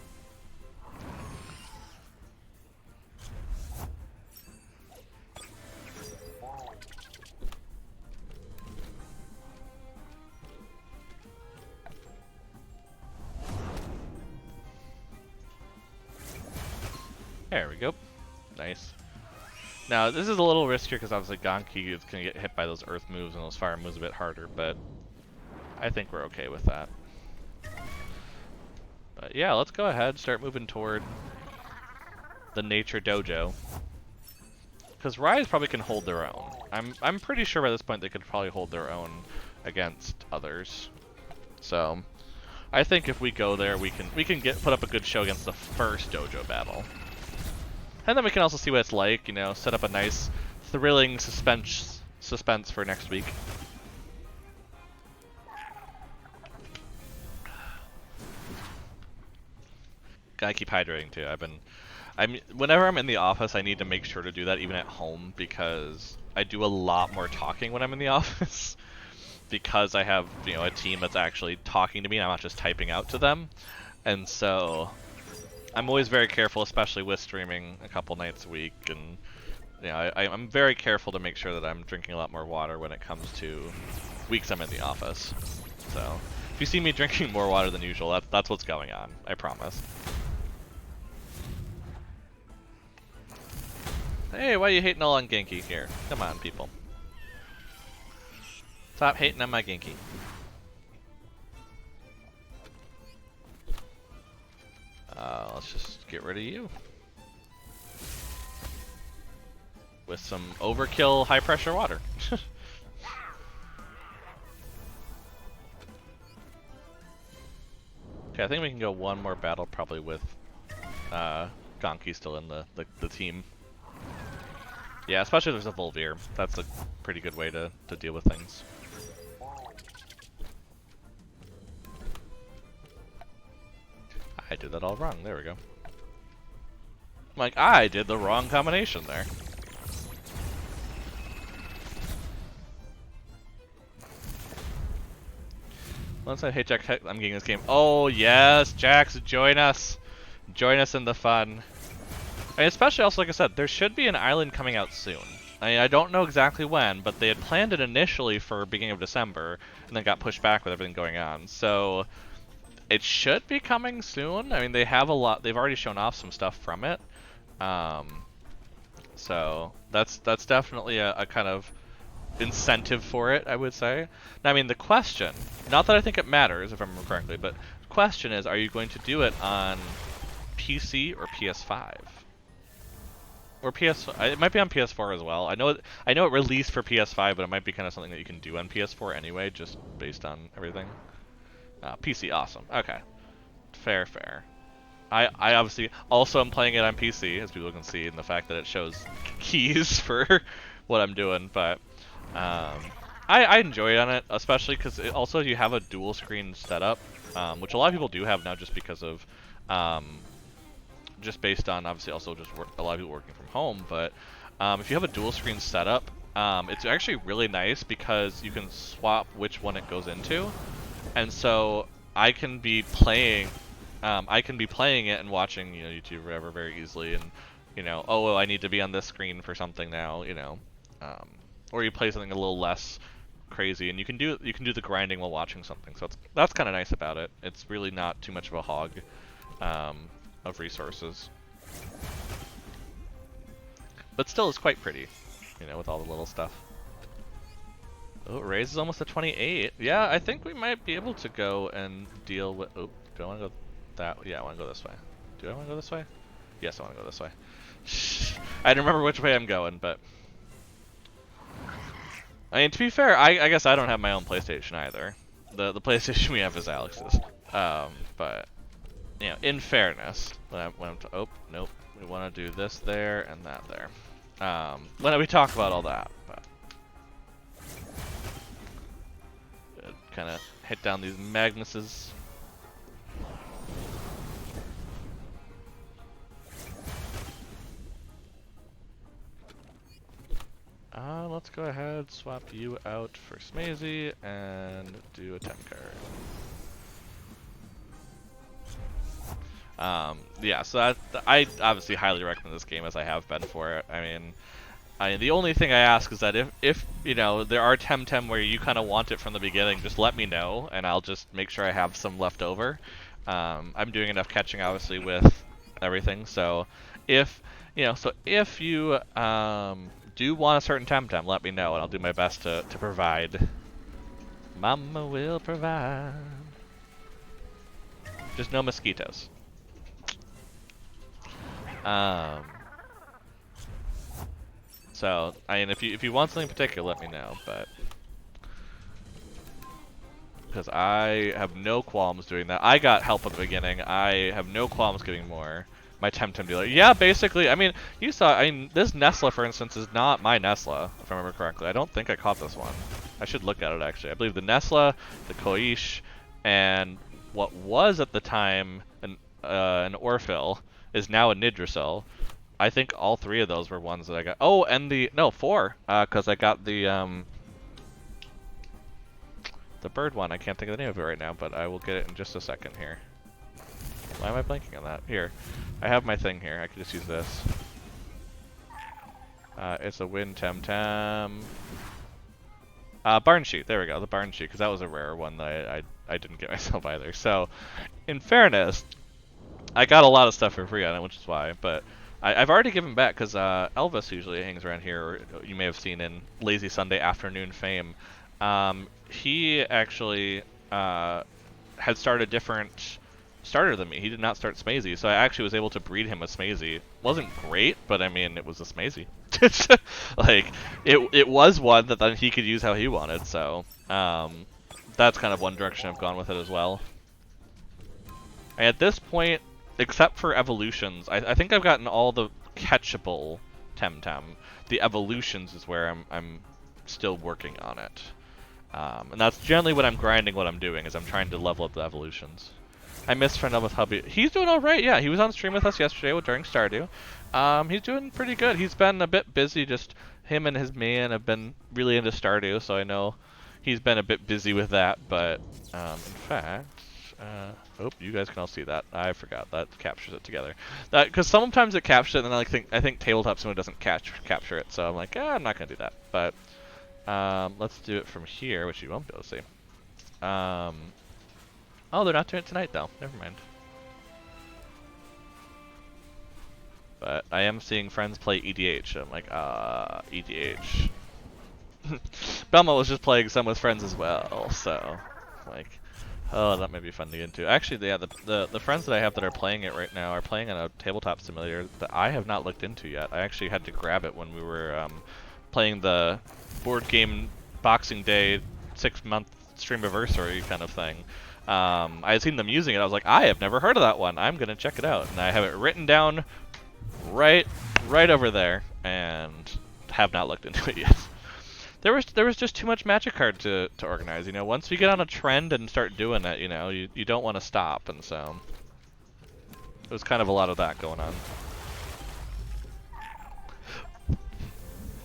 There we go. Nice. Now, this is a little riskier because obviously Ganki is going to get hit by those earth moves and those fire moves a bit harder, but I think we're okay with that. But yeah, let's go ahead, start moving toward the nature dojo. Because Rise probably can hold their own. I'm pretty sure by this point they could probably hold their own against others. So I think if we go there, we can put up a good show against the first dojo battle. And then we can also see what it's like, you know, set up a nice, thrilling suspense for next week. Gotta keep hydrating too. Whenever I'm in the office, I need to make sure to do that even at home, because I do a lot more talking when I'm in the office. Because I have, you know, a team that's actually talking to me and I'm not just typing out to them. And so I'm always very careful, especially with streaming a couple nights a week, and you know, I'm very careful to make sure that I'm drinking a lot more water when it comes to weeks I'm in the office. So if you see me drinking more water than usual, that's what's going on, I promise. Hey, why are you hating all on Genki here? Come on, people. Stop hating on my Genki. Let's just get rid of you. With some overkill high pressure water. Okay, I think we can go one more battle probably with Ganki still in the team. Yeah, especially if there's a Volvir. That's a pretty good way to deal with things. I did that all wrong. There we go. Like, I did the wrong combination there. Once I hate Jack, I'm getting this game. Oh, yes, Jax, join us. Join us in the fun. I mean, especially also, like I said, there should be an island coming out soon. I mean, I don't know exactly when, but they had planned it initially for beginning of December, and then got pushed back with everything going on. So it should be coming soon. I mean, they have a lot. They've already shown off some stuff from it. So that's definitely a kind of incentive for it, I would say. Now, I mean, the question, not that I think it matters, if I remember correctly, but the question is, are you going to do it on PC or PS5. Or it might be on PS4 as well. I know it released for PS5, but it might be kind of something that you can do on PS4 anyway, just based on everything. PC, awesome. Okay, fair. I obviously also am playing it on PC, as people can see, in the fact that it shows keys for what I'm doing. But I enjoy it on it, especially because also you have a dual screen setup, which a lot of people do have now, just because of just based on obviously also just a lot of people working from home. But if you have a dual screen setup, it's actually really nice because you can swap which one it goes into, and so I can be playing it and watching, you know, YouTube or whatever very easily, and you know, oh well, I need to be on this screen for something now, you know, or you play something a little less crazy, and you can do the grinding while watching something. So that's kind of nice about it. It's really not too much of a hog of resources, but still is quite pretty, you know, with all the little stuff. Oh, it raises almost to 28. Yeah, I think we might be able to go and deal with. Oh, do I want to go that? Yeah, I want to go this way. Do I want to go this way? Yes, I want to go this way. I don't remember which way I'm going, but I mean, to be fair, I guess I don't have my own PlayStation either. The PlayStation we have is Alex's. But you know, in fairness, oh nope, we want to do this there and that there. When we talk about all that, but kind of hit down these Magnuses. Let's go ahead, swap you out for Smazy, and do a 10 card. Yeah, so I obviously highly recommend this game, as I have been for it. I mean, the only thing I ask is that if you know, there are TemTem where you kind of want it from the beginning, just let me know, and I'll just make sure I have some left over. I'm doing enough catching, obviously, with everything, so if you do want a certain TemTem, let me know, and I'll do my best to provide. Mama will provide. Just no mosquitoes. So, I mean, if you want something in particular, let me know, but because I have no qualms doing that. I got help at the beginning. I have no qualms giving more. My TemTem dealer. Yeah, basically, I mean, you saw, I mean, this Nestle, for instance, is not my Nestle, if I remember correctly. I don't think I caught this one. I should look at it, actually. I believe the Nestle, the Koish, and what was at the time an Orphil is now a Nidrasil. I think all three of those were ones that I got. Oh, and four, because I got the bird one. I can't think of the name of it right now, but I will get it in just a second here. Why am I blanking on that? Here. I have my thing here. I can just use this. It's a Wind TemTem. Barn Sheet. There we go. The Barn Sheet, because that was a rare one that I didn't get myself either. So, in fairness, I got a lot of stuff for free on it, which is why. But I've already given back, because Elvis usually hangs around here, or you may have seen in Lazy Sunday Afternoon fame. He actually had started a different starter than me. He did not start Smazy, so I actually was able to breed him a Smazy. Wasn't great, but I mean, it was a Smazy. Like, it was one that then he could use how he wanted, so that's kind of one direction I've gone with it as well. And at this point, except for evolutions, I think I've gotten all the catchable TemTem. The evolutions is where I'm still working on it. And that's generally what I'm grinding, what I'm doing, is I'm trying to level up the evolutions. I miss friend with hubby. He's doing alright, yeah. He was on stream with us yesterday during Stardew. He's doing pretty good. He's been a bit busy, just him and his man have been really into Stardew, so I know he's been a bit busy with that, but in fact, oh, you guys can all see that. I forgot that captures it together. Because sometimes it captures it, and then I think Tabletop Simulator doesn't capture it, so I'm like, I'm not gonna do that. But let's do it from here, which you won't be able to see. Oh, they're not doing it tonight, though. Never mind. But I am seeing friends play EDH. I'm like, EDH. Belmo was just playing some with friends as well, so like, Oh, that may be fun to get into. Actually, yeah, the friends that I have that are playing it right now are playing on a tabletop simulator that I have not looked into yet. I actually had to grab it when we were playing the board game Boxing Day 6-month streamiversary kind of thing. I had seen them using it. I was like, I have never heard of that one. I'm gonna check it out, and I have it written down right over there, and have not looked into it yet. There was just too much Magic card to organize, you know. Once we get on a trend and start doing it, you know, you don't want to stop, and so it was kind of a lot of that going on.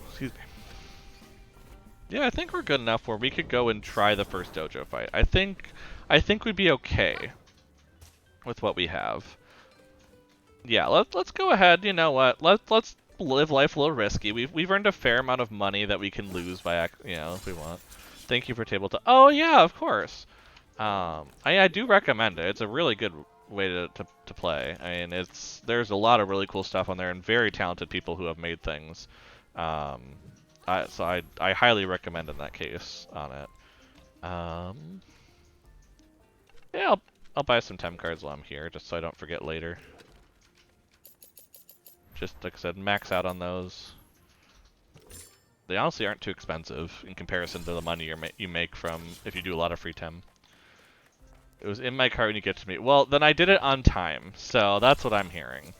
Excuse me. Yeah, I think we're good enough where we could go and try the first dojo fight. I think we'd be okay with what we have. Yeah, let's go ahead. You know what? Let's live life a little risky. We've earned a fair amount of money that we can lose by, you know, if we want. Thank you for tabletop. Oh yeah, of course. I do recommend it. It's a really good way to play. I mean, there's a lot of really cool stuff on there and very talented people who have made things. So I highly recommend in that case on it. Yeah, I'll buy some Tem cards while I'm here, just so I don't forget later. Just like I said, max out on those. They honestly aren't too expensive in comparison to the money you make from if you do a lot of free Tem. It was in my cart when you get to me. Well, then I did it on time, so that's what I'm hearing.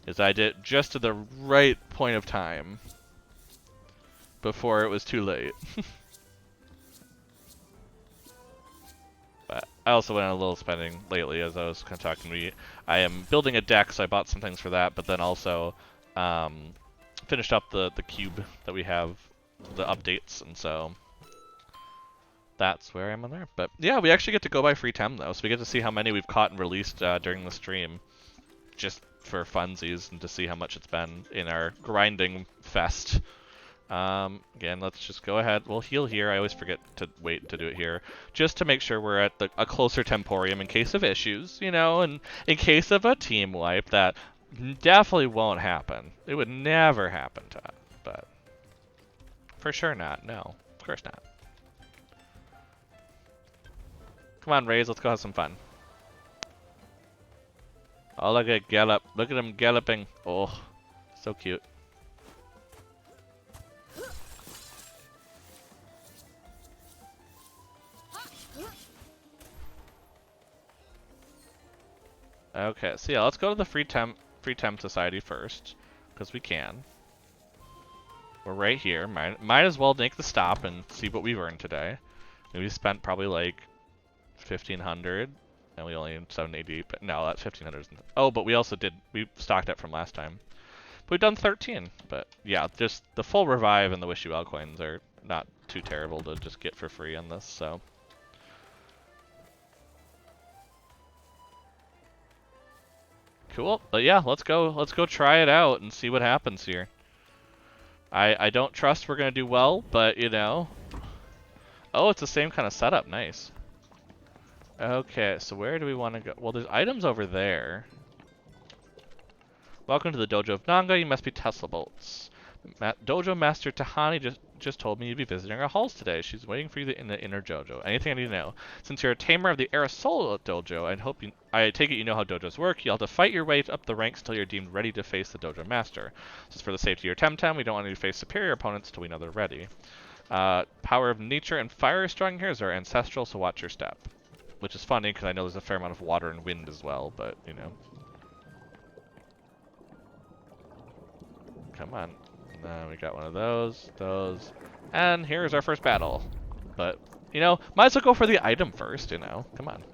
Is I did it just at the right point of time before it was too late. But I also went on a little spending lately, as I was kind of talking to you. I am building a deck, so I bought some things for that, but then also finished up the cube that we have, the updates, and so that's where I am on there. But yeah, we actually get to go by free Tem though, so we get to see how many we've caught and released during the stream, just for funsies and to see how much it's been in our grinding fest. Again, let's just go ahead. We'll heal here. I always forget to wait to do it here, just to make sure we're at a closer Temporium in case of issues, you know, and in case of a team wipe that definitely won't happen. It would never happen to us, but for sure not. No, of course not. Come on, Rays, let's go have some fun. Oh, look at Gallop. Look at him galloping. Oh, so cute. Okay, so yeah, let's go to the free Tem Society first, because we can. We're right here. Might as well make the stop and see what we've earned today. We spent probably like 1,500, and we only 780. But no, that's 1,500. Oh, but we also we stocked up from last time. But we've done 13. But yeah, just the full revive and the Wish You Well coins are not too terrible to just get for free on this. So. Cool, but yeah, let's go try it out and see what happens here. I don't trust we're gonna do well, but you know. Oh, it's the same kind of setup, nice. Okay, so where do we want to go? Well, there's items over there. Welcome to the Dojo of Nanga, you must be Tesla Bolts. Dojo Master Tahani just told me you'd be visiting our halls today. She's waiting for you in the inner dojo. Anything I need to know? Since you're a tamer of the Aerosol dojo, I take it you know how dojos work. You'll have to fight your way up the ranks until you're deemed ready to face the dojo master. Just for the safety of your TemTem, we don't want you to face superior opponents until we know they're ready. Power of nature and fire is strong here. Is our ancestral, so watch your step. Which is funny because I know there's a fair amount of water and wind as well, but you know. Come on. We got one of those, and here's our first battle. But, you know, might as well go for the item first, you know. Come on.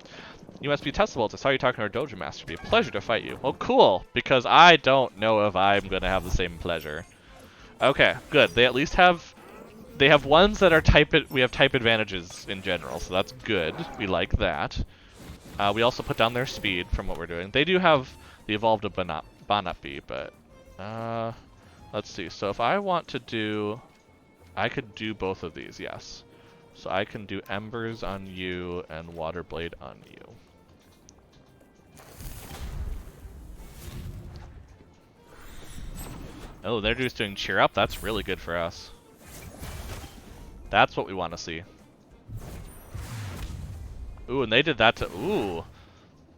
You must be Tesla Bolts. I saw you talking to our dojo master. It'd be a pleasure to fight you. Well, cool, because I don't know if I'm going to have the same pleasure. Okay, good. They at least have... They have ones that are we have type advantages in general, so that's good. We like that. We also put down their speed from what we're doing. They do have the evolved Banapi, but... let's see. So if I want to do... I could do both of these, yes. So I can do Embers on you and Water Blade on you. Oh, they're just doing Cheer Up. That's really good for us. That's what we want to see. Ooh, and they did that to... Ooh.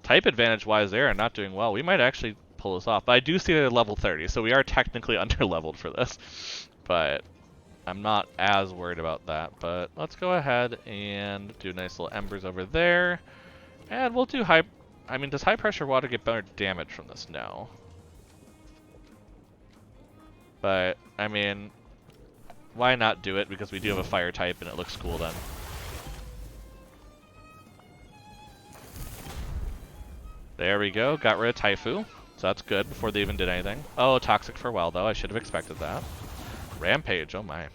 Type advantage-wise, they are not doing well. We might actually pull this off. But I do see they're level 30, so we are technically under-leveled for this. But I'm not as worried about that. But let's go ahead and do nice little embers over there. And we'll do high... I mean, does high-pressure water get better damage from this? No. But, I mean, why not do it? Because we do have a fire type and it looks cool then. There we go. Got rid of Taifu. So that's good before they even did anything. Oh, toxic for a while though. I should have expected that. Rampage. Oh my.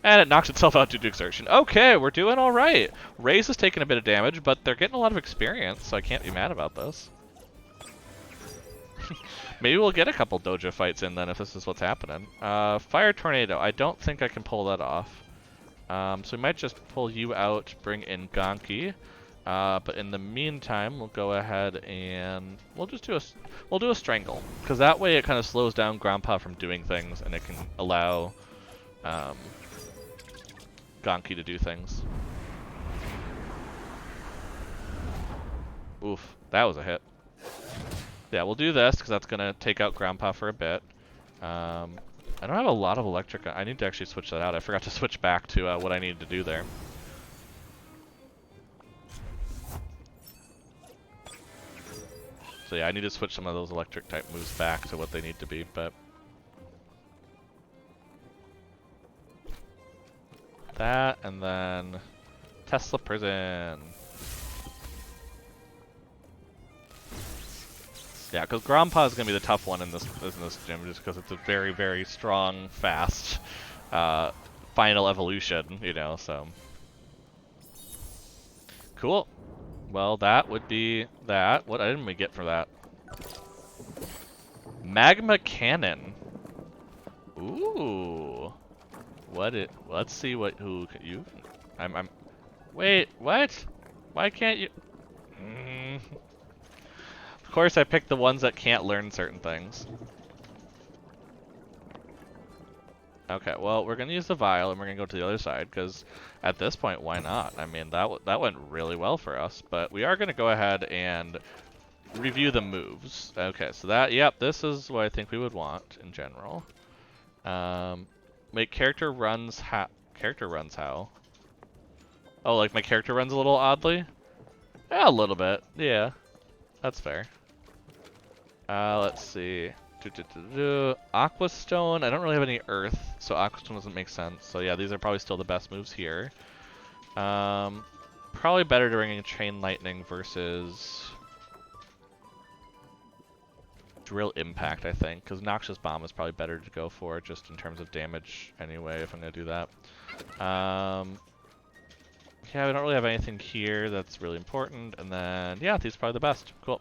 And it knocks itself out due to exertion. Okay, we're doing all right. Raze is taking a bit of damage, but they're getting a lot of experience, so I can't be mad about this. Maybe we'll get a couple dojo fights in then if this is what's happening. Fire Tornado. I don't think I can pull that off. So we might just pull you out, bring in Gonki. But in the meantime, we'll go ahead and we'll do a strangle, because that way it kind of slows down Grandpa from doing things, and it can allow Gonki to do things. Oof, that was a hit. Yeah, we'll do this because that's gonna take out Grandpa for a bit. I don't have a lot of electric. I need to actually switch that out. I forgot to switch back to what I needed to do there. So yeah, I need to switch some of those electric type moves back to what they need to be, but... That, and then... Tesla Prison. Yeah, because Grandpa is going to be the tough one in this gym, just because it's a very, very strong, fast final evolution, you know, so... Cool. Well, that would be that. What item did we get for that? Magma Cannon. Ooh. Let's see who you... I'm... Wait, what? Why can't you... Of course I picked the ones that can't learn certain things. Okay, well, we're going to use the vial, and we're going to go to the other side, because at this point, why not? I mean, that went really well for us, but we are going to go ahead and review the moves. Okay, so that, yep, this is what I think we would want in general. Make character runs how? Oh, like my character runs a little oddly? Yeah, a little bit, yeah. That's fair. Let's see. Aquastone, I don't really have any earth, so Aquastone doesn't make sense. So yeah, these are probably still the best moves here. Probably better to bring in Chain Lightning versus Drill Impact, I think, because Noxious Bomb is probably better to go for, just in terms of damage anyway, if I'm going to do that. Yeah, we don't really have anything here that's really important, and then, yeah, these are probably the best. Cool.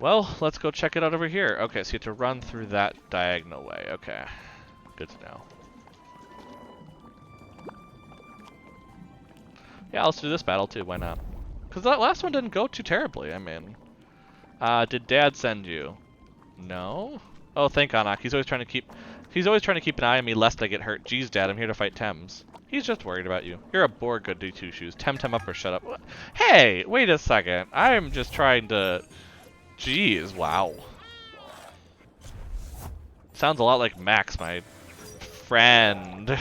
Well, let's go check it out over here. Okay, so you have to run through that diagonal way. Okay, good to know. Yeah, let's do this battle too, why not? Because that last one didn't go too terribly, I mean. Did Dad send you? No? Oh, thank Anak. He's always trying to keep an eye on me lest I get hurt. Jeez, Dad, I'm here to fight Tems. He's just worried about you. You're a bore, goody two-shoes. TemTem up or shut up. Hey, wait a second. I'm just trying to... Jeez, wow. Sounds a lot like Max, my friend.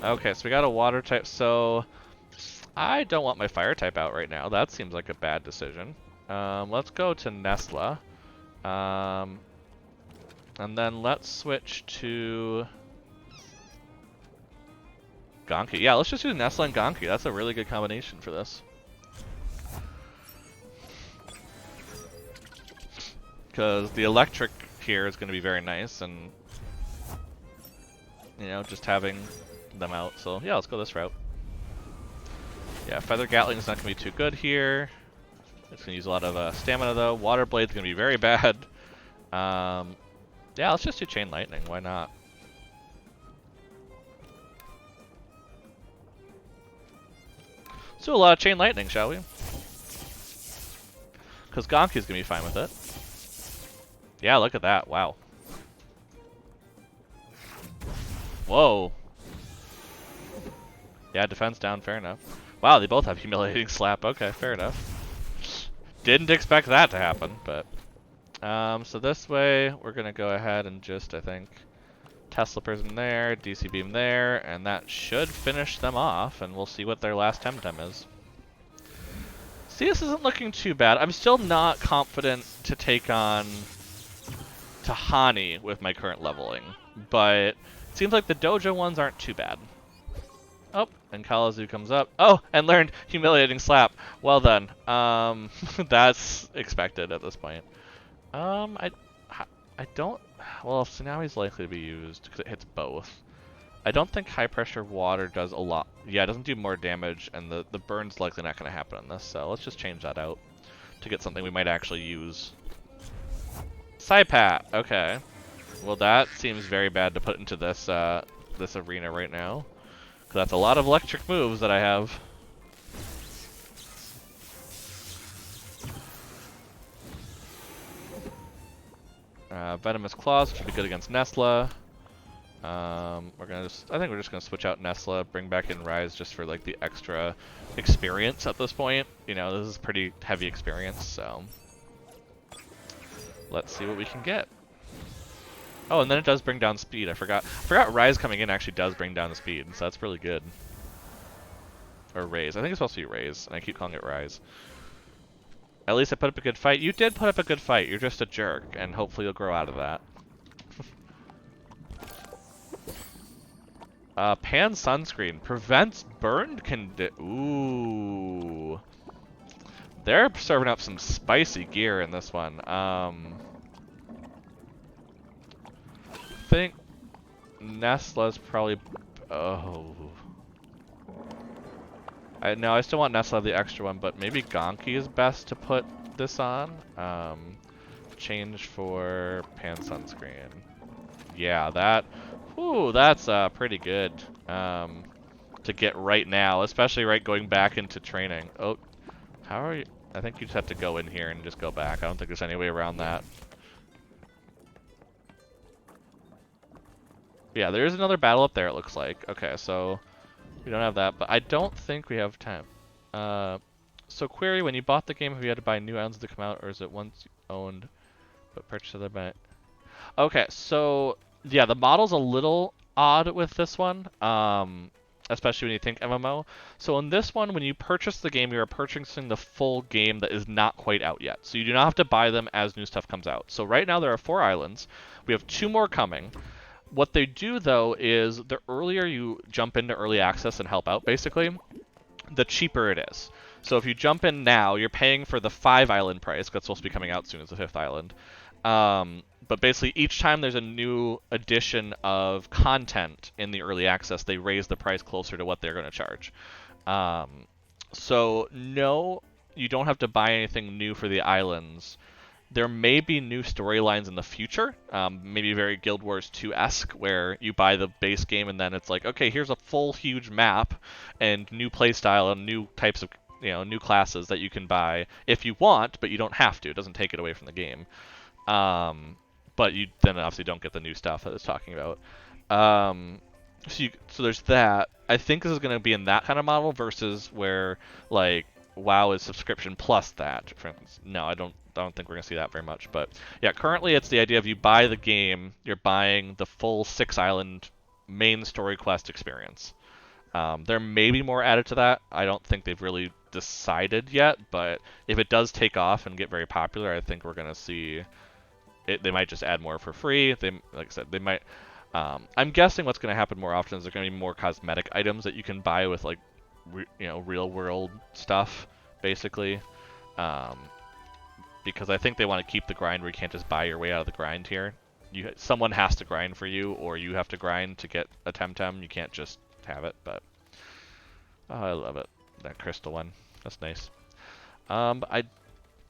Okay, so we got a water type, so I don't want my fire type out right now. That seems like a bad decision. Let's go to Nesla. And then let's switch to Gonki. Yeah, let's just do Nesla and Gonki. That's a really good combination for this. Because the electric here is going to be very nice, and, you know, just having them out. So, yeah, let's go this route. Yeah, Feather Gatling is not going to be too good here. It's going to use a lot of stamina, though. Water Blade's going to be very bad. Yeah, let's just do Chain Lightning. Why not? Let's do a lot of Chain Lightning, shall we? Because Gonki's going to be fine with it. Yeah, look at that. Wow. Whoa. Yeah, defense down, fair enough. Wow, they both have humiliating slap. Okay, fair enough. Didn't expect that to happen, but... so this way, we're gonna go ahead and just, I think, Tesla Prism there, DC Beam there, and that should finish them off, and we'll see what their last TemTem is. See, this isn't looking too bad. I'm still not confident to take on Tahani with my current leveling, but it seems like the dojo ones aren't too bad. Oh, and Kawazu comes up. Oh, and learned humiliating slap. Well done. That's expected at this point. I don't. Well, so now he's likely to be used because it hits both. I don't think high pressure water does a lot. Yeah, it doesn't do more damage, and the burn's likely not going to happen on this. So let's just change that out to get something we might actually use. Saipat. Okay. Well, that seems very bad to put into this this arena right now. That's a lot of electric moves that I have. Venomous Claws should be good against Nesla. I think we're just gonna switch out Nesla, bring back in Rise just for like the extra experience at this point. You know, this is pretty heavy experience, so let's see what we can get. Oh, and then it does bring down speed. I forgot Rise coming in actually does bring down the speed, so that's really good. Or Raise. I think it's supposed to be Raise, and I keep calling it Rise. At least I put up a good fight. You did put up a good fight. You're just a jerk, and hopefully you'll grow out of that. Pan Sunscreen. Prevents burn Ooh. They're serving up some spicy gear in this one. Think Nesla's probably... Oh. No, I still want Nesla to have the extra one, but maybe Gonki is best to put this on. Change for Pan Sunscreen. Yeah, that... Whew, that's pretty good to get right now, especially right going back into training. Oh, how are you? I think you just have to go in here and just go back. I don't think there's any way around that. Yeah, there is another battle up there, it looks like. Okay, so we don't have that, but I don't think we have time. So query, when you bought the game, have you had to buy new items to come out, or is it once owned but purchased other by... Okay, so yeah, the model's a little odd with this one, especially when you think MMO. So in this one, when you purchase the game, you are purchasing the full game that is not quite out yet. So you do not have to buy them as new stuff comes out. So right now there are 4 islands. We have 2 more coming. What they do, though, is the earlier you jump into early access and help out, basically, the cheaper it is. So if you jump in now, you're paying for the 5 island price, that's supposed to be coming out soon as the 5th island. But basically, each time there's a new edition of content in the early access, they raise the price closer to what they're going to charge. So no, you don't have to buy anything new for the islands. There may be new storylines in the future, maybe very Guild Wars 2-esque, where you buy the base game and then it's like, okay, here's a full huge map and new playstyle and new types of, new classes that you can buy if you want, but you don't have to. It doesn't take it away from the game. But you then obviously don't get the new stuff that it's talking about. So there's that. I think this is going to be in that kind of model versus where like WoW is subscription plus that. For instance, no, I don't think we're going to see that very much. But yeah, currently it's the idea of you buy the game, you're buying the full 6 island main story quest experience. There may be more added to that. I don't think they've really decided yet, but if it does take off and get very popular, I think we're going to see it. They might just add more for free. They, like I said, they might. I'm guessing what's going to happen more often is there's going to be more cosmetic items that you can buy with like, real world stuff, basically. Because I think they want to keep the grind where you can't just buy your way out of the grind here. Someone has to grind for you, or you have to grind to get a TemTem. You can't just have it, but oh, I love it. That crystal one. That's nice.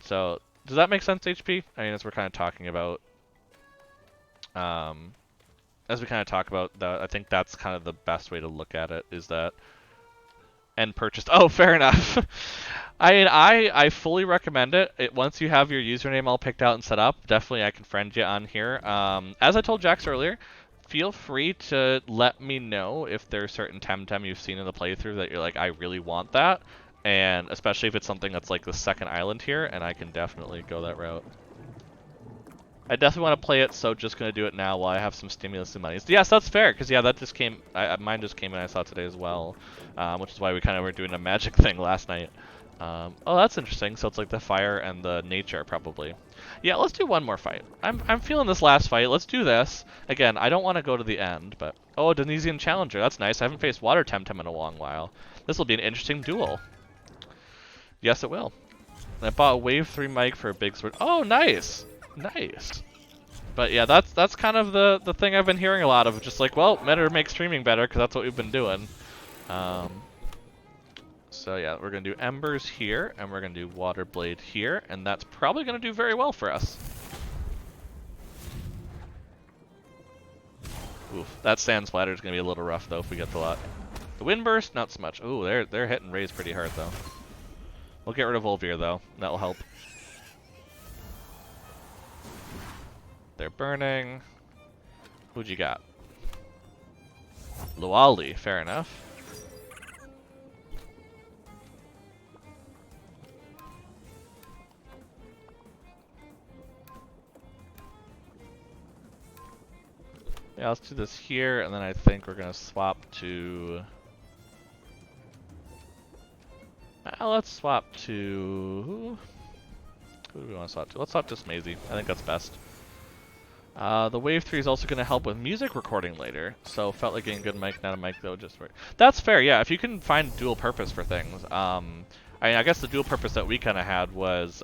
So does that make sense, HP? I mean, as we're kind of talking about, that, I think that's kind of the best way to look at it, is that and purchased. Oh, fair enough. I mean, I fully recommend it. Once you have your username all picked out and set up, definitely I can friend you on here. As I told Jax earlier, feel free to let me know if there's certain TemTem you've seen in the playthrough that you're like, I really want that. And especially if it's something that's like the second island here, and I can definitely go that route. I definitely want to play it, so just going to do it now while I have some stimulus and money. So yes, that's fair, because yeah, that just came, mine just came in I saw today as well, which is why we kind of were doing a magic thing last night. Oh, that's interesting. So it's like the fire and the nature, probably. Yeah, let's do one more fight. I'm feeling this last fight. Let's do this. Again, I don't want to go to the end, but... Oh, Denisian Challenger. That's nice. I haven't faced Water TemTem in a long while. This will be an interesting duel. Yes, it will. And I bought a Wave 3 mic for a big sword. Oh, nice! Nice. But yeah, that's kind of the thing I've been hearing a lot of. Just like, well, better make streaming better, because that's what we've been doing. So yeah, we're going to do Embers here, and we're going to do Water Blade here, and that's probably going to do very well for us. Oof, that sand splatter is going to be a little rough, though, if we get the lot. The Wind Burst, not so much. Ooh, they're hitting Rays pretty hard, though. We'll get rid of Volveer, though. That'll help. They're burning. Who'd you got? Luali, fair enough. Yeah, let's do this here, and then I think we're gonna swap to... let's swap to... Who do we want to swap to? Let's swap to Smazy. I think that's best. The Wave 3 is also going to help with music recording later, so felt like getting a good mic, not a mic though, just for... That's fair, yeah, if you can find dual purpose for things. I guess the dual purpose that we kind of had was...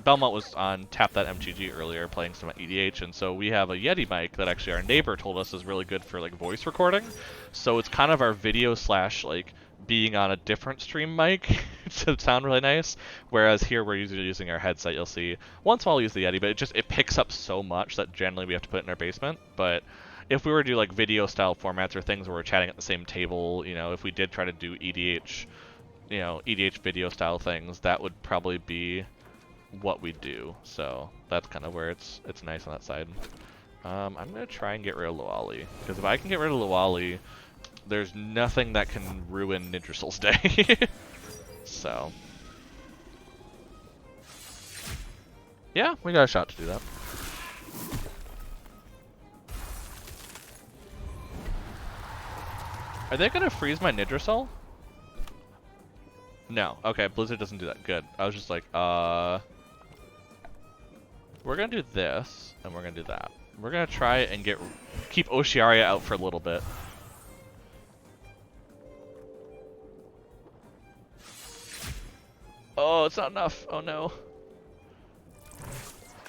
Belmont was on Tap That MTG earlier playing some EDH, and so we have a Yeti mic that actually our neighbor told us is really good for like voice recording. So it's kind of our video slash like being on a different stream mic to sound really nice. Whereas here we're usually using our headset. You'll see once in a while we'll use the Yeti, but it picks up so much that generally we have to put it in our basement. But if we were to do like video style formats or things where we're chatting at the same table, you know, if we did try to do EDH, you know, EDH video style things, that would probably be what we do. So that's kind of where it's nice on that side. I'm gonna try and get rid of Luali, because if I can get rid of Luali, there's nothing that can ruin Nidrasil's day. So yeah, we got a shot to do that. Are they gonna freeze my Nidrasil? No. Okay, Blizzard doesn't do that. Good. I was just like, we're gonna do this, and we're gonna do that. We're gonna try and keep Oshiaria out for a little bit. Oh, it's not enough. Oh no.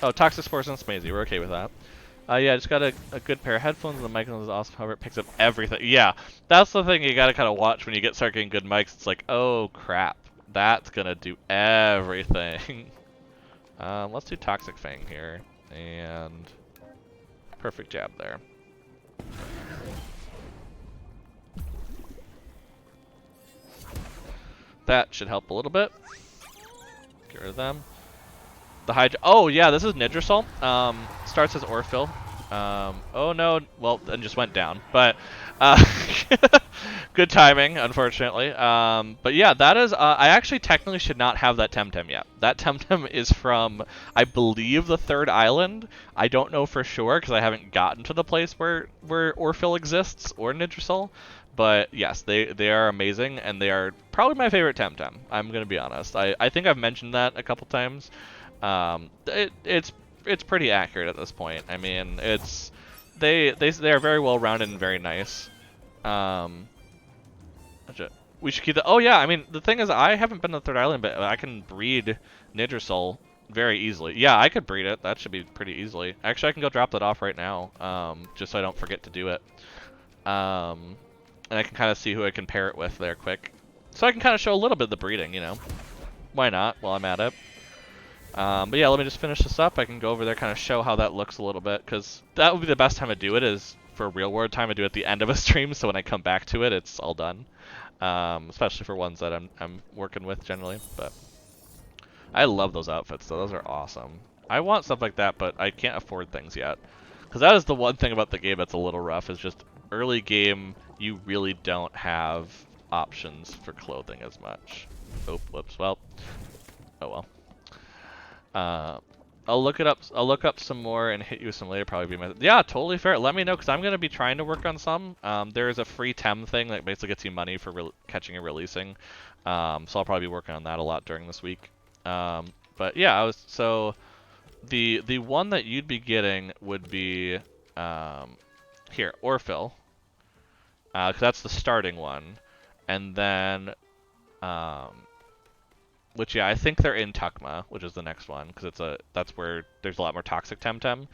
Oh, Toxic Spores and Smazy. We're okay with that. Yeah, just got a good pair of headphones, and the microphone is awesome. However, it picks up everything. Yeah, that's the thing you gotta kind of watch when you start getting good mics. It's like, oh crap, that's gonna do everything. Let's do Toxic Fang here, and perfect jab there. That should help a little bit. Get rid of them. The Hydra. Oh yeah, this is Nidrasil. Starts as Orphil. Oh no, well, then just went down. But good timing, unfortunately. But yeah, that is. I actually technically should not have that TemTem yet. That TemTem is from, I believe, the third island. I don't know for sure because I haven't gotten to the place where Orphil exists or Nidrasil. But yes, they are amazing, and they are probably my favorite TemTem. I'm gonna be honest. I think I've mentioned that a couple times. It's pretty accurate at this point. I mean, they are very well rounded and very nice. We should keep the. Oh yeah, I mean the thing is I haven't been to the third island, but I can breed Nidrasil very easily. Yeah, I could breed it. That should be pretty easily. Actually, I can go drop that off right now, just so I don't forget to do it. And I can kind of see who I can pair it with there quick, so I can kind of show a little bit of the breeding. You know, why not? While I'm at it. But yeah, let me just finish this up. I can go over there, kind of show how that looks a little bit, because that would be the best time to do it is for real world time. I do it at the end of a stream, so when I come back to it, it's all done. Especially for ones that I'm working with generally. But I love those outfits, though. Those are awesome. I want stuff like that, but I can't afford things yet, Because that is the one thing about the game that's a little rough, is just early game, you really don't have options for clothing as much. Oh, whoops, well. Oh well. I'll look it up. I'll look up some more and hit you with some later. Probably be my. Yeah, totally fair. Let me know because I'm gonna be trying to work on some. There is a free Tem thing that basically gets you money for catching and releasing. So I'll probably be working on that a lot during this week. But yeah, so the one that you'd be getting would be here Orphil, because that's the starting one, and then which, yeah, I think they're in Tukma, which is the next one, because that's where there's a lot more toxic TemTem.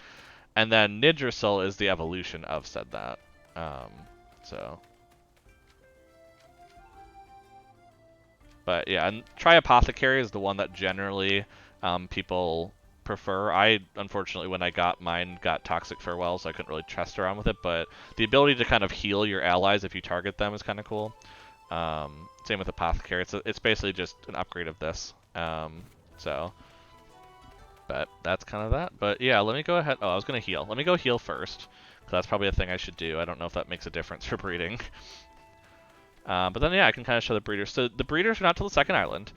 And then Nidrasil is the evolution of said that. So. But yeah, and try Apothecary is the one that generally people prefer. I, unfortunately, when I got mine, got Toxic Farewell, so I couldn't really trust around with it. But the ability to kind of heal your allies if you target them is kind of cool. Same with Apothecary. It's basically just an upgrade of this. So, but that's kind of that. But yeah, let me go ahead. Oh, I was gonna heal. Let me go heal first, because that's probably a thing I should do. I don't know if that makes a difference for breeding. But then yeah, I can kind of show the breeders. So the breeders are not till the second island.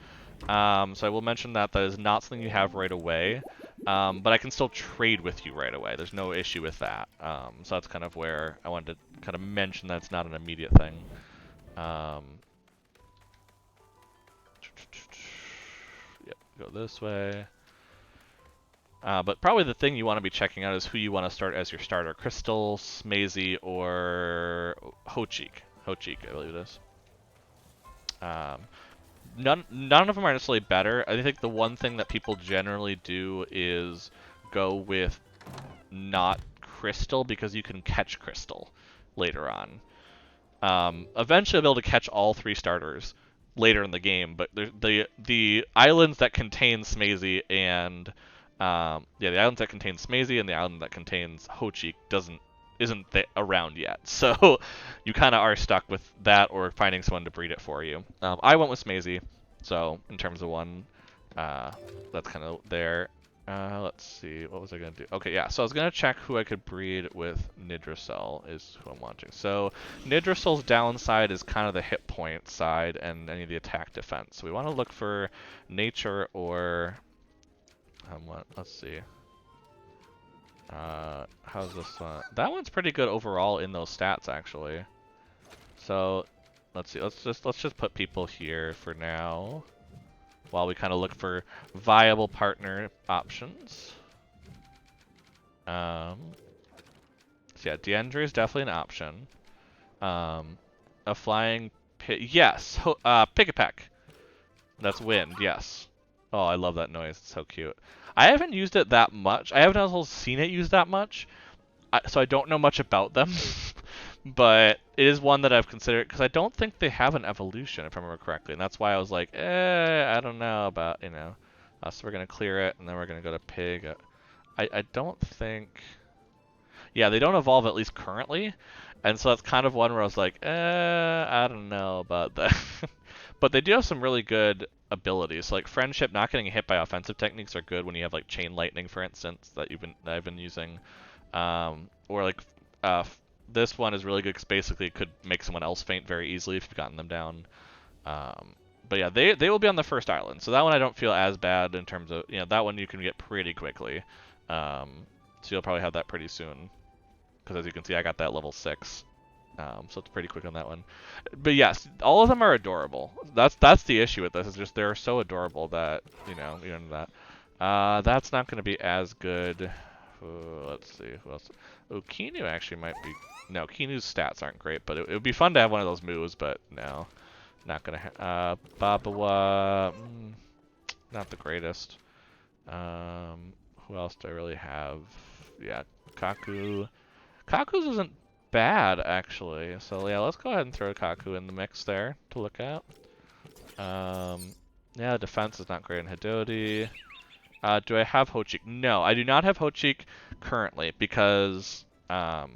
So I will mention that that is not something you have right away. But I can still trade with you right away. There's no issue with that. So that's kind of where I wanted to kind of mention that it's not an immediate thing. Yep, go this way. But probably the thing you want to be checking out is who you want to start as your starter. Crystal, Smazy, or Hochik. Hochik, I believe it is. None of them are necessarily better. I think the one thing that people generally do is go with not Crystal, because you can catch Crystal later on. Eventually I'll be able to catch all 3 starters later in the game, but the islands that contain Smazy and the islands that contain Smazy and the island that contains Hochik isn't around yet, so you kind of are stuck with that or finding someone to breed it for you. I went with Smazy, so in terms of one, that's kind of there. Let's see, what was I going to do? Okay, yeah, so I was going to check who I could breed with Nidrasil is who I'm wanting. So Nidrasil's downside is kind of the hit point side and any of the attack defense. So we want to look for nature or, let's see. How's this one? That one's pretty good overall in those stats, actually. So let's see, let's just put people here for now, while we kind of look for viable partner options. So yeah, Deandre is definitely an option. A flying yes, Pick-a-Peck. That's wind, yes. Oh, I love that noise, it's so cute. I haven't used it that much. I haven't also seen it used that much, so I don't know much about them. But it is one that I've considered, because I don't think they have an evolution, if I remember correctly. And that's why I was like, I don't know about, you know. So we're going to clear it, and then we're going to go to Pig. I don't think... Yeah, they don't evolve, at least currently. And so that's kind of one where I was like, I don't know about that. But they do have some really good abilities. So like Friendship, not getting hit by offensive techniques are good when you have like Chain Lightning, for instance, that I've been using. Or like... this one is really good because basically it could make someone else faint very easily if you've gotten them down. But yeah, they will be on the first island. So that one I don't feel as bad in terms of, you know, that one you can get pretty quickly. So you'll probably have that pretty soon. Because as you can see, I got that level 6. So it's pretty quick on that one. But yes, all of them are adorable. That's the issue with this, is just they're so adorable that, you know that. That's not going to be as good. Let's see, who else? Oh, Kinu actually might be... No, Kinu's stats aren't great, but it would be fun to have one of those moves, but no. Not gonna Babawa... not the greatest. Who else do I really have? Yeah, Kaku. Kaku's isn't bad, actually. So yeah, let's go ahead and throw Kaku in the mix there to look at. Yeah, defense is not great in Hidodi. Do I have Hochik? No, I do not have Hochik currently because I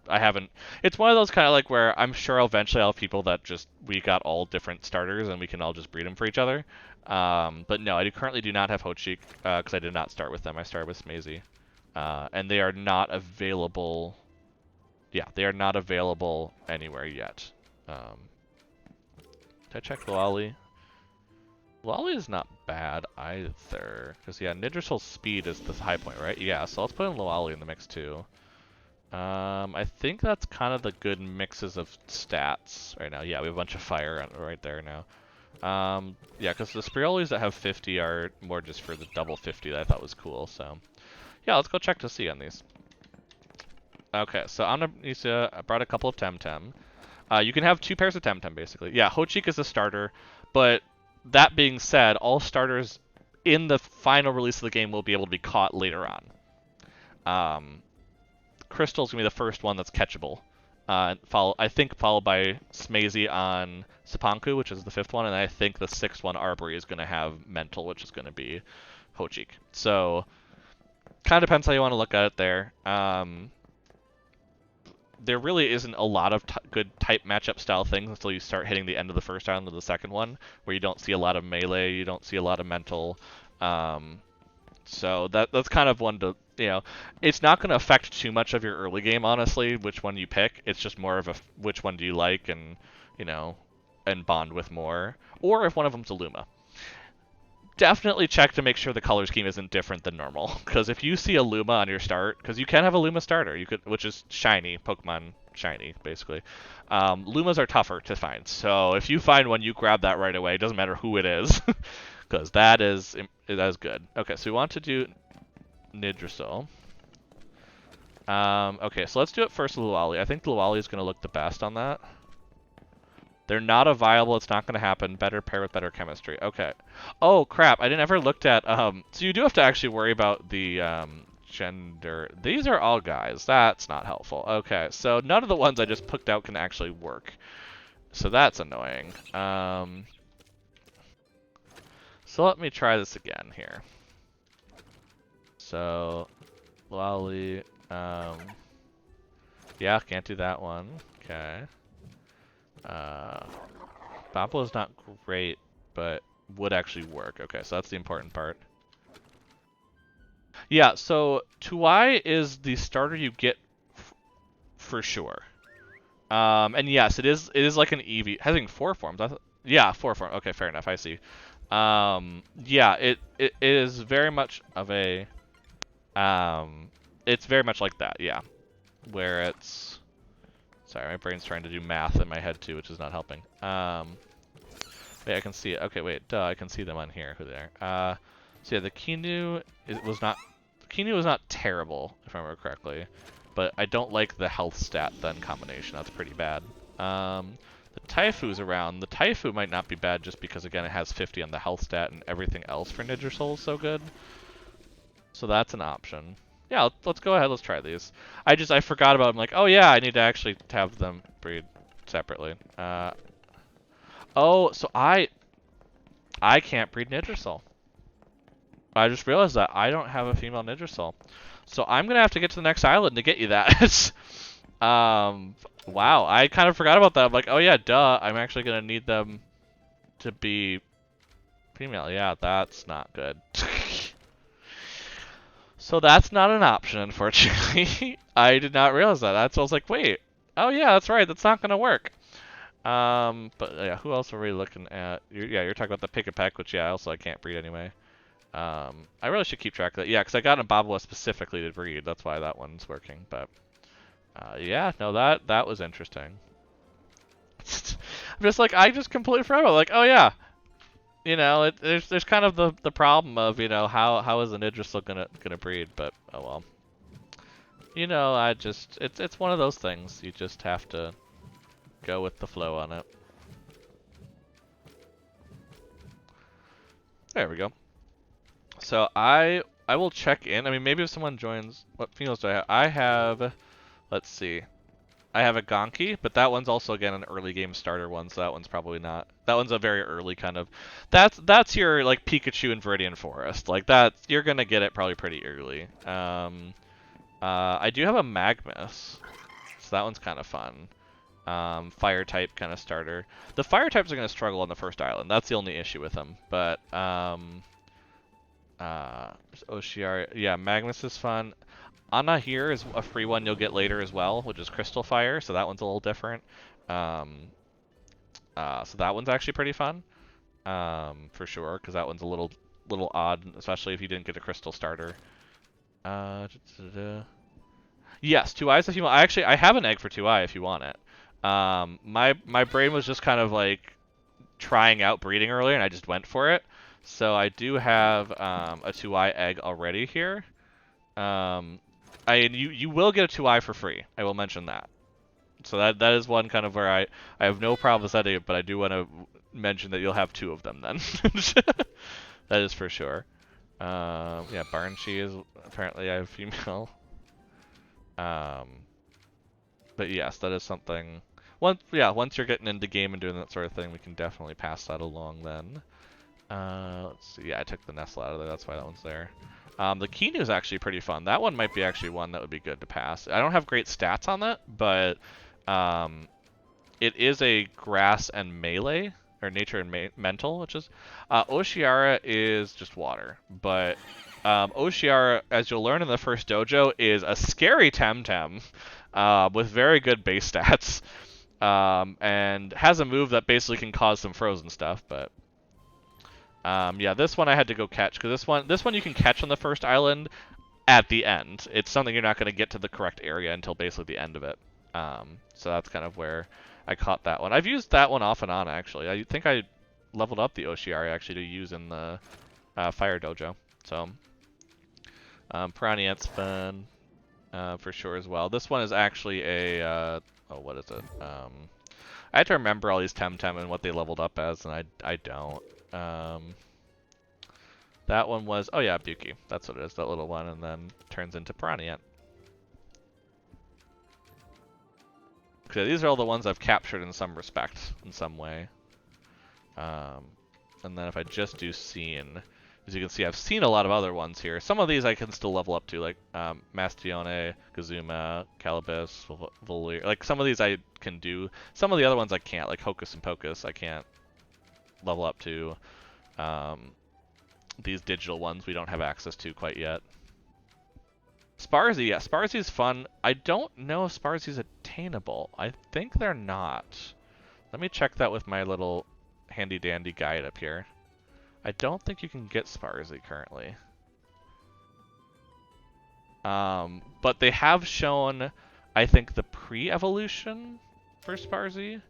haven't. It's one of those kind of like where I'm sure eventually I'll have people that just we got all different starters and we can all just breed them for each other. But no, I currently do not have Hochik because I did not start with them. I started with Smazy. and they are not available. Yeah, they are not available anywhere yet. Did I check Lolly? Lolly is not bad either, because yeah, Nidrasol's speed is the high point, right? Yeah, so let's put in Lolly in the mix too. I think that's kind of the good mixes of stats right now. Yeah, we have a bunch of fire right there now. Yeah, because the Spreolis that have 50 are more just for the double 50 that I thought was cool, so. Yeah, let's go check to see on these. Okay, so Amnesia, I brought a couple of TemTem. You can have 2 pairs of TemTem, basically. Yeah, Hochik is a starter, but that being said, all starters in the final release of the game will be able to be caught later on. Crystal's gonna be the first one that's catchable. I think followed by Smazy on Sapanku, which is the 5th one, and I think the 6th one, Arbori, is gonna have Mental, which is gonna be Hochik. So, kind of depends how you want to look at it there. There really isn't a lot of good type matchup style things until you start hitting the end of the first island of the second one, where you don't see a lot of melee, you don't see a lot of mental. So that's kind of one to, it's not going to affect too much of your early game, honestly, which one you pick. It's just more of a which one do you like and, and bond with more. Or if one of them's a Luma. Definitely check to make sure the color scheme isn't different than normal. Because if you see a Luma on your start, because you can have a Luma starter, which is shiny, Pokemon shiny, basically. Lumas are tougher to find. So if you find one, you grab that right away. It doesn't matter who it is. Because that is good. Okay, so we want to do Nidrasil. Okay, so let's do it first with Luwali. I think Luwali is going to look the best on that. They're not a viable, it's not going to happen. Better pair with better chemistry. Okay. Oh, crap, I didn't ever looked at, so you do have to actually worry about the, gender. These are all guys. That's not helpful. Okay, so none of the ones I just picked out can actually work. So that's annoying. So let me try this again here. So, Lolly, yeah, can't do that one. Okay. Baplo's not great, but would actually work. Okay, so that's the important part. Yeah, so Tuai is the starter you get for sure. And yes, it is like an EV having 4 forms. Yeah, 4 forms. Okay, fair enough. I see. Yeah, it is very much of a it's very much like that, yeah. Where it's sorry, my brain's trying to do math in my head too, which is not helping. Wait, I can see it. Okay, wait, I can see them on here, who they are. So yeah, the Kinu was not terrible, if I remember correctly. But I don't like the health stat then combination. That's pretty bad. The Taifu's around. The Taifu might not be bad just because, again, it has 50 on the health stat and everything else for Nidrasil is so good. So that's an option. Yeah, let's go ahead. Let's try these. I forgot about them. Like, oh yeah, I need to actually have them breed separately. Oh, so I can't breed Nidrasil. I just realized that I don't have a female Nidrasil. So I'm going to have to get to the next island to get you that. Wow, I kind of forgot about that. I'm like, oh yeah, duh, I'm actually going to need them to be female. Yeah, that's not good. So that's not an option, unfortunately. I did not realize that. That's why I was like, wait, oh yeah, that's right, that's not going to work. But yeah, who else are we looking at? You're talking about the Pick a Peck, which yeah, I can't breed anyway. I really should keep track of that. Yeah, because I got a Babua specifically to breed. That's why that one's working. But yeah, no, that was interesting. I'm just like, I just completely forgot about it. Like, oh yeah, there's kind of the problem of how is an Idrisil gonna breed? But oh well. It's one of those things. You just have to go with the flow on it. There we go. So I will check in. I mean, maybe if someone joins, what females do I have? I have, let's see. I have a Gonki, but that one's also, again, an early game starter one, so that one's probably not. That one's a very early kind of. That's your, like, Pikachu and Viridian Forest. Like, you're going to get it probably pretty early. I do have a Magmus, so that one's kind of fun. Fire type kind of starter. The fire types are going to struggle on the first island. That's the only issue with them, but, Oshiara. Yeah, Magnus is fun. Anna here is a free one you'll get later as well, which is Crystal Fire, so that one's a little different. Um, so that one's actually pretty fun, for sure, because that one's a little odd, especially if you didn't get a Crystal starter. Yes, 2 eyes if you want. I have an egg for 2 eye if you want it. My brain was just kind of like trying out breeding earlier, and I just went for it. So I do have a 2 eye egg already here. You will get a 2 eye for free. I will mention that. So that is one kind of where I have no problem setting it, but I do want to mention that you'll have 2 of them then. That is for sure. Yeah, Barnshee is apparently I have female. But yes, that is something. Once you're getting into game and doing that sort of thing, we can definitely pass that along then. Let's see. Yeah, I took the Nestle out of there. That's why that one's there. The Kinu is actually pretty fun. That one might be actually one that would be good to pass. I don't have great stats on that, but it is a grass and melee, or nature and mental, which is... Oshiara is just water, but Oshiara, as you'll learn in the first dojo, is a scary TemTem with very good base stats, and has a move that basically can cause some frozen stuff, but... yeah, this one I had to go catch, because this one you can catch on the first island at the end. It's something you're not going to get to the correct area until basically the end of it. So that's kind of where I caught that one. I've used that one off and on, actually. I think I leveled up the Oshiari, actually, to use in the Fire Dojo. So, Piranha's fun, for sure as well. This one is actually a, oh, what is it? I had to remember all these TemTem and what they leveled up as, and I don't. That one was, oh yeah, Buki. That's what it is, that little one, and then turns into Piranha. Okay, these are all the ones I've captured in some respect, in some way. And then if I just do scene, as you can see, I've seen a lot of other ones here. Some of these I can still level up to, like Mastione, Kazuma, Calibus, Volir. Like, some of these I can do. Some of the other ones I can't, like Hocus and Pocus, I can't level up to. These digital ones we don't have access to quite yet. Sparzy, yeah, Sparzy's fun. I don't know if Sparzy's attainable. I think they're not. Let me check that with my little handy dandy guide up here. I don't think you can get Sparzy currently. But they have shown, I think, the pre-evolution for Sparzy.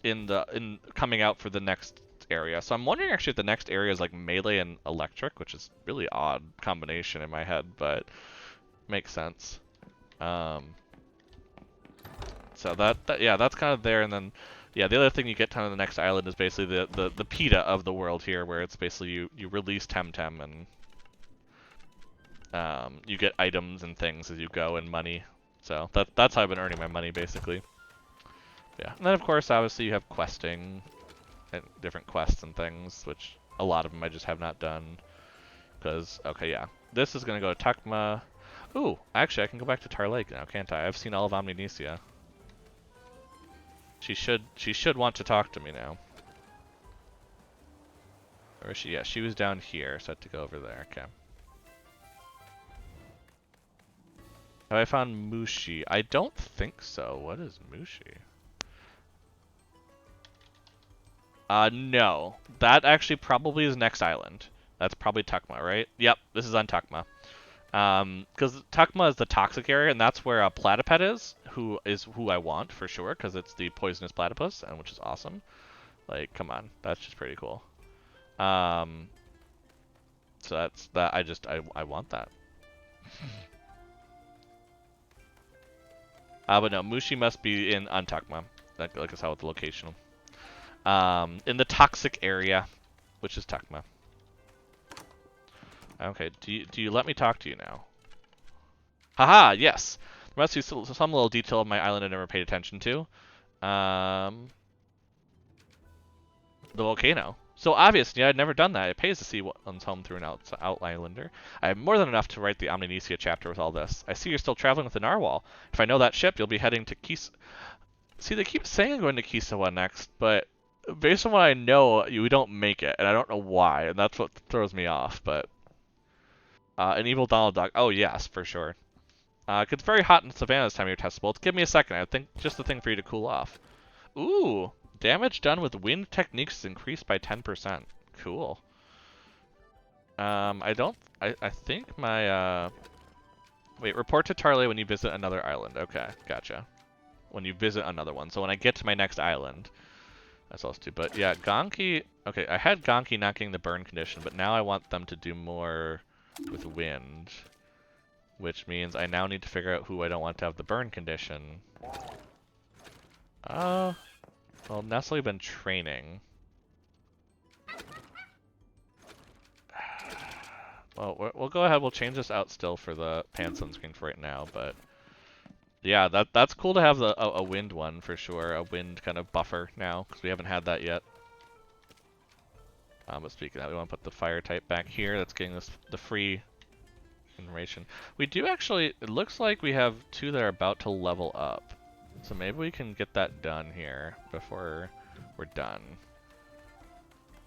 In coming out for the next area. So I'm wondering actually if the next area is like melee and electric, which is really odd combination in my head, but makes sense. So yeah, that's kind of there, and then yeah, the other thing you get on the next island is basically the PETA of the world here, where it's basically you release TemTem and you get items and things as you go and money. So that's how I've been earning my money basically. Yeah, and then of course obviously you have questing and different quests and things, which a lot of them I just have not done. Because, okay, yeah. This is going to go to Takma. Ooh, actually I can go back to Tar Lake now, can't I? I've seen all of Omninesia. She should want to talk to me now. Or is she? Yeah, she was down here, so I had to go over there. Okay. Have I found Mushi? I don't think so. What is Mushi? No. That actually probably is next island. That's probably Takma, right? Yep, this is on Takma. Because Takma is the toxic area, and that's where Platypet is who I want for sure, because it's the poisonous platypus, and which is awesome. Like, come on, that's just pretty cool. So that's that. I want that. But no, Mushi must be on Takma. Like I saw with the location. In the toxic area, which is Takma. Okay, do you let me talk to you now? Haha, yes. There must be some little detail of my island I never paid attention to. The volcano. So obviously, I'd never done that. It pays to see one's home through an Outlander. I have more than enough to write the Omninesia chapter with all this. I see you're still traveling with the Narwhal. If I know that ship, you'll be heading to Kisa. See, they keep saying I'm going to Kisawa next, but based on what I know, you don't make it, and I don't know why, and that's what throws me off. But an evil Donald Duck. Oh yes, for sure. 'Cause it's very hot in Savannah this time of year, Testable. Give me a second. I think just the thing for you to cool off. Ooh, damage done with wind techniques is increased by 10%. Cool. I don't. I think my. Wait, report to Tarley when you visit another island. Okay, gotcha. When you visit another one. So when I get to my next island, that's all to. But yeah, Gonki. Okay, I had Gonki not getting the burn condition, but now I want them to do more with wind, which means I now need to figure out who I don't want to have the burn condition. Well, Nestle been training. Well, we'll go ahead. We'll change this out still for the pan sunscreen for right now, but yeah, that's cool to have a wind one for sure. A wind kind of buffer now, because we haven't had that yet. But speaking of that, we want to put the fire type back here. That's getting us the free information. We do actually, it looks like we have two that are about to level up. So maybe we can get that done here before we're done.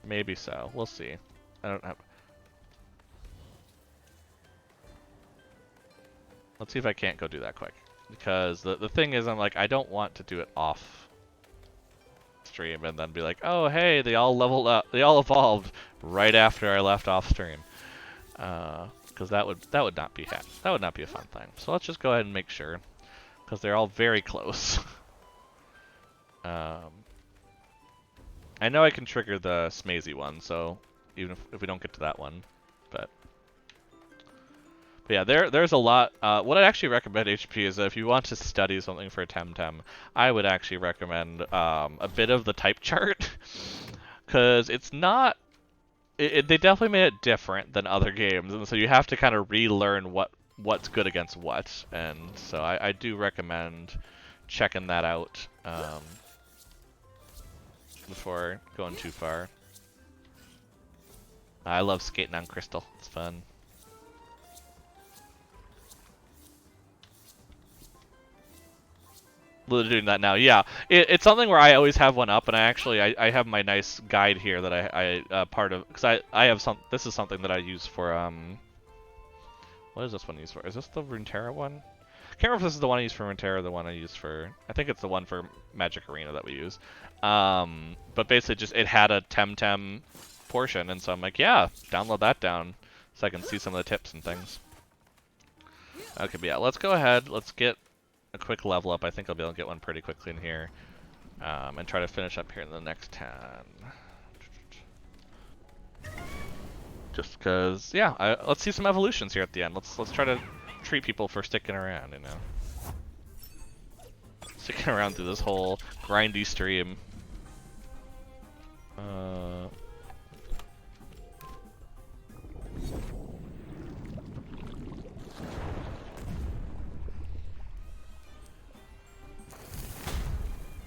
Maybe so. We'll see. I don't have... Let's see if I can't go do that quick. Because the thing is, I'm like, I don't want to do it off stream and then be like, oh hey, they all leveled up, they all evolved right after I left off stream. Because that would not be that would not be a fun thing. So let's just go ahead and make sure, because they're all very close. I know I can trigger the Smazy one, so even if we don't get to that one, but yeah, there's a lot. What I actually recommend, HP, is that if you want to study something for TemTem, I would actually recommend a bit of the type chart, because it's not. They definitely made it different than other games, and so you have to kind of relearn what's good against what, and so I do recommend checking that out before going too far. I love skating on Crystal. It's fun. Doing that now, yeah. It's something where I always have one up, and I have my nice guide here that I part of, because I have some. This is something that I use for What is this one used for? Is this the Runeterra one? I can't remember if this is the one I use for Runeterra or the one I use for. I think it's the one for Magic Arena that we use. But basically, just it had a TemTem portion, and so I'm like, yeah, download that down so I can see some of the tips and things. Okay, but yeah, let's go ahead. Let's get a quick level up. I think I'll be able to get one pretty quickly in here, and try to finish up here in the next 10. Just because, yeah, let's see some evolutions here at the end. Let's try to treat people for sticking around, you know. Sticking around through this whole grindy stream.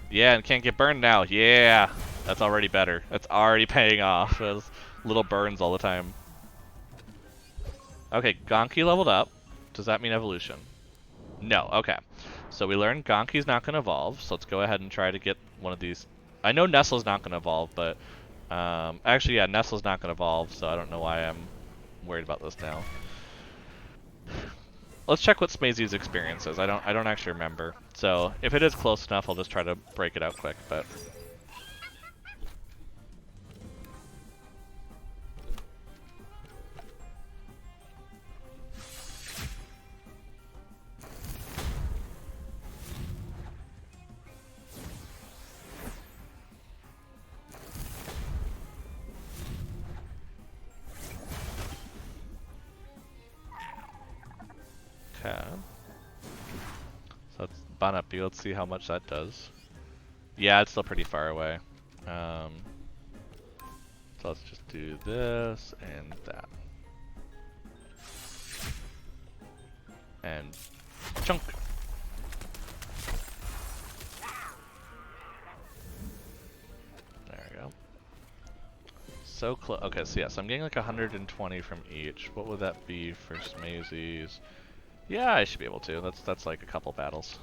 Yeah, and can't get burned now. Yeah, that's already better. That's already paying off. Those little burns all the time. Okay, Gonki leveled up. Does that mean evolution? No, okay. So we learned Gonki's not going to evolve, so let's go ahead and try to get one of these. I know Nestle's not going to evolve, but actually, yeah, Nestle's not going to evolve, so I don't know why I'm worried about this now. Let's check what Smazy's experience is. I don't actually remember. So if it is close enough, I'll just try to break it out quick. But okay. So let's bun up you. Let's see how much that does. Yeah, it's still pretty far away. So let's just do this and that. And chunk. There we go. So close. Okay, so yes, I'm getting like 120 from each. What would that be for Smazy's? Yeah, I should be able to. That's like a couple battles.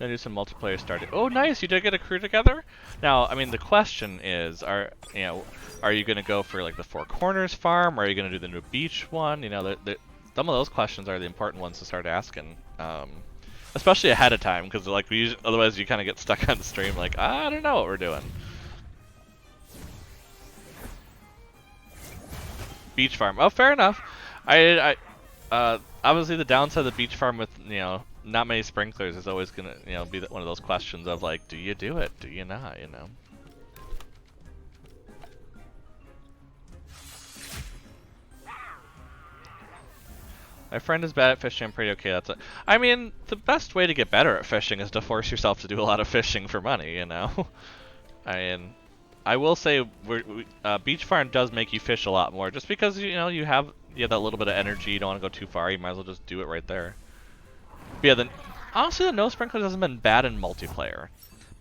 Gonna do some multiplayer starting. Oh, nice! You did get a crew together. Now, I mean, the question is, are you gonna go for like the Four Corners farm, or are you gonna do the new beach one? You know, some of those questions are the important ones to start asking, especially ahead of time, because like otherwise you kind of get stuck on the stream like, I don't know what we're doing. Beach farm. Oh, fair enough. Obviously the downside of the beach farm with, not many sprinklers is always gonna, be one of those questions of like, do you do it? Do you not? You know. My friend is bad at fishing. I'm pretty okay. I mean, the best way to get better at fishing is to force yourself to do a lot of fishing for money. You know. I mean, I will say, beach farm does make you fish a lot more, just because you have that little bit of energy. You don't want to go too far. You might as well just do it right there. But yeah, honestly, the no sprinklers hasn't been bad in multiplayer,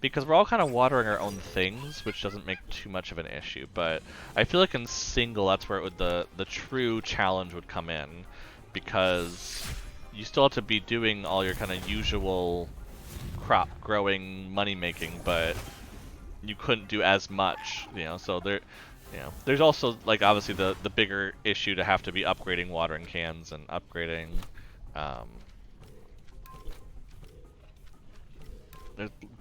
because we're all kind of watering our own things, which doesn't make too much of an issue. But I feel like in single, that's where the true challenge would come in, because you still have to be doing all your kind of usual crop growing, money making, but you couldn't do as much, so there's also like obviously the bigger issue to have to be upgrading watering cans and upgrading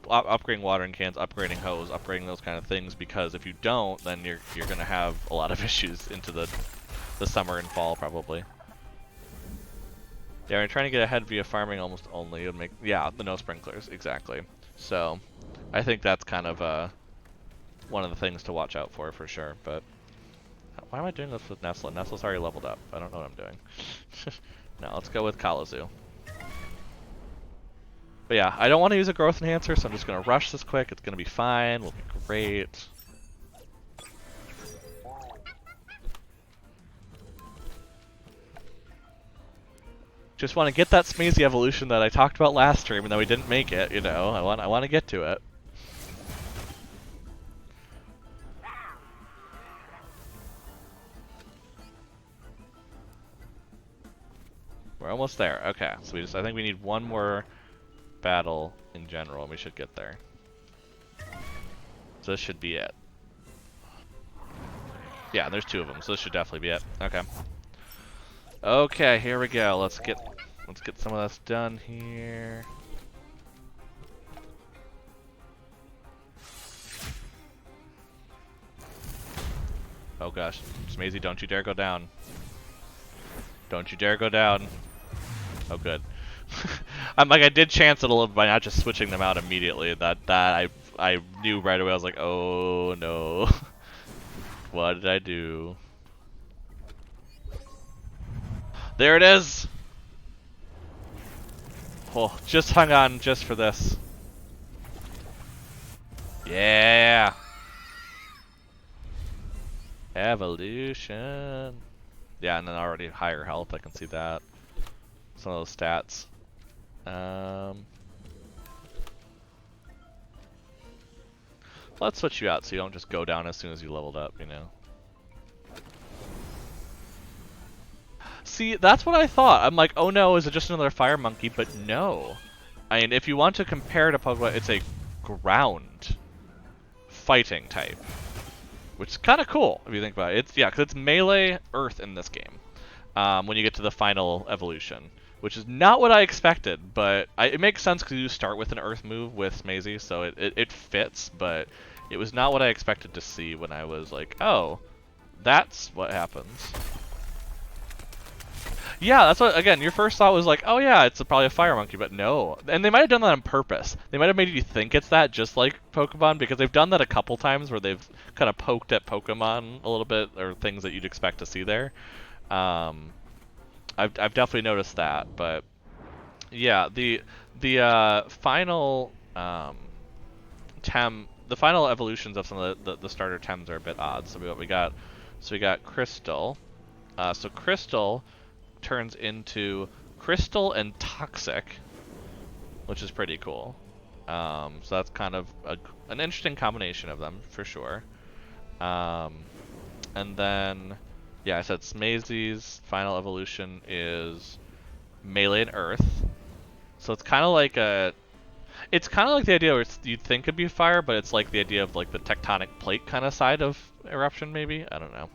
upgrading watering cans, upgrading hose, upgrading those kind of things, because if you don't, then you're gonna have a lot of issues into the summer and fall probably. Yeah, we're trying to get ahead via farming almost only. It would make, the no sprinklers, exactly. So I think that's kind of one of the things to watch out for sure. But why am I doing this with Nestle? Nestle's already leveled up. I don't know what I'm doing. No, let's go with Kalamazoo. But yeah, I don't want to use a growth enhancer, so I'm just going to rush this quick. It's going to be fine. We'll be great. Just want to get that Smazy evolution that I talked about last stream, and then we didn't make it. I want to get to it. We're almost there. Okay, so I think we need one more battle in general, and we should get there. So this should be it. Yeah, there's two of them, so this should definitely be it. Okay. Okay, here we go. Let's get some of this done here. Oh gosh, Smazy, don't you dare go down. Don't you dare go down. Oh good. I did chance it a little by not just switching them out immediately. That I knew right away. I was like, oh no. What did I do? There it is! Oh, just hung on just for this. Yeah! Evolution. Yeah, and then already higher health, I can see that. Some of those stats. Let's switch you out so you don't just go down as soon as you leveled up, See, that's what I thought. I'm like, oh no, is it just another fire monkey? But no. I mean, if you want to compare to Pokemon, it's a ground fighting type. Which is kind of cool, if you think about it. Because it's melee earth in this game. When you get to the final evolution. Which is not what I expected, but it makes sense because you start with an earth move with Smazy, so it fits, but it was not what I expected to see when I was like, oh, that's what happens. Yeah, that's what, again, your first thought was like, oh yeah, it's probably a fire monkey, but no. And they might have done that on purpose. They might have made you think it's that, just like Pokemon, because they've done that a couple times where they've kind of poked at Pokemon a little bit, or things that you'd expect to see there. I've definitely noticed that, but yeah, the final the final evolutions of some of the starter Tems are a bit odd. So we got Crystal. So Crystal turns into Crystal and Toxic, which is pretty cool. So that's kind of an interesting combination of them for sure. And then, yeah, I said Smazy's final evolution is Melee and Earth. So it's kind of like a... It's kind of like the idea where you'd think it'd be fire, but it's like the idea of like the tectonic plate kind of side of eruption, maybe. I don't know.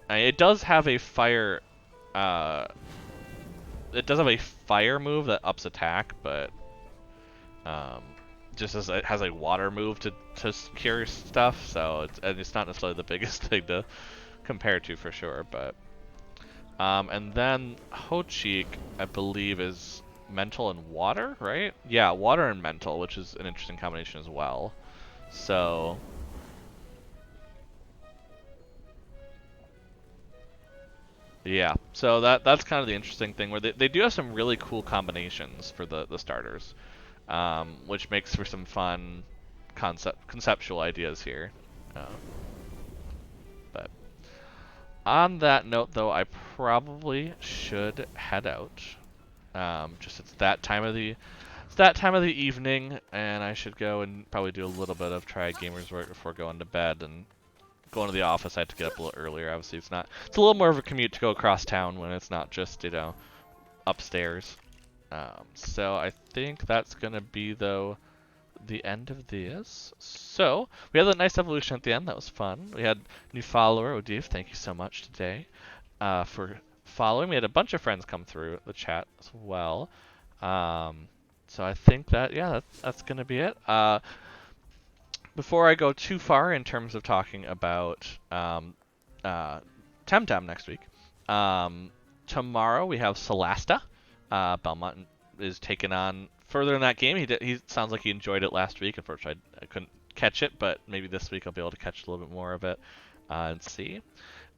It does have a fire. Uh, it does have a fire move that ups attack, but um, just as it has a water move to cure stuff, so it's not necessarily the biggest thing to compare to for sure. But and then Ho-Cheek, I believe, is mental and water, right? Yeah, water and mental, which is an interesting combination as well. So yeah, so that's kind of the interesting thing where they do have some really cool combinations for the starters, which makes for some fun conceptual ideas here. Um, but on that note, though, I probably should head out. Just it's that time of the evening, and I should go and probably do a little bit of Triad Gamers work before going to bed. And going to the office, I have to get up a little earlier. Obviously, it's a little more of a commute to go across town when it's not just upstairs. So I think that's gonna be though the end of this. So we had a nice evolution at the end. That was fun. We had new follower Odif. Thank you so much today for following. We had a bunch of friends come through the chat as well. So I think that that's gonna be it. Before I go too far in terms of talking about TemTem next week, tomorrow we have Solasta. Belmont is taking on further in that game. He sounds like he enjoyed it last week. Unfortunately, I couldn't catch it, but maybe this week I'll be able to catch a little bit more of it and see.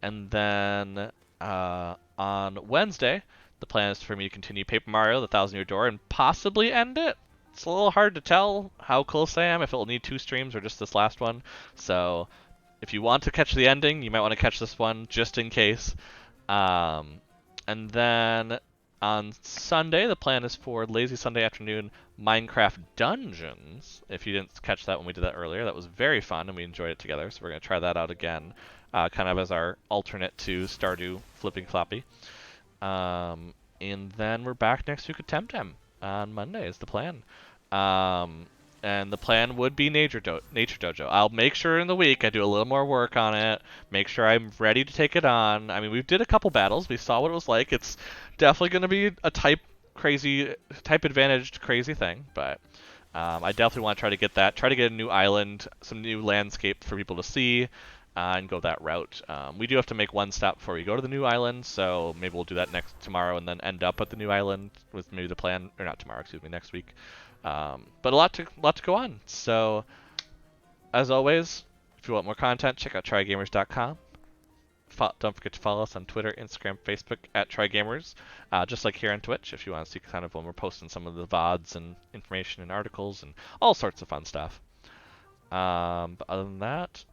And then on Wednesday, the plan is for me to continue Paper Mario: The Thousand Year Door and possibly end it. It's a little hard to tell how close I am, if it'll need 2 streams or just this last one. So if you want to catch the ending, you might want to catch this one just in case. And then on Sunday, the plan is for lazy Sunday afternoon Minecraft Dungeons. If you didn't catch that when we did that earlier, that was very fun and we enjoyed it together. So we're going to try that out again, kind of as our alternate to Stardew Flipping Floppy. And then we're back next week with TemTem on Monday is the plan. And the plan would be Nature Dojo. I'll make sure in the week I do a little more work on it, make sure I'm ready to take it on. I mean, we did a couple battles. We saw what it was like. It's definitely going to be a type advantaged crazy thing, but I definitely want to try to get that. Try to get a new island, some new landscape for people to see, and go that route. We do have to make one stop before we go to the new island, so maybe we'll do that tomorrow and then end up at the new island with maybe the plan, or not tomorrow, excuse me, next week. But a lot to go on. So, as always, if you want more content, check out trygamers.com. Don't forget to follow us on Twitter, Instagram, Facebook at trygamers. Just like here on Twitch, if you want to see kind of when we're posting some of the VODs and information and articles and all sorts of fun stuff. But other than that,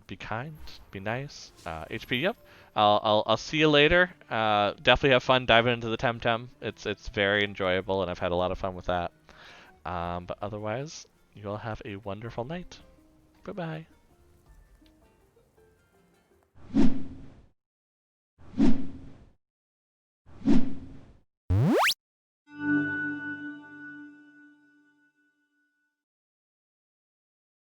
be kind, be nice. HP, yep. I'll see you later. Definitely have fun diving into the TemTem. It's very enjoyable, and I've had a lot of fun with that. But otherwise, you all have a wonderful night. Bye-bye.